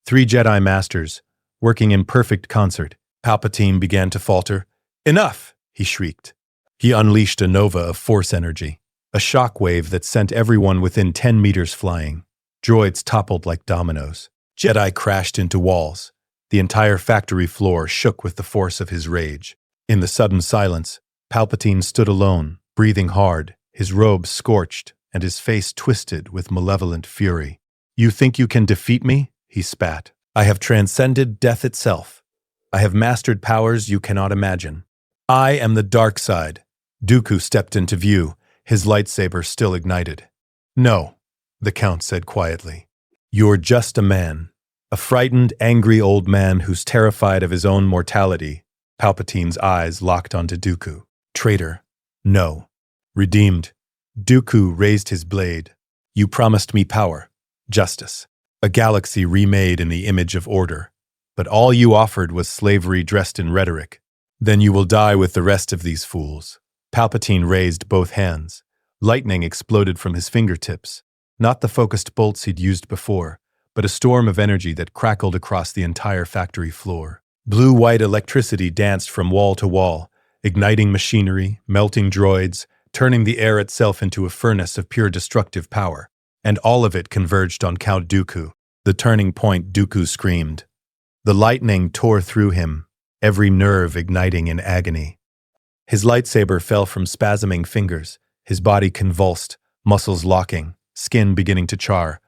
3 Jedi Masters, working in perfect concert, Palpatine began to falter. "Enough!" he shrieked. He unleashed a nova of force energy, a shock wave that sent everyone within 10 meters flying. Droids toppled like dominoes. Jedi crashed into walls. The entire factory floor shook with the force of his rage. In the sudden silence, Palpatine stood alone, breathing hard, his robes scorched, and his face twisted with malevolent fury. "You think you can defeat me?" he spat. "I have transcended death itself. I have mastered powers you cannot imagine. I am the dark side." Dooku stepped into view, his lightsaber still ignited. "No," the Count said quietly. "You're just a man. A frightened, angry old man who's terrified of his own mortality." Palpatine's eyes locked onto Dooku. "Traitor. No. Redeemed." Dooku raised his blade. "You promised me power, justice, a galaxy remade in the image of order. But all you offered was slavery dressed in rhetoric. Then you will die with the rest of these fools." Palpatine raised both hands. Lightning exploded from his fingertips. Not the focused bolts he'd used before, but a storm of energy that crackled across the entire factory floor. Blue-white electricity danced from wall to wall, igniting machinery, melting droids, turning the air itself into a furnace of pure destructive power. And all of it converged on Count Dooku. The turning point, Dooku screamed. The lightning tore through him, every nerve igniting in agony. His lightsaber fell from spasming fingers, his body convulsed, muscles locking, skin beginning to char.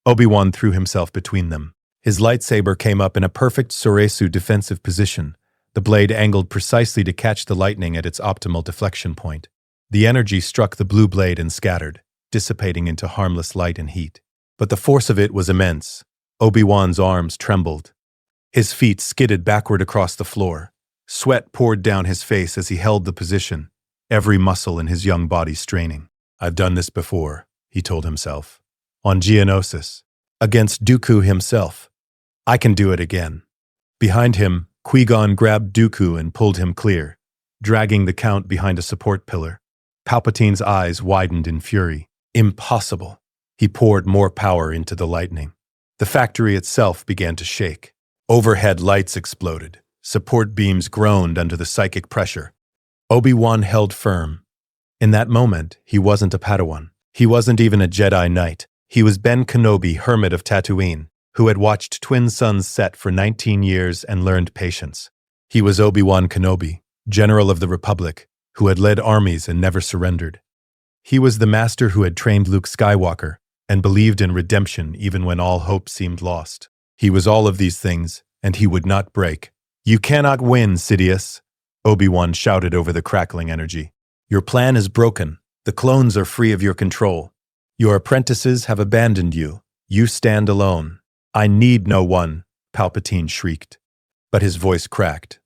Obi-Wan threw himself between them. His lightsaber came up in a perfect Soresu defensive position, the blade angled precisely to catch the lightning at its optimal deflection point. The energy struck the blue blade and scattered, dissipating into harmless light and heat. But the force of it was immense. Obi-Wan's arms trembled. His feet skidded backward across the floor. Sweat poured down his face as he held the position, every muscle in his young body straining. "I've done this before," he told himself. "On Geonosis. Against Dooku himself. I can do it again." Behind him, Qui-Gon grabbed Dooku and pulled him clear, dragging the Count behind a support pillar. Palpatine's eyes widened in fury. Impossible. He poured more power into the lightning. The factory itself began to shake. Overhead lights exploded. Support beams groaned under the psychic pressure. Obi-Wan held firm. In that moment, he wasn't a Padawan. He wasn't even a Jedi Knight. He was Ben Kenobi, hermit of Tatooine, who had watched twin suns set for 19 years and learned patience. He was Obi-Wan Kenobi, General of the Republic, who had led armies and never surrendered. He was the master who had trained Luke Skywalker and believed in redemption even when all hope seemed lost. He was all of these things, and he would not break. "You cannot win, Sidious," Obi-Wan shouted over the crackling energy. "Your plan is broken. The clones are free of your control. Your apprentices have abandoned you. You stand alone." "I need no one," Palpatine shrieked. But his voice cracked.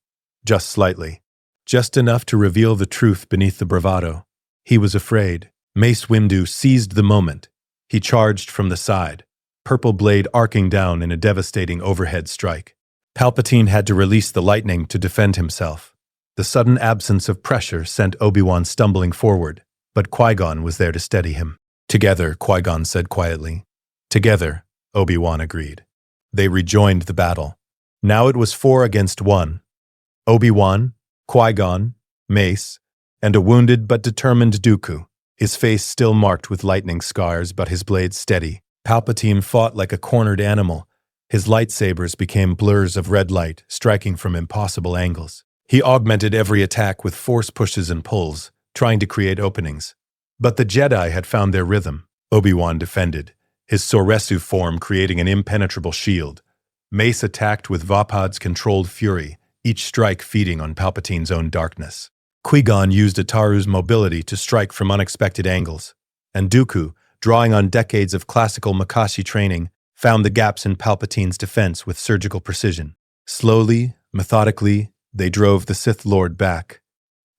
Just slightly. Just enough to reveal the truth beneath the bravado. He was afraid. Mace Windu seized the moment. He charged from the side, purple blade arcing down in a devastating overhead strike. Palpatine had to release the lightning to defend himself. The sudden absence of pressure sent Obi-Wan stumbling forward, but Qui-Gon was there to steady him. "Together," Qui-Gon said quietly. "Together," Obi-Wan agreed. They rejoined the battle. Now it was 4 against 1. Obi-Wan, Qui-Gon, Mace, and a wounded but determined Dooku, his face still marked with lightning scars but his blade steady. Palpatine fought like a cornered animal. His lightsabers became blurs of red light, striking from impossible angles. He augmented every attack with force pushes and pulls, trying to create openings. But the Jedi had found their rhythm. Obi-Wan defended, his Soresu form creating an impenetrable shield. Mace attacked with Vapad's controlled fury, each strike feeding on Palpatine's own darkness. Qui-Gon used Ataru's mobility to strike from unexpected angles. And Dooku, drawing on decades of classical Makashi training, found the gaps in Palpatine's defense with surgical precision. Slowly, methodically, they drove the Sith Lord back.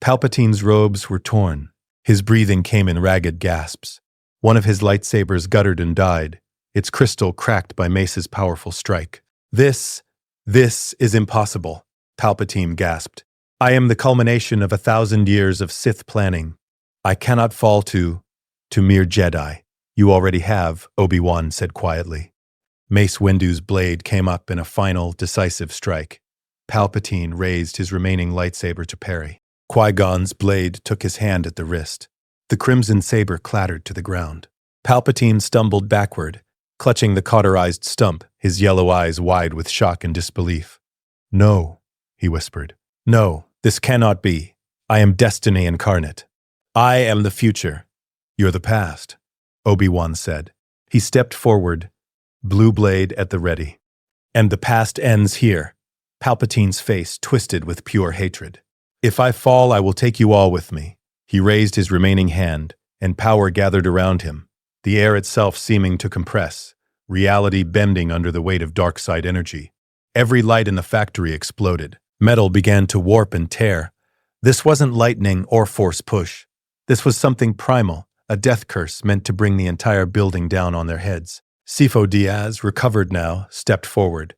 Palpatine's robes were torn. His breathing came in ragged gasps. One of his lightsabers guttered and died, its crystal cracked by Mace's powerful strike. This is impossible," Palpatine gasped. "I am the culmination of 1,000 years of Sith planning. I cannot fall to mere Jedi." "You already have," Obi-Wan said quietly. Mace Windu's blade came up in a final, decisive strike. Palpatine raised his remaining lightsaber to parry. Qui-Gon's blade took his hand at the wrist. The crimson saber clattered to the ground. Palpatine stumbled backward, clutching the cauterized stump, his yellow eyes wide with shock and disbelief. "No," he whispered. "No, this cannot be. I am destiny incarnate. I am the future. You're the past," Obi-Wan said. He stepped forward, blue blade at the ready. "And the past ends here." Palpatine's face twisted with pure hatred. "If I fall, I will take you all with me." He raised his remaining hand, and power gathered around him, the air itself seeming to compress, reality bending under the weight of dark side energy. Every light in the factory exploded. Metal began to warp and tear. This wasn't lightning or force push. This was something primal, a death curse meant to bring the entire building down on their heads. Sifo Dyas, recovered now, stepped forward.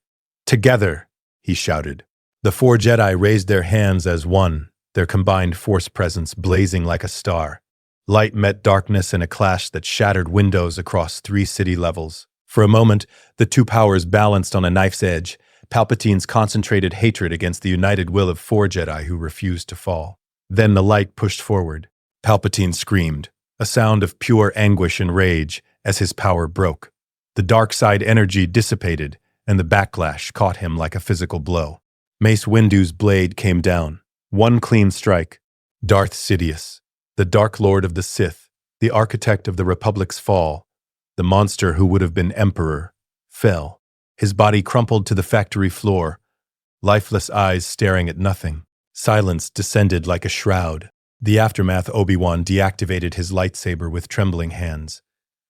"Together!" he shouted. The 4 Jedi raised their hands as one, their combined force presence blazing like a star. Light met darkness in a clash that shattered windows across 3 city levels. For a moment, the two powers balanced on a knife's edge, Palpatine's concentrated hatred against the united will of 4 Jedi who refused to fall. Then the light pushed forward. Palpatine screamed, a sound of pure anguish and rage as his power broke. The dark side energy dissipated, and the backlash caught him like a physical blow. Mace Windu's blade came down. One clean strike. Darth Sidious, the Dark Lord of the Sith, the architect of the Republic's fall, the monster who would have been Emperor, fell. His body crumpled to the factory floor, lifeless eyes staring at nothing. Silence descended like a shroud. The aftermath, Obi-Wan deactivated his lightsaber with trembling hands.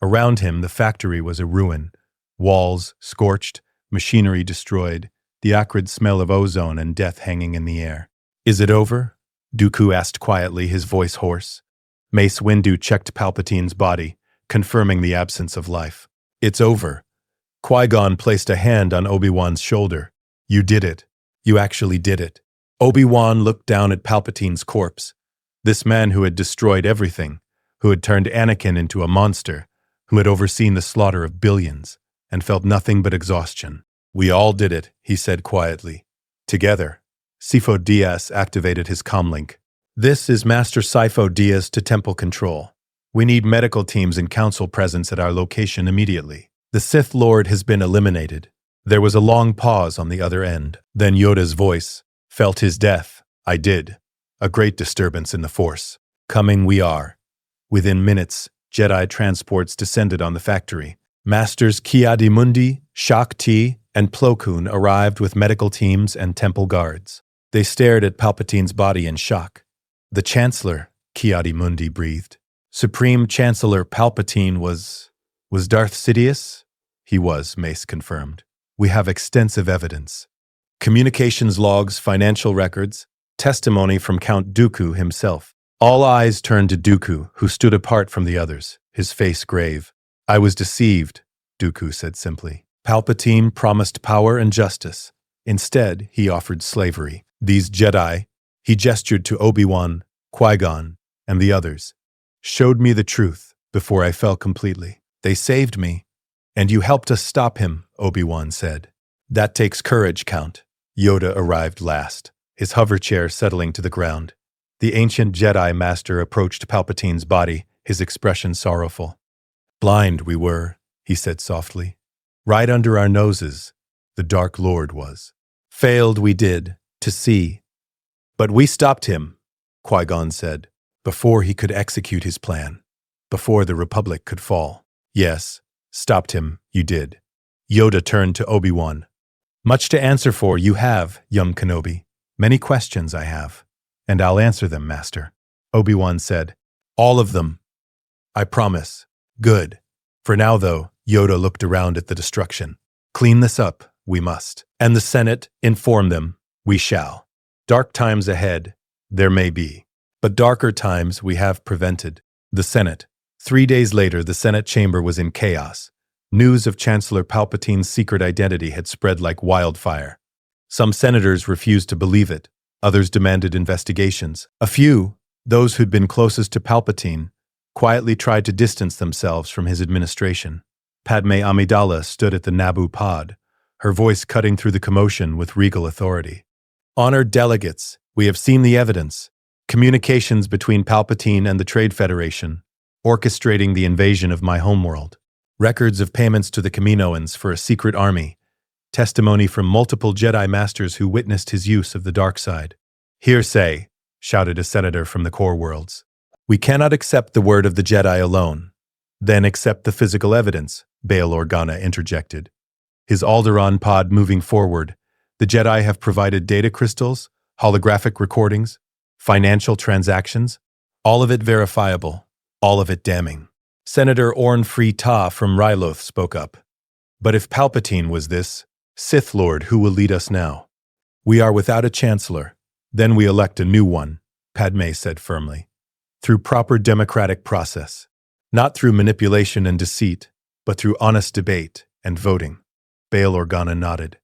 Around him, the factory was a ruin. Walls scorched, machinery destroyed, the acrid smell of ozone and death hanging in the air. "Is it over?" Dooku asked quietly, his voice hoarse. Mace Windu checked Palpatine's body, confirming the absence of life. "It's over." Qui-Gon placed a hand on Obi-Wan's shoulder. "You did it. You actually did it." Obi-Wan looked down at Palpatine's corpse. This man who had destroyed everything, who had turned Anakin into a monster, who had overseen the slaughter of billions, and felt nothing but exhaustion. "We all did it," he said quietly. "Together." Sifo Dyas activated his comlink. "This is Master Sifo Dyas to Temple Control. We need medical teams and council presence at our location immediately. The Sith Lord has been eliminated." There was a long pause on the other end. Then Yoda's voice. "Felt his death. I did. A great disturbance in the Force. Coming we are." Within minutes, Jedi transports descended on the factory. Masters Ki-Adi-Mundi, Shak-Ti, and Plo Koon arrived with medical teams and temple guards. They stared at Palpatine's body in shock. "The Chancellor," Ki-Adi-Mundi breathed. "Supreme Chancellor Palpatine was Darth Sidious?" "He was," Mace confirmed. "We have extensive evidence. Communications logs, financial records, testimony from Count Dooku himself." All eyes turned to Dooku, who stood apart from the others, his face grave. "I was deceived," Dooku said simply. "Palpatine promised power and justice. Instead, he offered slavery. These Jedi," he gestured to Obi-Wan, Qui-Gon, and the others, "showed me the truth before I fell completely. They saved me, and you helped us stop him," Obi-Wan said. "That takes courage, Count." Yoda arrived last, his hover chair settling to the ground. The ancient Jedi Master approached Palpatine's body, his expression sorrowful. "Blind we were," he said softly. "Right under our noses, the Dark Lord was. Failed we did, to see. But we stopped him," Qui-Gon said, "before he could execute his plan, before the Republic could fall." "Yes, stopped him, you did." Yoda turned to Obi-Wan. "Much to answer for you have, young Kenobi. Many questions I have, and I'll answer them, Master." Obi-Wan said, "All of them. I promise." "Good. For now, though," Yoda looked around at the destruction. "Clean this up, we must. And the Senate, inform them, we shall. Dark times ahead, there may be. But darker times we have prevented." The Senate. 3 days later, the Senate chamber was in chaos. News of Chancellor Palpatine's secret identity had spread like wildfire. Some senators refused to believe it. Others demanded investigations. A few, those who'd been closest to Palpatine, quietly tried to distance themselves from his administration. Padme Amidala stood at the Naboo pod, her voice cutting through the commotion with regal authority. "Honored delegates, we have seen the evidence. Communications between Palpatine and the Trade Federation, orchestrating the invasion of my homeworld. Records of payments to the Kaminoans for a secret army. Testimony from multiple Jedi Masters who witnessed his use of the dark side. Hearsay, shouted a senator from the core worlds. We cannot accept the word of the Jedi alone. Then accept the physical evidence, Bail Organa interjected. His Alderaan pod moving forward. The Jedi have provided data crystals, holographic recordings, financial transactions, all of it verifiable, all of it damning. Senator Orn Free Ta from Ryloth spoke up. But if Palpatine was this Sith Lord, who will lead us now? We are without a chancellor. Then we elect a new one, Padme said firmly. Through proper democratic process. Not through manipulation and deceit, but through honest debate and voting. Bail Organa nodded.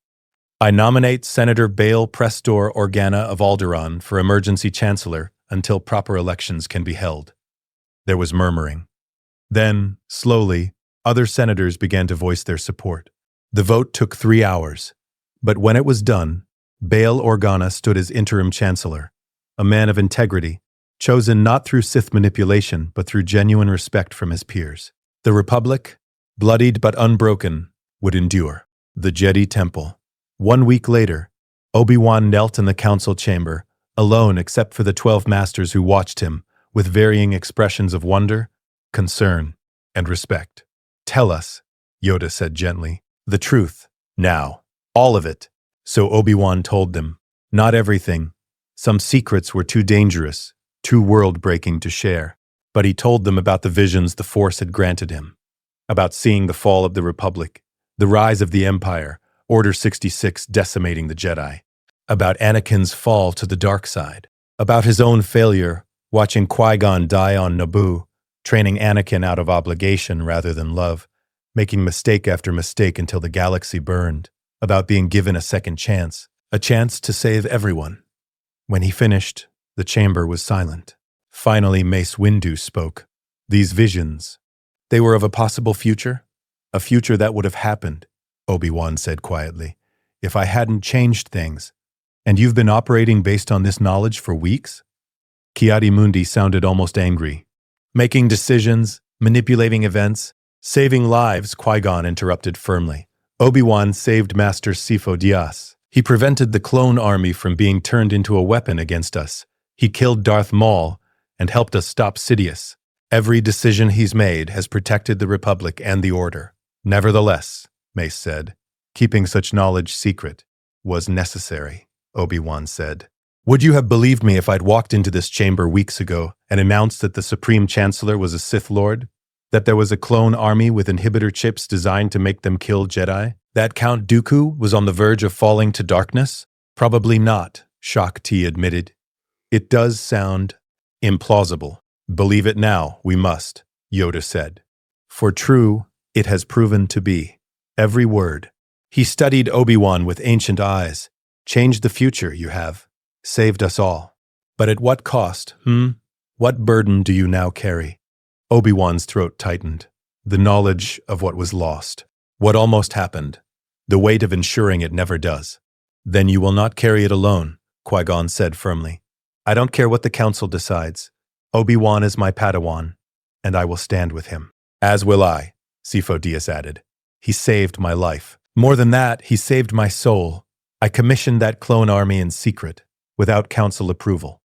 I nominate Senator Bail Prestor Organa of Alderaan for emergency chancellor until proper elections can be held. There was murmuring. Then, slowly, other senators began to voice their support. The vote took 3 hours, but when it was done, Bail Organa stood as interim chancellor, a man of integrity, chosen not through Sith manipulation but through genuine respect from his peers. The Republic, bloodied but unbroken, would endure. The Jedi Temple. 1 week later, Obi-Wan knelt in the council chamber, alone except for the 12 masters who watched him, with varying expressions of wonder, concern, and respect. Tell us, Yoda said gently, the truth, now, all of it. So Obi-Wan told them, not everything. Some secrets were too dangerous, too world-breaking to share. But he told them about the visions the Force had granted him, about seeing the fall of the Republic, the rise of the Empire, Order 66 decimating the Jedi, about Anakin's fall to the dark side, about his own failure, watching Qui-Gon die on Naboo, training Anakin out of obligation rather than love, making mistake after mistake until the galaxy burned, about being given a second chance, a chance to save everyone. When he finished, the chamber was silent. Finally, Mace Windu spoke. These visions, they were of a possible future? A future that would have happened, Obi-Wan said quietly, if I hadn't changed things. And you've been operating based on this knowledge for weeks? Ki-Adi-Mundi sounded almost angry. Making decisions, manipulating events, saving lives, Qui-Gon interrupted firmly. Obi-Wan saved Master Sifo Dyas. He prevented the clone army from being turned into a weapon against us. He killed Darth Maul and helped us stop Sidious. Every decision he's made has protected the Republic and the Order. Nevertheless, Mace said, keeping such knowledge secret was necessary, Obi-Wan said. Would you have believed me if I'd walked into this chamber weeks ago and announced that the Supreme Chancellor was a Sith Lord? That there was a clone army with inhibitor chips designed to make them kill Jedi? That Count Dooku was on the verge of falling to darkness? Probably not, Shak Ti admitted. It does sound implausible. Believe it now, we must, Yoda said. For true, it has proven to be. Every word. He studied Obi-Wan with ancient eyes. Changed the future, you have. Saved us all. But at what cost, What burden do you now carry? Obi-Wan's throat tightened. The knowledge of what was lost. What almost happened. The weight of ensuring it never does. Then you will not carry it alone, Qui-Gon said firmly. I don't care what the Council decides. Obi-Wan is my Padawan, and I will stand with him. As will I, Sifo Dyas added. He saved my life. More than that, he saved my soul. I commissioned that clone army in secret, without Council approval.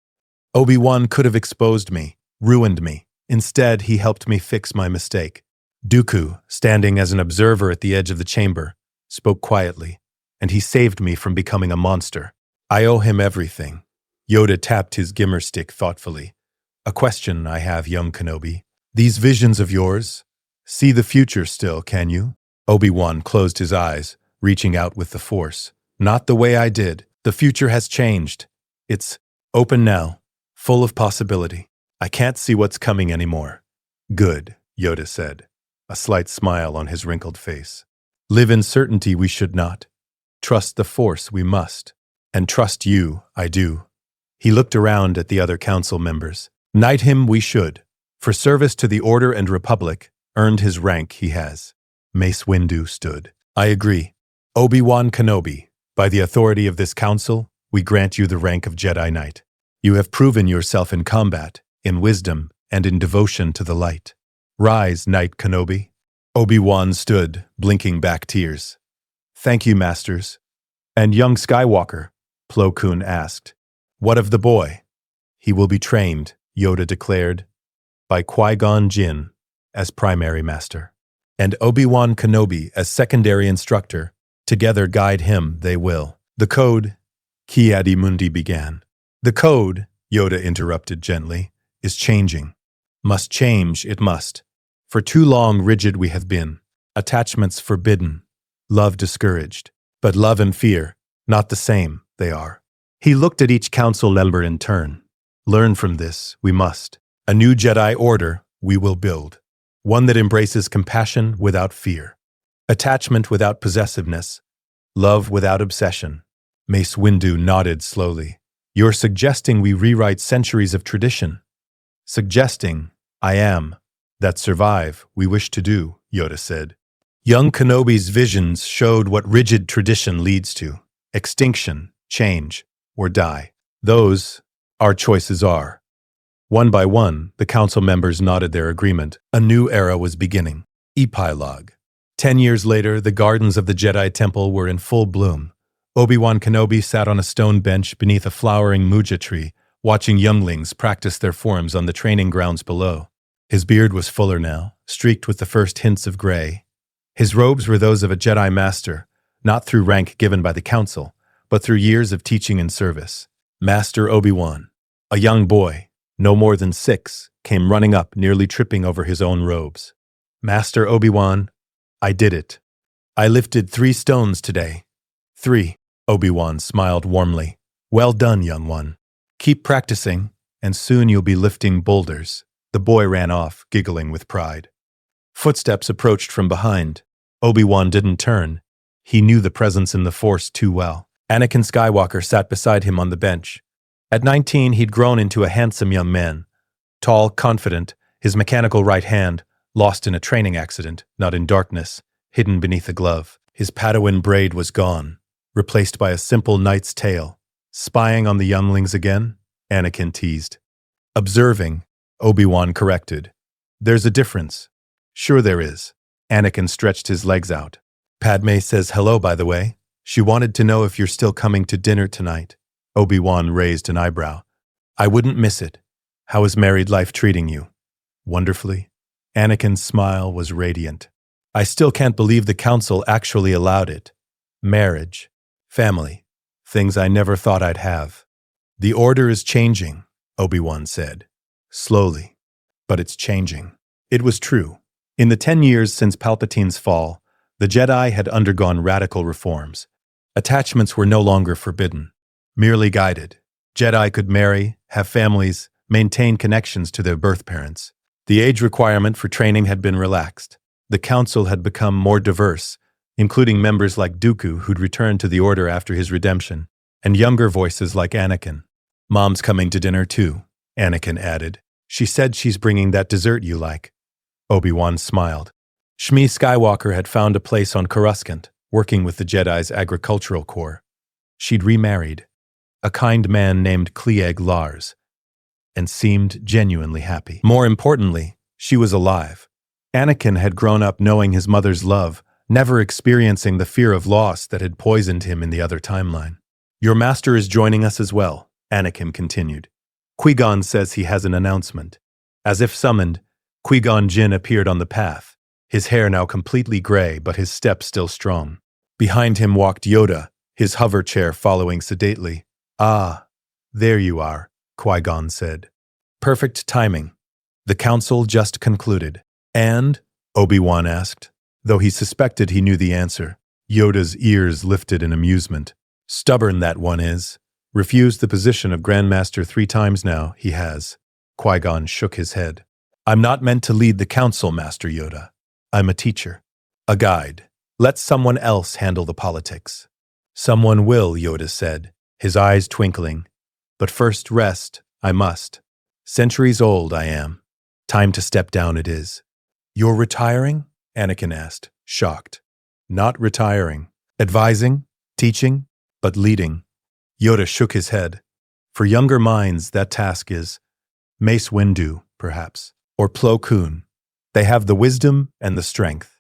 Obi-Wan could have exposed me, ruined me. Instead, he helped me fix my mistake. Dooku, standing as an observer at the edge of the chamber, spoke quietly, and he saved me from becoming a monster. I owe him everything. Yoda tapped his gimmer stick thoughtfully. A question I have, young Kenobi. These visions of yours, see the future still, can you? Obi-Wan closed his eyes, reaching out with the Force. Not the way I did. The future has changed. It's open now, full of possibility. I can't see what's coming anymore. Good, Yoda said, a slight smile on his wrinkled face. Live in certainty we should not. Trust the Force we must. And trust you, I do. He looked around at the other council members. Knight him we should. For service to the Order and Republic, earned his rank he has. Mace Windu stood. I agree. Obi-Wan Kenobi, by the authority of this council, we grant you the rank of Jedi Knight. You have proven yourself in combat, in wisdom, and in devotion to the light. Rise, Knight Kenobi. Obi-Wan stood, blinking back tears. Thank you, masters. And young Skywalker, Plo Koon asked. What of the boy? He will be trained, Yoda declared, by Qui-Gon Jinn as primary master, and Obi-Wan Kenobi as secondary instructor. Together guide him they will. The code, Ki-Adi-Mundi began. The code, Yoda interrupted gently, is changing. Must change, it must. For too long rigid we have been, attachments forbidden, love discouraged. But love and fear, not the same, they are. He looked at each council member in turn. Learn from this, we must. A new Jedi order we will build. One that embraces compassion without fear. Attachment without possessiveness. Love without obsession. Mace Windu nodded slowly. You're suggesting we rewrite centuries of tradition. Suggesting, I am, that survive we wish to do, Yoda said. Young Kenobi's visions showed what rigid tradition leads to. Extinction, change, or die. Those, our choices are. One by one, the council members nodded their agreement. A new era was beginning. Epilogue. 10 years later, the gardens of the Jedi Temple were in full bloom. Obi-Wan Kenobi sat on a stone bench beneath a flowering muja tree, watching younglings practice their forms on the training grounds below. His beard was fuller now, streaked with the first hints of gray. His robes were those of a Jedi Master, not through rank given by the Council, but through years of teaching and service. Master Obi-Wan, a young boy, no more than 6, came running up, nearly tripping over his own robes. Master Obi-Wan, I did it. I lifted 3 stones today. 3. Obi-Wan smiled warmly. Well done, young one. Keep practicing, and soon you'll be lifting boulders. The boy ran off, giggling with pride. Footsteps approached from behind. Obi-Wan didn't turn. He knew the presence in the Force too well. Anakin Skywalker sat beside him on the bench. At 19, he'd grown into a handsome young man. Tall, confident, his mechanical right hand, lost in a training accident, not in darkness, hidden beneath a glove. His Padawan braid was gone, replaced by a simple knight's tail. Spying on the younglings again? Anakin teased. Observing, Obi-Wan corrected. There's a difference. Sure there is. Anakin stretched his legs out. Padme says hello, by the way. She wanted to know if you're still coming to dinner tonight. Obi-Wan raised an eyebrow. I wouldn't miss it. How is married life treating you? Wonderfully. Anakin's smile was radiant. I still can't believe the Council actually allowed it. Marriage. Family. Things I never thought I'd have. The order is changing, Obi-Wan said. Slowly. But it's changing. It was true. In the 10 years since Palpatine's fall, the Jedi had undergone radical reforms. Attachments were no longer forbidden, merely guided. Jedi could marry, have families, maintain connections to their birth parents. The age requirement for training had been relaxed. The Council had become more diverse, including members like Dooku, who'd returned to the Order after his redemption, and younger voices like Anakin. Mom's coming to dinner too, Anakin added. She said she's bringing that dessert you like. Obi-Wan smiled. Shmi Skywalker had found a place on Coruscant, working with the Jedi's agricultural corps. She'd remarried, a kind man named Cliegg Lars, and seemed genuinely happy. More importantly, she was alive. Anakin had grown up knowing his mother's love, never experiencing the fear of loss that had poisoned him in the other timeline. Your master is joining us as well, Anakin continued. Qui-Gon says he has an announcement. As if summoned, Qui-Gon Jinn appeared on the path, his hair now completely gray but his step still strong. Behind him walked Yoda, his hover chair following sedately. Ah, there you are, Qui-Gon said. Perfect timing. The council just concluded. And? Obi-Wan asked, though he suspected he knew the answer. Yoda's ears lifted in amusement. Stubborn that one is. Refused the position of Grandmaster 3 times now, he has. Qui-Gon shook his head. I'm not meant to lead the council, Master Yoda. I'm a teacher. A guide. Let someone else handle the politics. Someone will, Yoda said, his eyes twinkling. But first rest, I must. Centuries old I am. Time to step down it is. You're retiring? Anakin asked, shocked. Not retiring. Advising, teaching, but leading. Yoda shook his head. For younger minds, that task is Mace Windu, perhaps, or Plo Koon. They have the wisdom and the strength.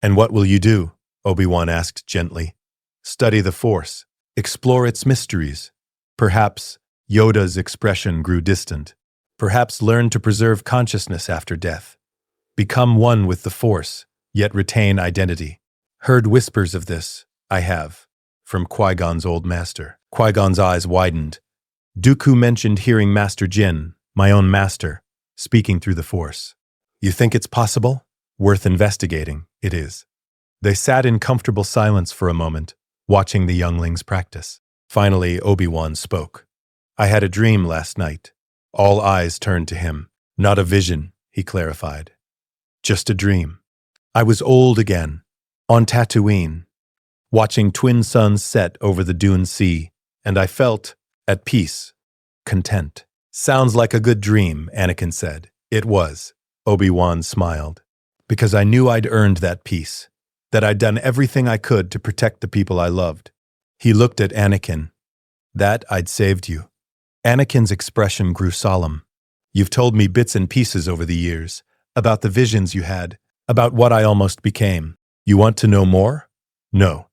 And what will you do? Obi-Wan asked gently. Study the Force, explore its mysteries. Perhaps Yoda's expression grew distant. Perhaps learn to preserve consciousness after death. Become one with the Force, yet retain identity. Heard whispers of this, I have, from Qui-Gon's old master. Qui-Gon's eyes widened. Dooku mentioned hearing Master Jinn, my own master, speaking through the Force. You think it's possible? Worth investigating, it is. They sat in comfortable silence for a moment, watching the younglings practice. Finally, Obi-Wan spoke. I had a dream last night. All eyes turned to him. Not a vision, he clarified. Just a dream. I was old again, on Tatooine, watching twin suns set over the dune sea, and I felt at peace, content. Sounds like a good dream, Anakin said. It was. Obi-Wan smiled. Because I knew I'd earned that peace, that I'd done everything I could to protect the people I loved. He looked at Anakin. That I'd saved you. Anakin's expression grew solemn. You've told me bits and pieces over the years, about the visions you had, about what I almost became. You want to know more? No.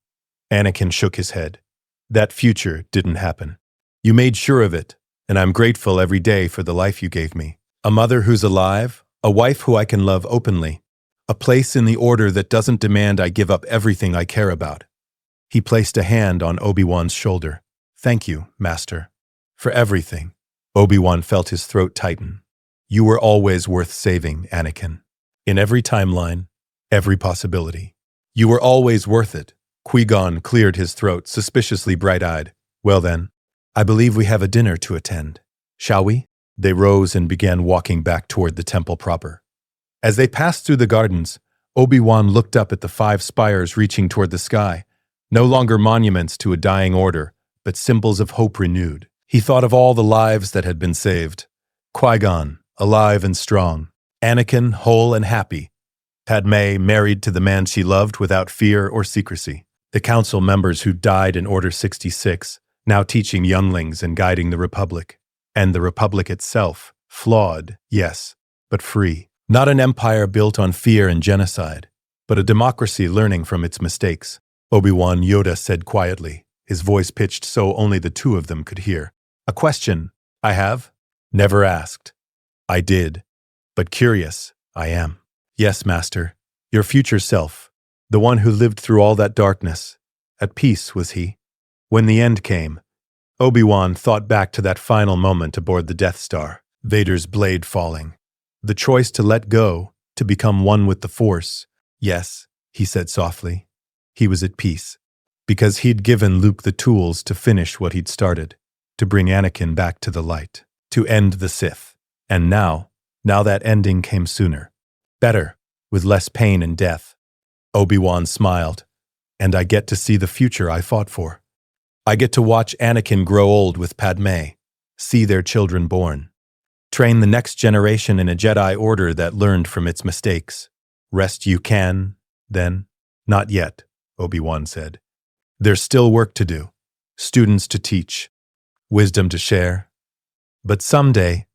Anakin shook his head. That future didn't happen. You made sure of it, and I'm grateful every day for the life you gave me. A mother who's alive, a wife who I can love openly, a place in the order that doesn't demand I give up everything I care about. He placed a hand on Obi-Wan's shoulder. Thank you, Master, for everything. Obi-Wan felt his throat tighten. You were always worth saving, Anakin. In every timeline, every possibility. You were always worth it. Qui-Gon cleared his throat, suspiciously bright-eyed. Well then, I believe we have a dinner to attend. Shall we? They rose and began walking back toward the temple proper. As they passed through the gardens, Obi-Wan looked up at the 5 spires reaching toward the sky, no longer monuments to a dying order, but symbols of hope renewed. He thought of all the lives that had been saved. Qui-Gon, alive and strong. Anakin, whole and happy. Padme, married to the man she loved without fear or secrecy. The council members who died in Order 66, now teaching younglings and guiding the Republic. And the Republic itself, flawed, yes, but free. Not an empire built on fear and genocide, but a democracy learning from its mistakes. Obi-Wan Yoda said quietly, his voice pitched so only the 2 of them could hear. A question, I have? Never asked. I did. But curious, I am. Yes, Master, your future self, the one who lived through all that darkness. At peace, was he? When the end came, Obi-Wan thought back to that final moment aboard the Death Star, Vader's blade falling. The choice to let go, to become one with the Force. Yes, he said softly. He was at peace. Because he'd given Luke the tools to finish what he'd started, to bring Anakin back to the light, to end the Sith. And now that ending came sooner. Better, with less pain and death. Obi-Wan smiled. And I get to see the future I fought for. I get to watch Anakin grow old with Padme, see their children born. Train the next generation in a Jedi Order that learned from its mistakes. Rest you can, then? Not yet, Obi-Wan said. There's still work to do, students to teach, wisdom to share. But someday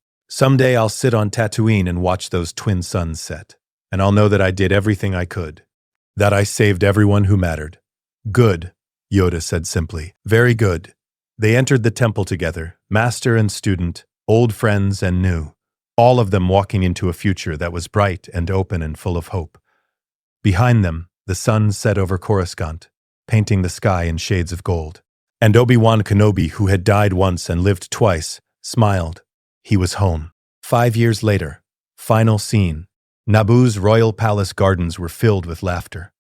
I'll sit on Tatooine and watch those twin suns set, and I'll know that I did everything I could, that I saved everyone who mattered. Good, Yoda said simply. Very good. They entered the temple together, master and student, old friends and new, all of them walking into a future that was bright and open and full of hope. Behind them, the sun set over Coruscant, painting the sky in shades of gold. And Obi-Wan Kenobi, who had died once and lived twice, smiled. He was home. 5 years later, final scene. Naboo's royal palace gardens were filled with laughter.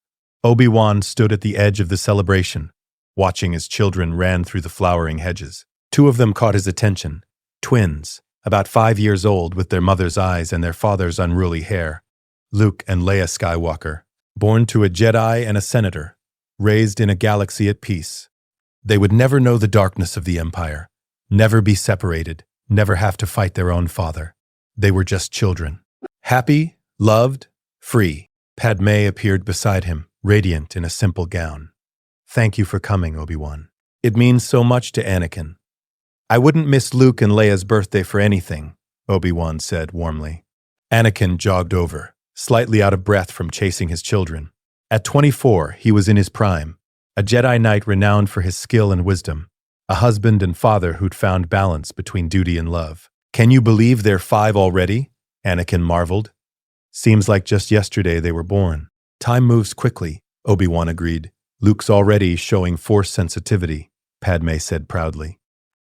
Obi-Wan stood at the edge of the celebration, watching as children ran through the flowering hedges. 2 of them caught his attention. Twins, about 5 years old with their mother's eyes and their father's unruly hair. Luke and Leia Skywalker, born to a Jedi and a senator, raised in a galaxy at peace. They would never know the darkness of the Empire, never be separated, never have to fight their own father. They were just children. Happy, loved, free. Padme appeared beside him, radiant in a simple gown. Thank you for coming, Obi-Wan. It means so much to Anakin. I wouldn't miss Luke and Leia's birthday for anything, Obi-Wan said warmly. Anakin jogged over, slightly out of breath from chasing his children. At 24, he was in his prime, a Jedi Knight renowned for his skill and wisdom, a husband and father who'd found balance between duty and love. Can you believe they're 5 already? Anakin marveled. Seems like just yesterday they were born. Time moves quickly, Obi-Wan agreed. Luke's already showing Force sensitivity, Padme said proudly.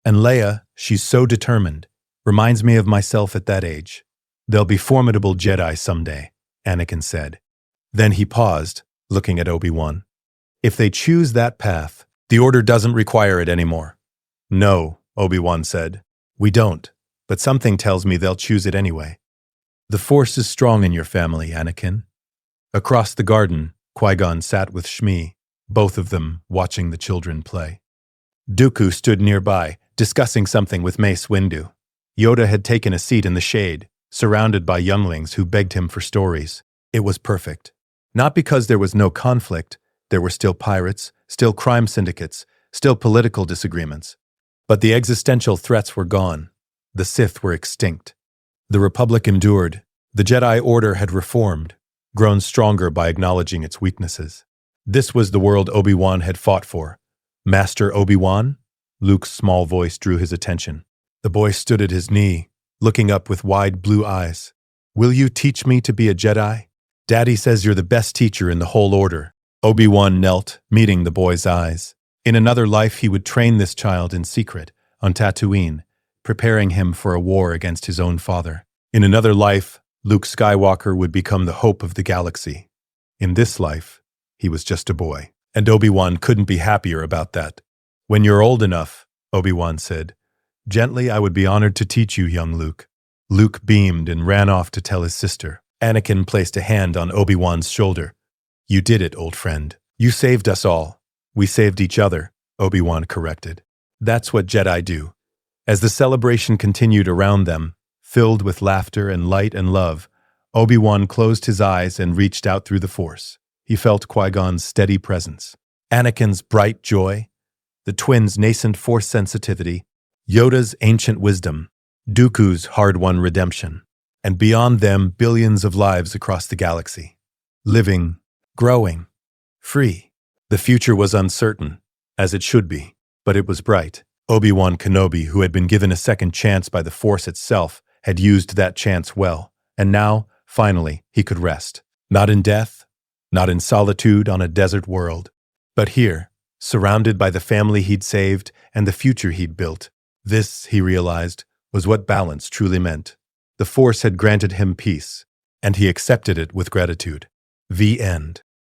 And Leia, she's so determined. Reminds me of myself at that age. They'll be formidable Jedi someday, Anakin said. Then he paused, looking at Obi-Wan. If they choose that path, the Order doesn't require it anymore. No, Obi-Wan said. We don't, but something tells me they'll choose it anyway. The Force is strong in your family, Anakin. Across the garden, Qui-Gon sat with Shmi, both of them watching the children play. Dooku stood nearby, discussing something with Mace Windu. Yoda had taken a seat in the shade, surrounded by younglings who begged him for stories. It was perfect. Not because there was no conflict, there were still pirates, still crime syndicates, still political disagreements. But the existential threats were gone. The Sith were extinct. The Republic endured. The Jedi Order had reformed, grown stronger by acknowledging its weaknesses. This was the world Obi-Wan had fought for. Master Obi-Wan? Luke's small voice drew his attention. The boy stood at his knee, looking up with wide blue eyes. Will you teach me to be a Jedi? Daddy says you're the best teacher in the whole Order. Obi-Wan knelt, meeting the boy's eyes. In another life he would train this child in secret, on Tatooine, preparing him for a war against his own father. In another life, Luke Skywalker would become the hope of the galaxy. In this life, he was just a boy. And Obi-Wan couldn't be happier about that. When you're old enough, Obi-Wan said, gently I would be honored to teach you, young Luke. Luke beamed and ran off to tell his sister. Anakin placed a hand on Obi-Wan's shoulder. You did it, old friend. You saved us all. We saved each other, Obi-Wan corrected. That's what Jedi do. As the celebration continued around them, filled with laughter and light and love, Obi-Wan closed his eyes and reached out through the Force. He felt Qui-Gon's steady presence, Anakin's bright joy, the twins' nascent Force sensitivity, Yoda's ancient wisdom, Dooku's hard-won redemption, and beyond them billions of lives across the galaxy. Living, growing, free. The future was uncertain, as it should be, but it was bright. Obi-Wan Kenobi, who had been given a second chance by the Force itself, had used that chance well, and now, finally, he could rest. Not in death, not in solitude on a desert world, but here, surrounded by the family he'd saved and the future he'd built. This, he realized, was what balance truly meant. The Force had granted him peace, and he accepted it with gratitude. The end.